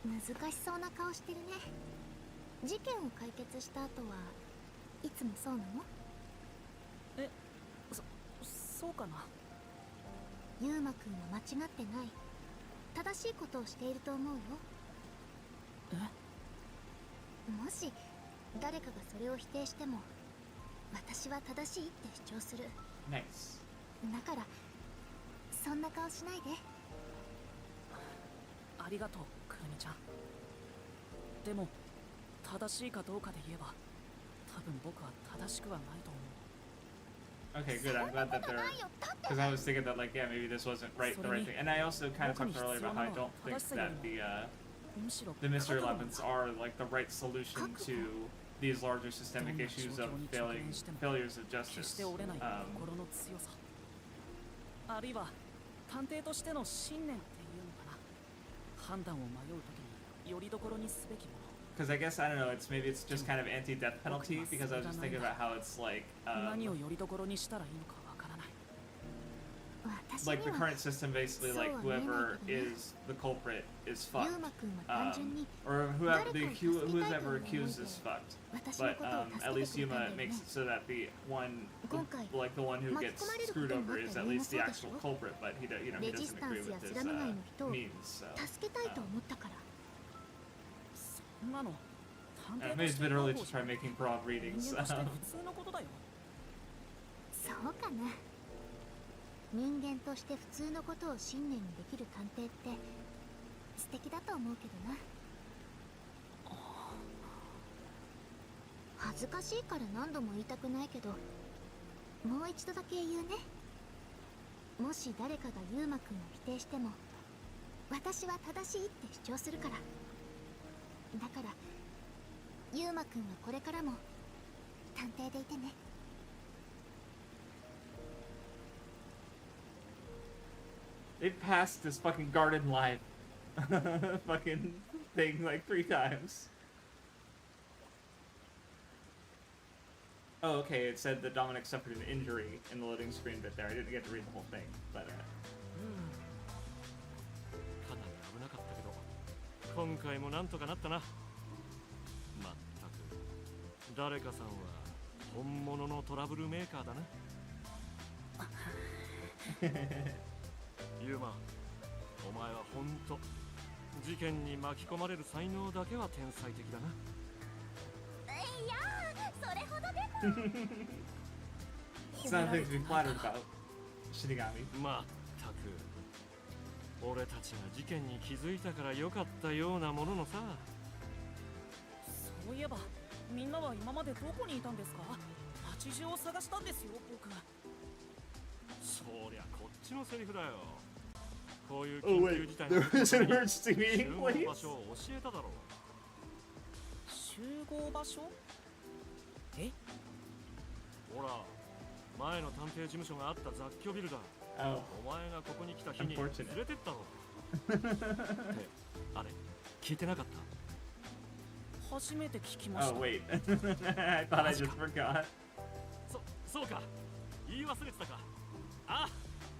難しそうな顔してるね。事件を解決した後はいつもそうなの？そうかなユーマくんは間違ってない。正しいことをしていると思うよ。もし誰かがそれを否定しても私は正しいって主張する。 nice だからそんな顔しないで。ありがとうくるみちゃんでも正しいかどうかで言えば多分僕は正しくはないと思う okay good I'm glad that they're because I was thinking that like yeah maybe this wasn't the right thing and I also kind of talked earlier about how I don't think that むしろ the mystery labyrintths are like the right solution to these larger systemic issues of failures of 決 justice して折れない心の強さあるいは探偵としての信念っていうのかな判断を迷うときによりどころにすべきもの because I guess I don't know it's just kind of anti-death penalty because I was just thinking about how it's like 何をよりどころにしたらいいのかわからない like the current system basically like whoever is the culprit is ユ fucked ーマくんは単純に or who's ever accused is fucked 私の but ことを at 助 least けてくれた Yuma んだよね makes it so that the one 今回 like the one who 巻き gets 込まれる screwed ことにな over っ is た at 理由も least the そうでし actual ょ culprit but he you know he レジ doesn't スタン agree スや with ス his ラム街の人を means so 助けたいと思ったからそんなの探偵 maybe と it's し a て bit early ど to うし try making broad 人 readings 間として普通のことだよそうかな。人間として普通のことを信念にできる探偵って素敵だと思うけどな。恥ずかしいから何度も言いたくないけどもう一度だけ言うね。もし誰かがユーマくんを否定しても私は正しいって主張するから。だからユーマくんはこれからも探偵でいてね。They passed this fucking garden live fucking thing like 3 times. Oh, okay, it said that Dominic suffered an injury in the loading screen bit there. I didn't get to read the whole thing, but かなり危なかったけど今回もなんとかなったなまったく誰かさんは本物のトラブルメーカーだなユーマお前はほんと事件に巻き込まれる才能だけは天才的だな。いやー、それほどでも。 It's not things to be flattered about. Shinigami. まったく俺たちが事件に気づいたから良かったようなもののさ。そういえばみんなは今までどこにいたんですか？街中を探したんですよ僕。そりゃこっちのセリフだよ。こういう Oh 緊急 wait, 事態 there was an emergency 集 meeting 合 place? 場所を教えただろう。集合場所？え？ほら前の探偵事務所があった雑居ビルだ。 Oh, お前がここに来た日に連 Unfortunate. れてったろ。ってあれ聞いてなかった？初めて聞きまし oh た。 wait. I thought I just forgot. そうか言い忘れてたか。あ、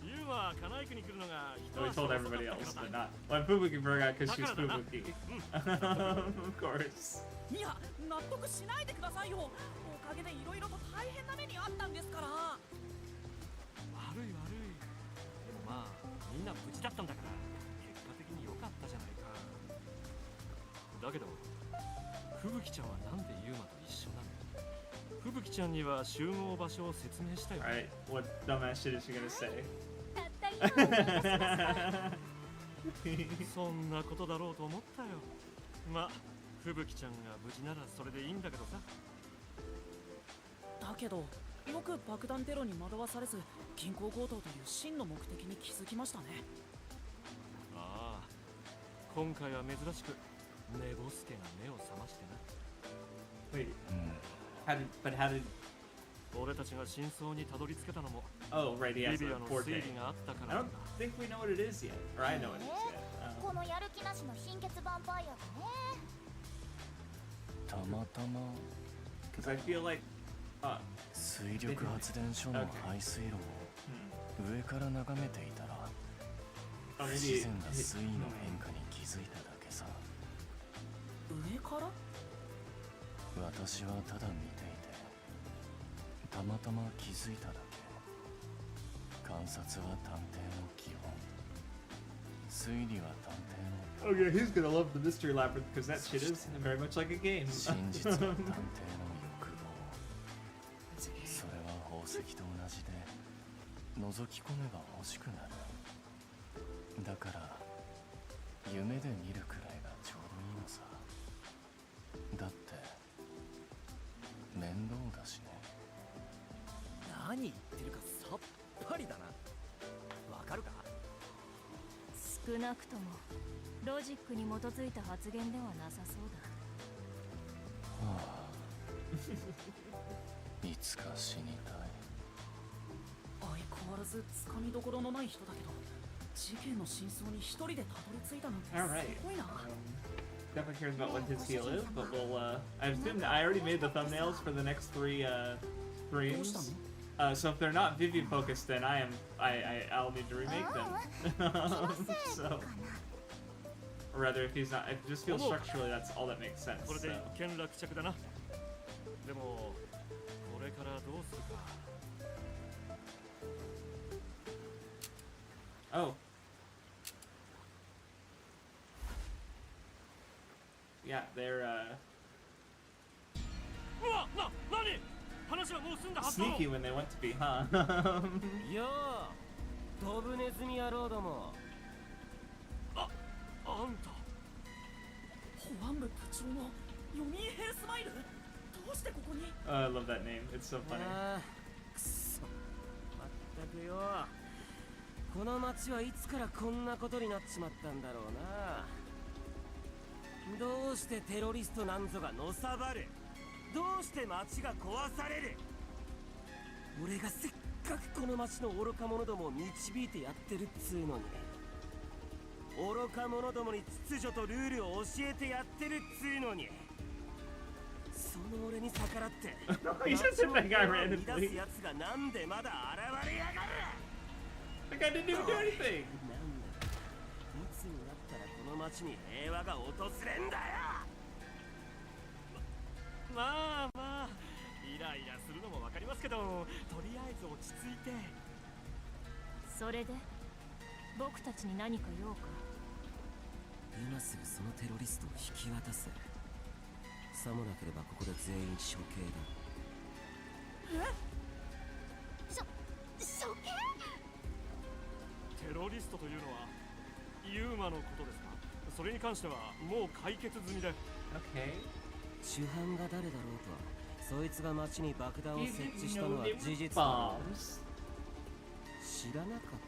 ユウはカナイクに来るのが一 So we 足 told 遅か everybody った else, か but らな。 not. Well, Fubuki forgot because she's だからだな。 Fubuki. うん Of course. いや納得しないでくださいよ。おかげでいろいろと大変な目にあったんですから。悪い悪い。でもまあみんな無事だったんだから結果的に良かったじゃないか。だけど吹雪ちゃんはなんでユウマと一緒なの？吹雪ちゃんには集合場所を説明したよ。 Alright, what dumbass shit is she gonna say? たった今思い出しました。そんなことだろうと思ったよ。まあ吹雪ちゃんが無事ならそれでいいんだけどさ。だけどよく爆弾テロに惑わされず銀行強盗という真の目的に気づきましたね。ああ今回は珍しく寝ぼすけが目を覚ましてな。 Wait, how did? 俺たちが真相にたどり着けたのも Oh, right, he リ has ビ a アの 4K. 推理があったか I ら don't なんだ。 think we know what it is yet, or I know what it is yet. このやる気なしの貧血ヴァンパイアがね。たまたま Because I feel like, 水力発電所の排水路を hmm. 上から眺めていたら Oh, 不 maybe 自然な水位の変化に気づいただけさ。上から？私はただ見ていてたまたま気づいただけ。観察は探偵の基本、推理は探偵の Oh yeah, he's gonna love the Mystery Labyrinth because that shit is very much like a game. 真実は探偵の欲望。それは宝石と同じで覗き込めば欲しくなる。だから夢で見るくらいがちょうどいいのさ。だって面倒だしね。何言ってるかさっぱりだな。わかるか？少なくともロジックに基づいた発言ではなさそうだ。はあ、いつか死にたい。相変わらずつかみどころのない人だけど事件の真相に一人でたどり着いたなんて Alright. すごいな。Definitely cares about what his heal is, but we'll, I assume I already made the thumbnails for the next three, streams. So if they're not Vivi focused, then I'll need to remake them. So, or rather, if he's not, it just feels structurally that's all that makes sense. これ So. で一件落着だな。でもこれからどうするか。 Oh. Yeah, they're うわ、何？話はもう済んだはずだろ。 sneaky when they want to be, huh? よー、ドブネズミ野郎ども。あんた。保安部部長の読みヘルスマイル？どうしてここに？ I love that name. It's so funny. あー、くそ。まったくよ。この町はいつからこんなことになっちまったんだろうな。どうしてテロリストなんぞがのさばる？どうして町が壊される？俺がせっかくこの町の愚か者どもを導いてやってるっつうのに、愚か者どもに秩序とルールを教えてやってるっつうのに、その俺に逆らって He just hit that guy 乱 randomly. すやつがなんでまだ現れやがる？ That guy didn't even do anything. なんだ、いつになったらこの町に平和が訪れんだよ。まあまあイライラするのもわかりますけど、とりあえず落ち着いて。それで僕たちに何か用か？今すぐそのテロリストを引き渡せ。さもなければここで全員処刑だ。処刑？テロリストというのはユーマのことですか？それに関してはもう解決済みで。Okay. 主犯が誰だろうと、そいつが町に爆弾を You 設 didn't 置したの know は they 事 were 実だろう。 bombs. 知らなかっ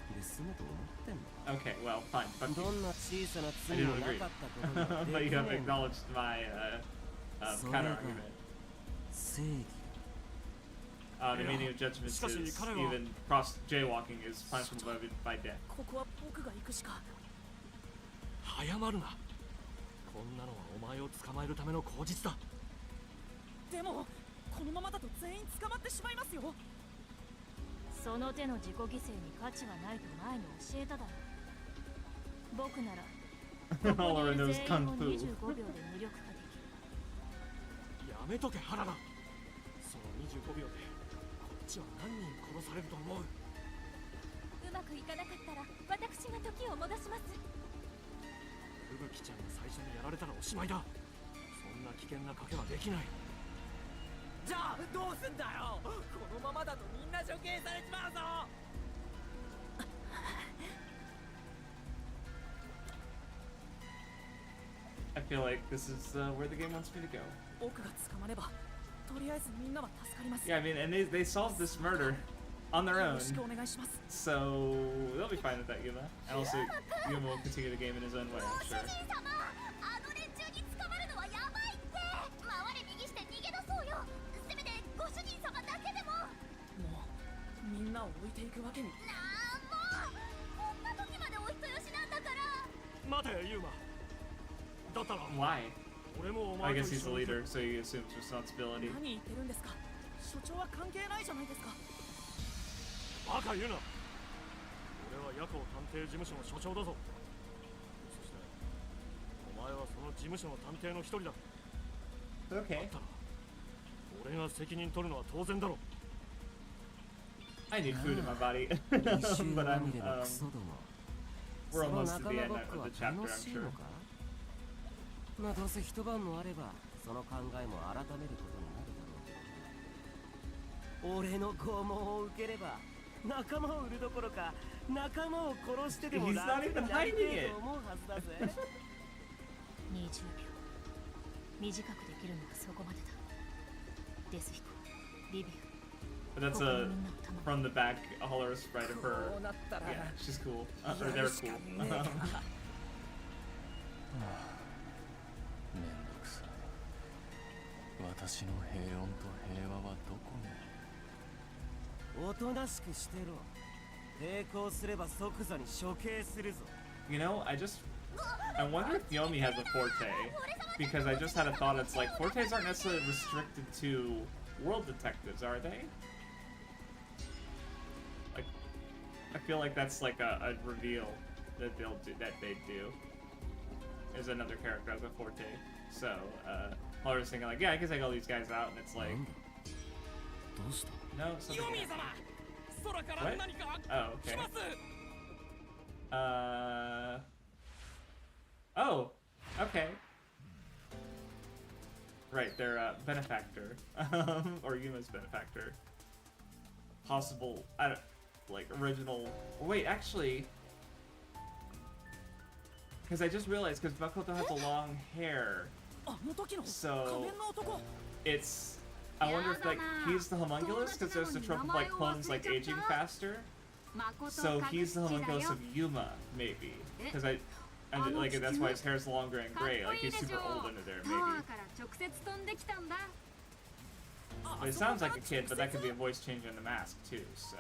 たで済むと思ってんの？ Okay, well, fine. Fuck ど you. んな小さな I 罪も didn't な agree. かったことが But で you き have ねえんだ。 acknowledged my So counter yeah. argument. 正義 The meaning of judgment is even cross jaywalking is punishable by death. ここは僕が行くしか。早まるな。こんなのはお前を捕まえるための口実だ。でもこのままだと全員捕まってしまいますよ。その手の自己犠牲に価値はないと前に教えただろう。僕なら All I know is 全 kung 員を fu. 25秒で無力化できる。やめとけ原田。その25秒でこっちは何人殺されると思う？うまくいかなかったら私が時を戻します。吹雪ちゃんが最初にやられたらおしまいだ。そんな危険な賭けはできない。じゃあどうすんだよ。このままだとみんな処刑されちまうぞ。I feel like this is where the game wants me to go. 僕が捕まればとりあえずみんなは助かります。 Yeah, I mean, and they solved this murder on their よ own, ろしくお願いします。 so they'll be fine with that, Yuma. And also, Yuma will continue the game in his own way, ご I'm 主 sure. 人様、あの連中に捕まるのはやばいって。回れ右して逃げ出そうよ。せめてご主人様だけでも。もうみんなを置いていくわけに。なあもう、こんな時までお人よしなんだから。待てユーマ。だったら Why? 俺もお I 前と guess 一 he's the 緒に leader, so he assumes responsibility. 何言ってるんですか。所長は関係ないじゃないですか。バカ言うな。俺は夜行探偵事務所の所長だぞ。そしてお前はその事務所の探偵の一人だ。 Okay. だったら俺が責任取るのは当然だろ。 I need food in my body. 一周 But ま I'm, みれのクソども。 we're その almost 仲 to the 間 end ごっこ of は the chapter, 楽 I'm しい sure. のか？まあどうせ一晩もあればその考えも改めることになるだろう。俺の拷問を受ければ仲間を売るどころか仲間を殺してでも He's not 楽に even なり hiding てえ it. と思うはずだぜ。20秒。短くできるのはそこまでだ。デスヒコ、リビア。 But that's 他の a みんなを頼む。 from the back a holler sprite of こ her. うなったら Yeah, she's cool. や Or る they're しか cool. ねえか。めんどくさい。私の平穏と平和はどこに？おとなしくしてろ。抵抗すれば即座に処刑するぞ。 You know, I wonder if Yomi has a forte, because I just had a thought. It's like fortes aren't necessarily restricted to world detectives, are they? Like, I feel like that's like a reveal that they do. Is another character as a forte. So, I was thinking like, yeah, I can take all these guys out, and it's like, どうした？ no, something. ユーミン様、空から What? 何か Oh, 来 okay. ます。 Oh, okay. Right, they're benefactor, or Yuma's benefactor. Possible, I don't, like original. Wait, actually, because I just realized because Makoto has a long hair, あの時の仮 so 面の男。 it's. I wonder if like he's the homunculus because there's the trope of like clones like aging faster. So he's the homunculus of Yuma, maybe. Because like that's why his hair's longer and gray. Like he's super old under there, タワ maybe. ーから直接飛んできたんだ。 But it sounds like a kid, but that could be a voice change in the mask too. So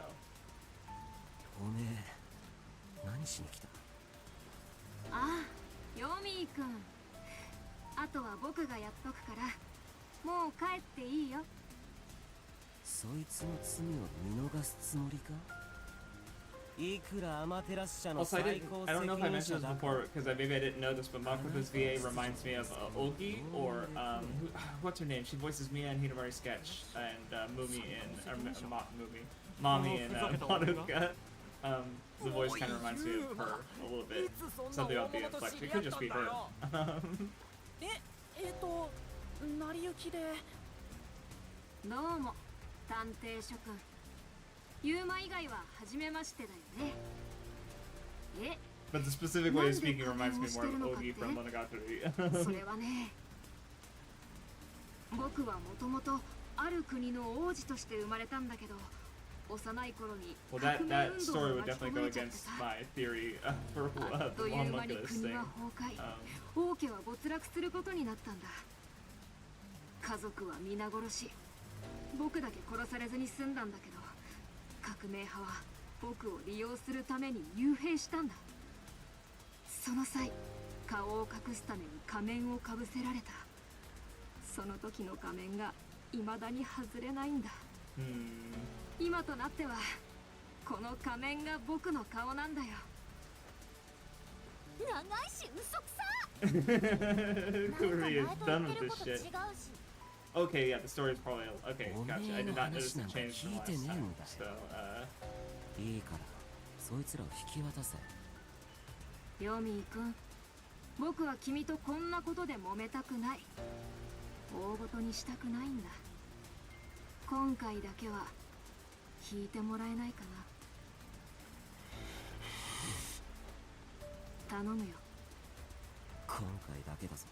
おめえ何しに来た？ああ、ヨミー君。あとは僕がやっとくから、もう帰っていいよ。そいつの罪を見逃すつもりか？いくらアマテラス社の also, 最高 I don't know if I 責任者 mentioned this だか before because maybe I didn't know this, but Makoto's VA reminds me of Ogi or what's her name? She voices Mia in Hinamari Sketch and Mumi in Mumi, Mommy in Madoka. The voice kind of reminds me of her a little bit. Something about the inflection. It could just be her. 成り行きで。どうも探偵諸君。ユーマ以外は初めましてだよね。But the specific way of speaking reminds me more of Ogi from Monogatari. それはね、僕はもともとある国の王子として生まれたんだけど、幼い頃に Well, 革命 that 運動 story が would 巻き definitely 込 go まれちゃって against さ。 my theory for あっという the 間に homunculus 国 thing. は崩壊、王家は没落することになったんだ。家族は皆殺し、僕だけ殺されずに済んだんだけど、革命派は僕を利用するために幽閉したんだ。その際、顔を隠すために仮面をかぶせられた。その時の仮面が未だに外れないんだ。今となってはこの仮面が僕の顔なんだよ。長いし嘘くさ。 Kuri is done with this shit. Okay, yeah, the story is probably okay. Gotcha. I did not notice the change from last time. So, いいからそいつらを引き渡せ。ヨミー君、僕は君とこんなことで揉めたくない。大ごとにしたくないんだ。今回だけは引いてもらえないかな。頼むよ。今回だけだぞ。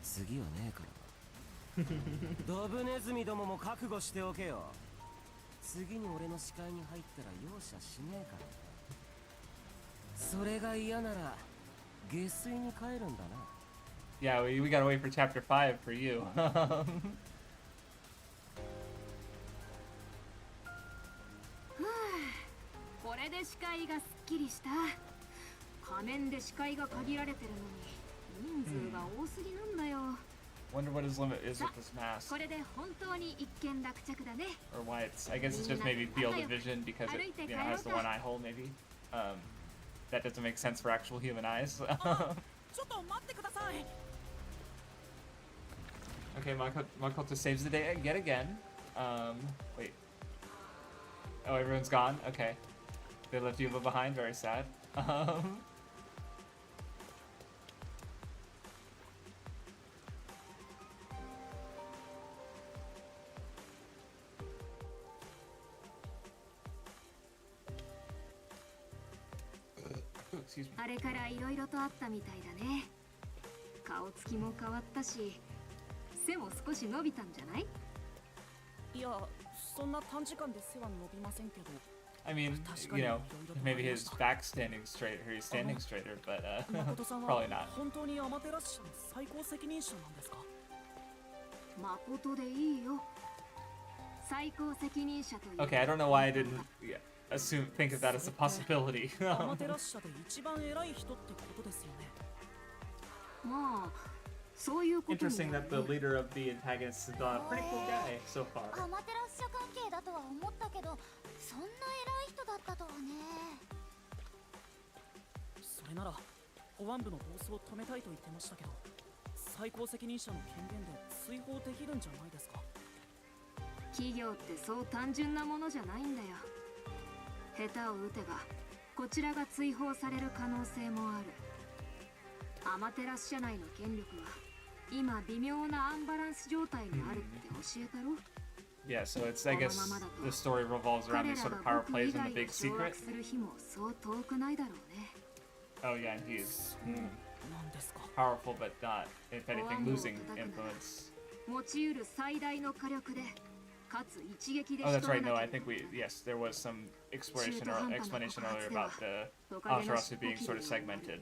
次はねえからな。ドブネズミどもも覚悟しておけよ。次に俺の視界に入ったら容赦しねえからな。それが嫌なら下水に帰るんだな。 yeah, we gotta wait for chapter 5 for you. これで視界がすっきりした。仮面で視界が限られてるのに人数が多すぎなんだよ。 Wonder what his limit is with this mask. これで本当に一見落着だね。 Or why it's, I guess it's just maybe field of vision because it, you know, has the one eye hole maybe. That doesn't make sense for actual human eyes. ちょっと待ってください。 Okay, Makoto saves the day yet again. Wait. Oh, everyone's gone? Okay. They left Yuba behind, very sad. Excuse me. あれからいろいろとあったみたいだね。顔つきも変わったし、背も少し伸びたんじゃない？いや、そんな短時間で背は伸びませんけど。 I mean, you know, maybe his back's standing straight, or he's standing straighter, but 誠さん probably は not. 本当にアマテラス社の最高責任者なんですか？誠でいいよ。最高責任者という。 Okay, I don't know why I didn't think of that as a possibility. アマテラス社で一番偉い人ってことですよね。まあ、そういうことに Interesting that the leader of the antagonists is a pretty cool guy so far. アマテラス社関係だとは思ったけど、そんな偉い人だったとはね。それなら保安部の暴走を止めたいと言ってましたけど、最高責任者の権限で追放できるんじゃないですか？企業ってそう単純なものじゃないんだよ。下手を打てばこちらが追放される可能性もある。アマテラス社内の権力は今微妙なアンバランス状態にあるって教えたろ？ Yeah, so it's, I guess, the story revolves around these sort of power plays and the big secret. する日もそう遠くないだろうね。 Oh yeah, and he's なんですか？ powerful but not, if anything, losing influence. 持ち得る最大の火力で、かつ一撃で Oh, 仕 that's 留 right. め No, な I けれ think ば yes, there was some explanation earlier about the Amaterasu being sort of segmented,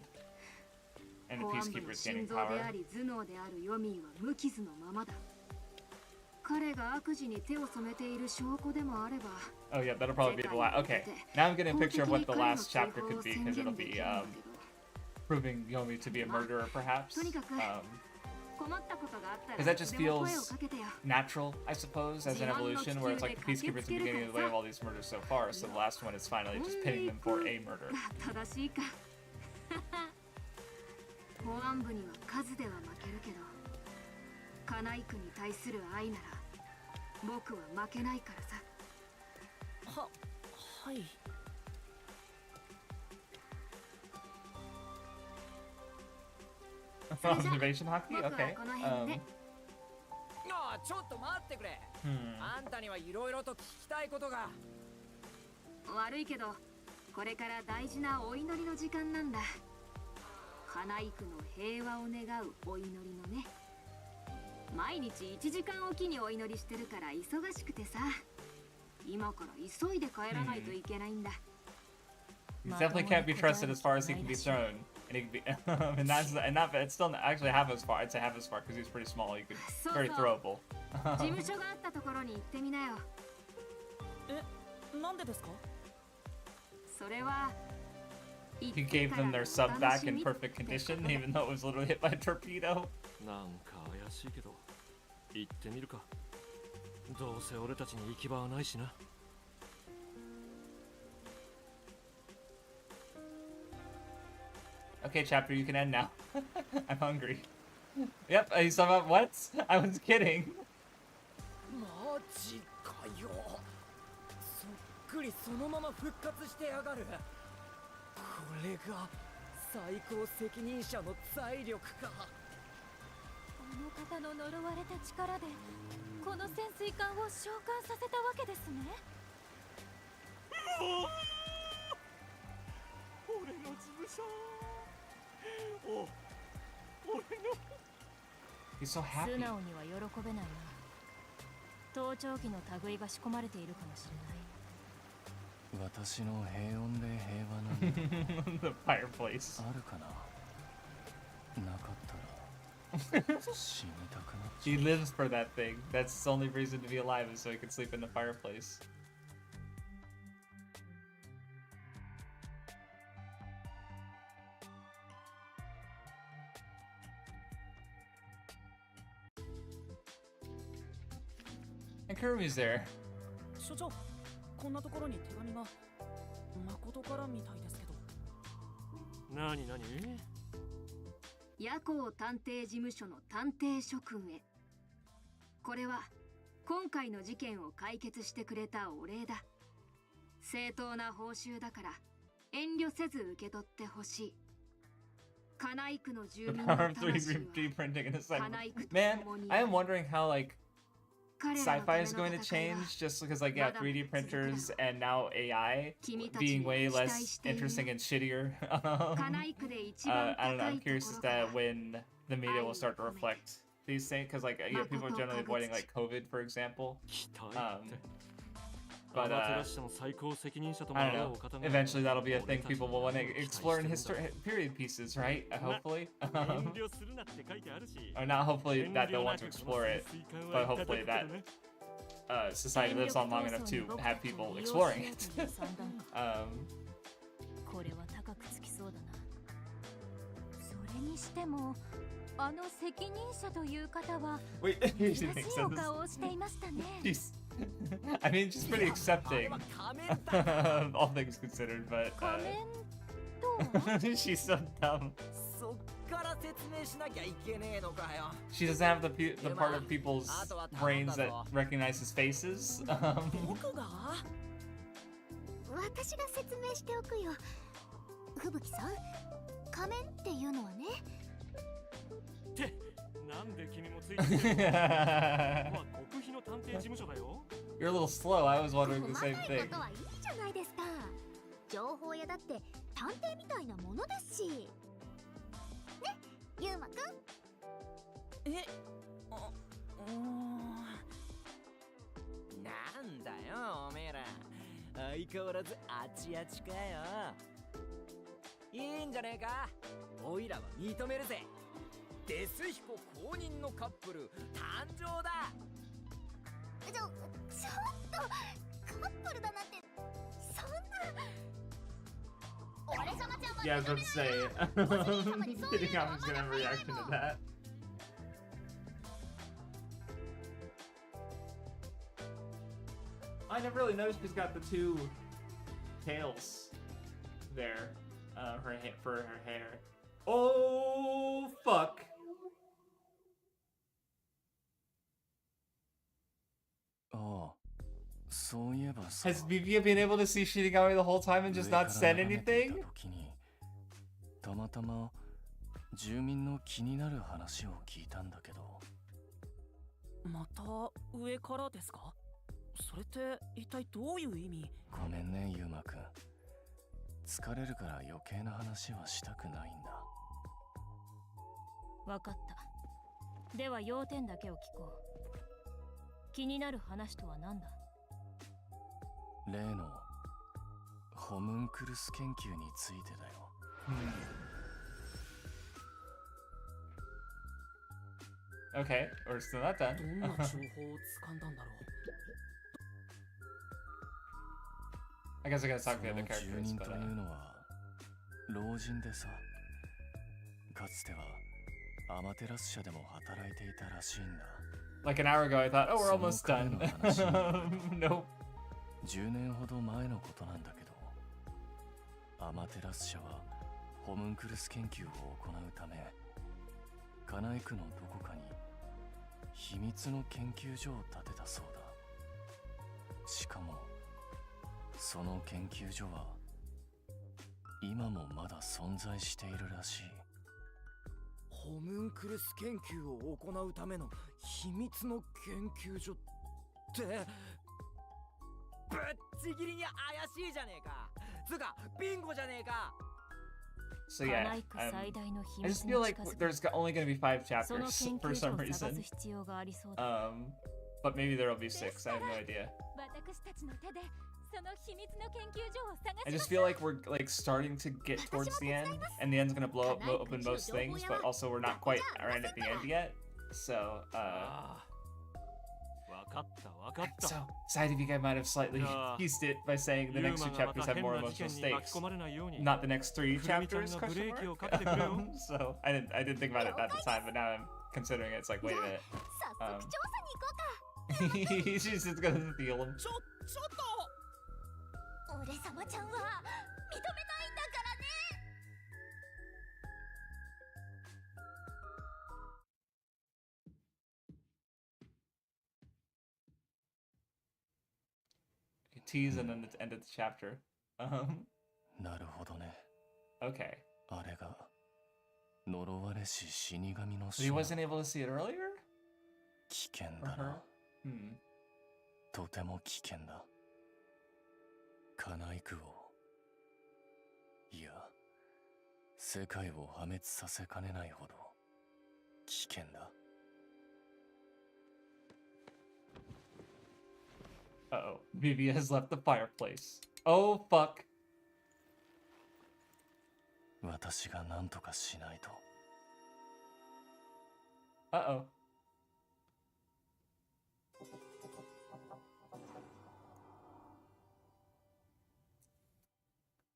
and the 保安部の peacekeepers 心 gaining 臓で power. あり頭脳であるヨミーは無傷のままだ。彼が悪事に手を染めている証拠でもあれば。 Oh yeah, that'll probably be the last. Okay, now I'm getting a picture of what the last chapter could be because it'll be proving Yomi to be a murderer, perhaps. Because that just feels natural, I suppose, as an evolution, where it's like the peacekeepers have been getting in the way of all these murders so far, so the last one is finally just pitting them for a murder. 正しいか。保安部には数では負けるけど、カナイクに対する愛なら僕は負けないからさ。はい。Observation hockey? 僕は Okay. この辺で。ああ、ちょっと待ってくれ。 Hmm. あんたにはいろいろと聞きたいことが。悪いけど、これから大事なお祈りの時間なんだ。花育の平和を願うお祈りのね。毎日1時間おきにお祈りしてるから忙しくてさ。今から急いで帰らないといけないんだ。He definitely can't be trusted as far as he can be thrown. And he can be, it's still actually half as far. I'd say half as far because he's pretty small. He could very throwable. 事務所があったところに行ってみなよ。え、なんでですか？それは He gave them their sub back in perfect condition, even though it was literally hit by a torpedo. なんか怪しいけど行ってみるか。どうせ俺たちに行き場はないしな。Okay, chapter, you can end now. I'm hungry. Yep, you saw about what? I was kidding. マジかよ。そっくりそのまま復活してやがる。これが最高責任者の財力か。あの方の呪われた力でこの潜水艦を召喚させたわけですね。俺の事務所。俺の。 He's so happy. 素直には喜べないな。盗聴器の類が仕込まれているかもしれない。私の平穏で平和な The fireplace. あるかな。なかったら死にたくなっちゃ He lives for that thing. That's his only reason to be alive is so he can sleep in the fireplace. And Kurumi's there. 所長、こんなところに手紙が誠からみたいですけど。何夜行探偵事務所の探偵諸君へ。これは今回の事件を解決してくれたお礼だ。正当な報酬だから遠慮せず受け取ってほしい。金井区の住 The 民の power of 魂 3D は printing in a second. 金井区と Man, 共に I am wondering how like 彼らのた sci-fi め is の going to 戦いは change just because like yeah 3D printers and now AI 君たち being に way 期待 less している interesting and shittier. 金井区で一番 I don't know. 高 I'm いと curious こ as ろから to when the media will start to reflect these things because like yeah, people are generally avoiding like COVID, for example. 期待 But アマテラシ社の最高責任者とも I don't 会う know. お方が Eventually, that'll be a 俺 thing たち people の will want to 期待 explore in してるんだ period pieces, right? Hopefully, 遠慮するなって書いてあるし or not. Hopefully 遠 that they'll 慮な want to くこの explore it, 潜水艦 but はいただ hopefully くけ that どね society lives on long enough to have people exploring it. これは高くつきそうだな。それにしてもあの責任者という方は Wait, 珍 she しい thinks お that 顔をしていましたね。 she's. I mean, she's pretty accepting, 仮面だ。 all things considered, but 仮面とは she's so dumb. そっから説明しなきゃいけねえのかよ。 She doesn't have the part of people's brains that recognizes faces. 僕が？私が説明しておくよ。吹雪さん、仮面っていうのはね。ってなんで君もついてきてるのまあ極秘の探偵事務所だよ You're a little slow. I was 細 wondering か the い same こ thing. とはいいじゃないですか。情報屋だって探偵みたいなものですし。ね、ゆうまくん。え、あ、なんだよおめえら。相変わらずあちあちかよ。いいんじゃねえか。おいらは認めるぜ。デス彦公認のカップル誕生だ。ちょっとカップルだなんてそんな。俺様ちゃんは Yeah, I was about to say. Kidding, I was gonna have a reaction to that. I never really noticed she's got the two tails there, for her hair. Oh fuck! Oh, そういえばさ Has Vivian been able to see Shinigami the whole time and just not said anything? たまたま住民の気になる話を聞いたんだけど。また上からですか？それって一体どういう意味？ごめんね、ユーマくん。疲れるから余計な話はしたくないんだ。わかった。では要点だけを聞こう。気になる話とは何だ？例のホムンクルス研究についてだよ。Okay, we're still not done. どんな情報を掴んだんだろう。I guess I gotta そ talk to the の other 住 characters, 人 but というのは老人でさ、かつてはアマテラス社でも働いていたらしいんだ。like an hour ago I thought, oh, we're その almost 彼 done. の話によると Nope. 10年ほど前のことなんだけど、アマテラス社はホムンクルス研究を行うため、カナイクのどこかに秘密の研究所を建てたそうだ。しかもその研究所は今もまだ存在しているらしい。ホムンクルス研究を行うための秘密の研究所ってぶっちぎりに怪しいじゃねえか。つかビンゴじゃねえか。 So yeah, I just feel like there's only gonna be 5 chapters for some reason. But maybe there will be 6. I have no idea. I just feel like we're like starting to get towards the end, and the end's gonna blow up open most things, but also we're not quite right at the end yet. So so sorry if you guys might have slightly teased it by saying the next 2 chapters have more emotional stakes. Not the next 3 chapters, question mark? So I didn't think about it at the time, but now I'm considering it. It's like, wait a minute. She's just gonna steal him. 俺様ちゃんは認めないんだからね。Tease and then the end of the chapter. なるほどね。Okay. あれが呪われし死神の So he wasn't able to see it earlier? 危険 Or だ her? な。とても危険だ。カナイクを、いや、世界を破滅させかねないほど危険だ。Uh-oh. Vivi has left the fireplace. Oh, fuck. 私が何とかしないと。Uh-oh.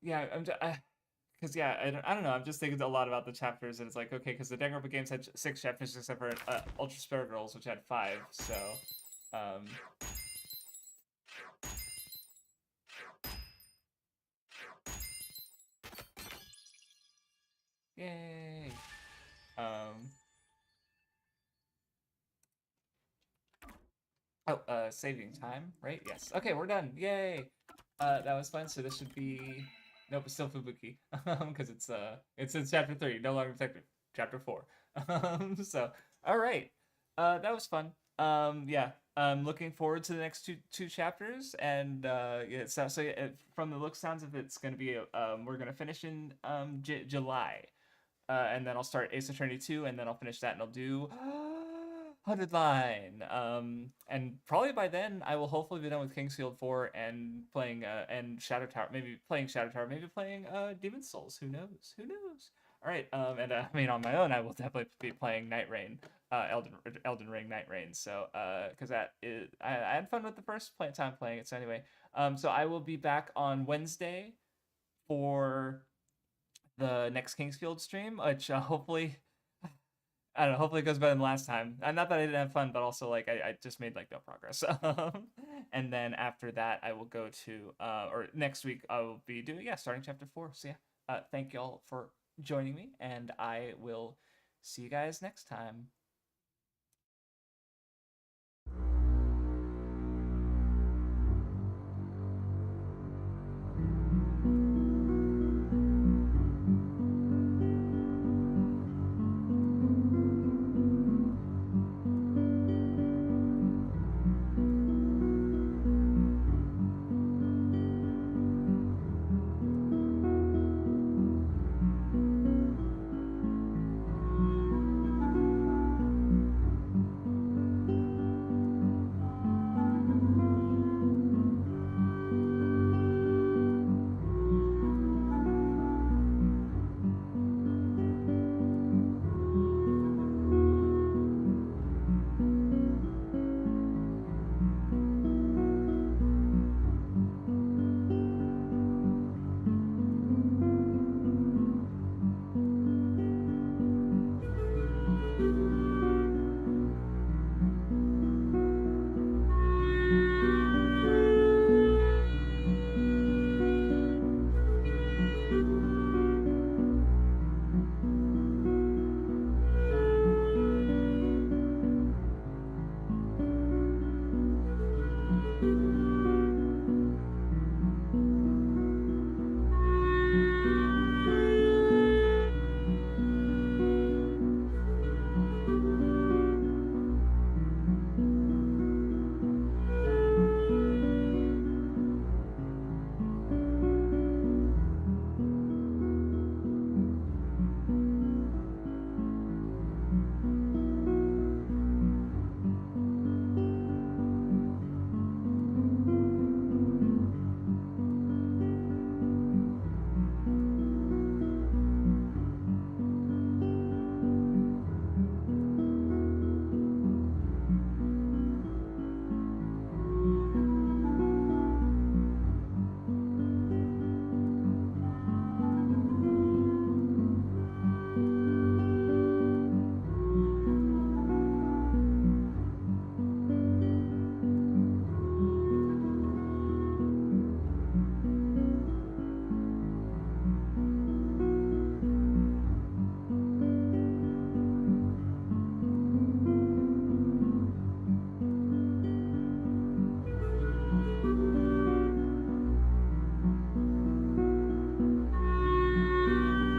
Yeah, because yeah, I don't know. I'm just thinking a lot about the chapters, and it's like, okay, because the Danganronpa games had 6 chapters except for Ultra Spirit Girls, which had 5. So, yay. Saving time, right? Yes. Okay, we're done. Yay. That was fun. So this should be. Nope, it's still Fubuki, because it's in chapter 3, no longer detective. Chapter 4. So, all right, that was fun. Yeah, I'm looking forward to the next two chapters, and yeah, so from the sounds of it's gonna be we're gonna finish in July, and then I'll start Ace Attorney 2, and then I'll finish that, and I'll do 100 Line. And probably by then I will hopefully be done with Kingsfield 4 and playing and Shadow Tower, maybe playing Demon's Souls. Who knows? All right. And I mean, on my own, I will definitely be playing Night Rain, Elden Ring Night Rain. So because I had fun with the first time playing it. So anyway, so I will be back on Wednesday for the next Kingsfield stream, which hopefully, I don't know, hopefully it goes better than last time. Not that I didn't have fun, but also like I just made like no progress. And then after that, I will go to or next week I will be doing starting chapter 4. So yeah, thank y'all for joining me, and I will see you guys next time.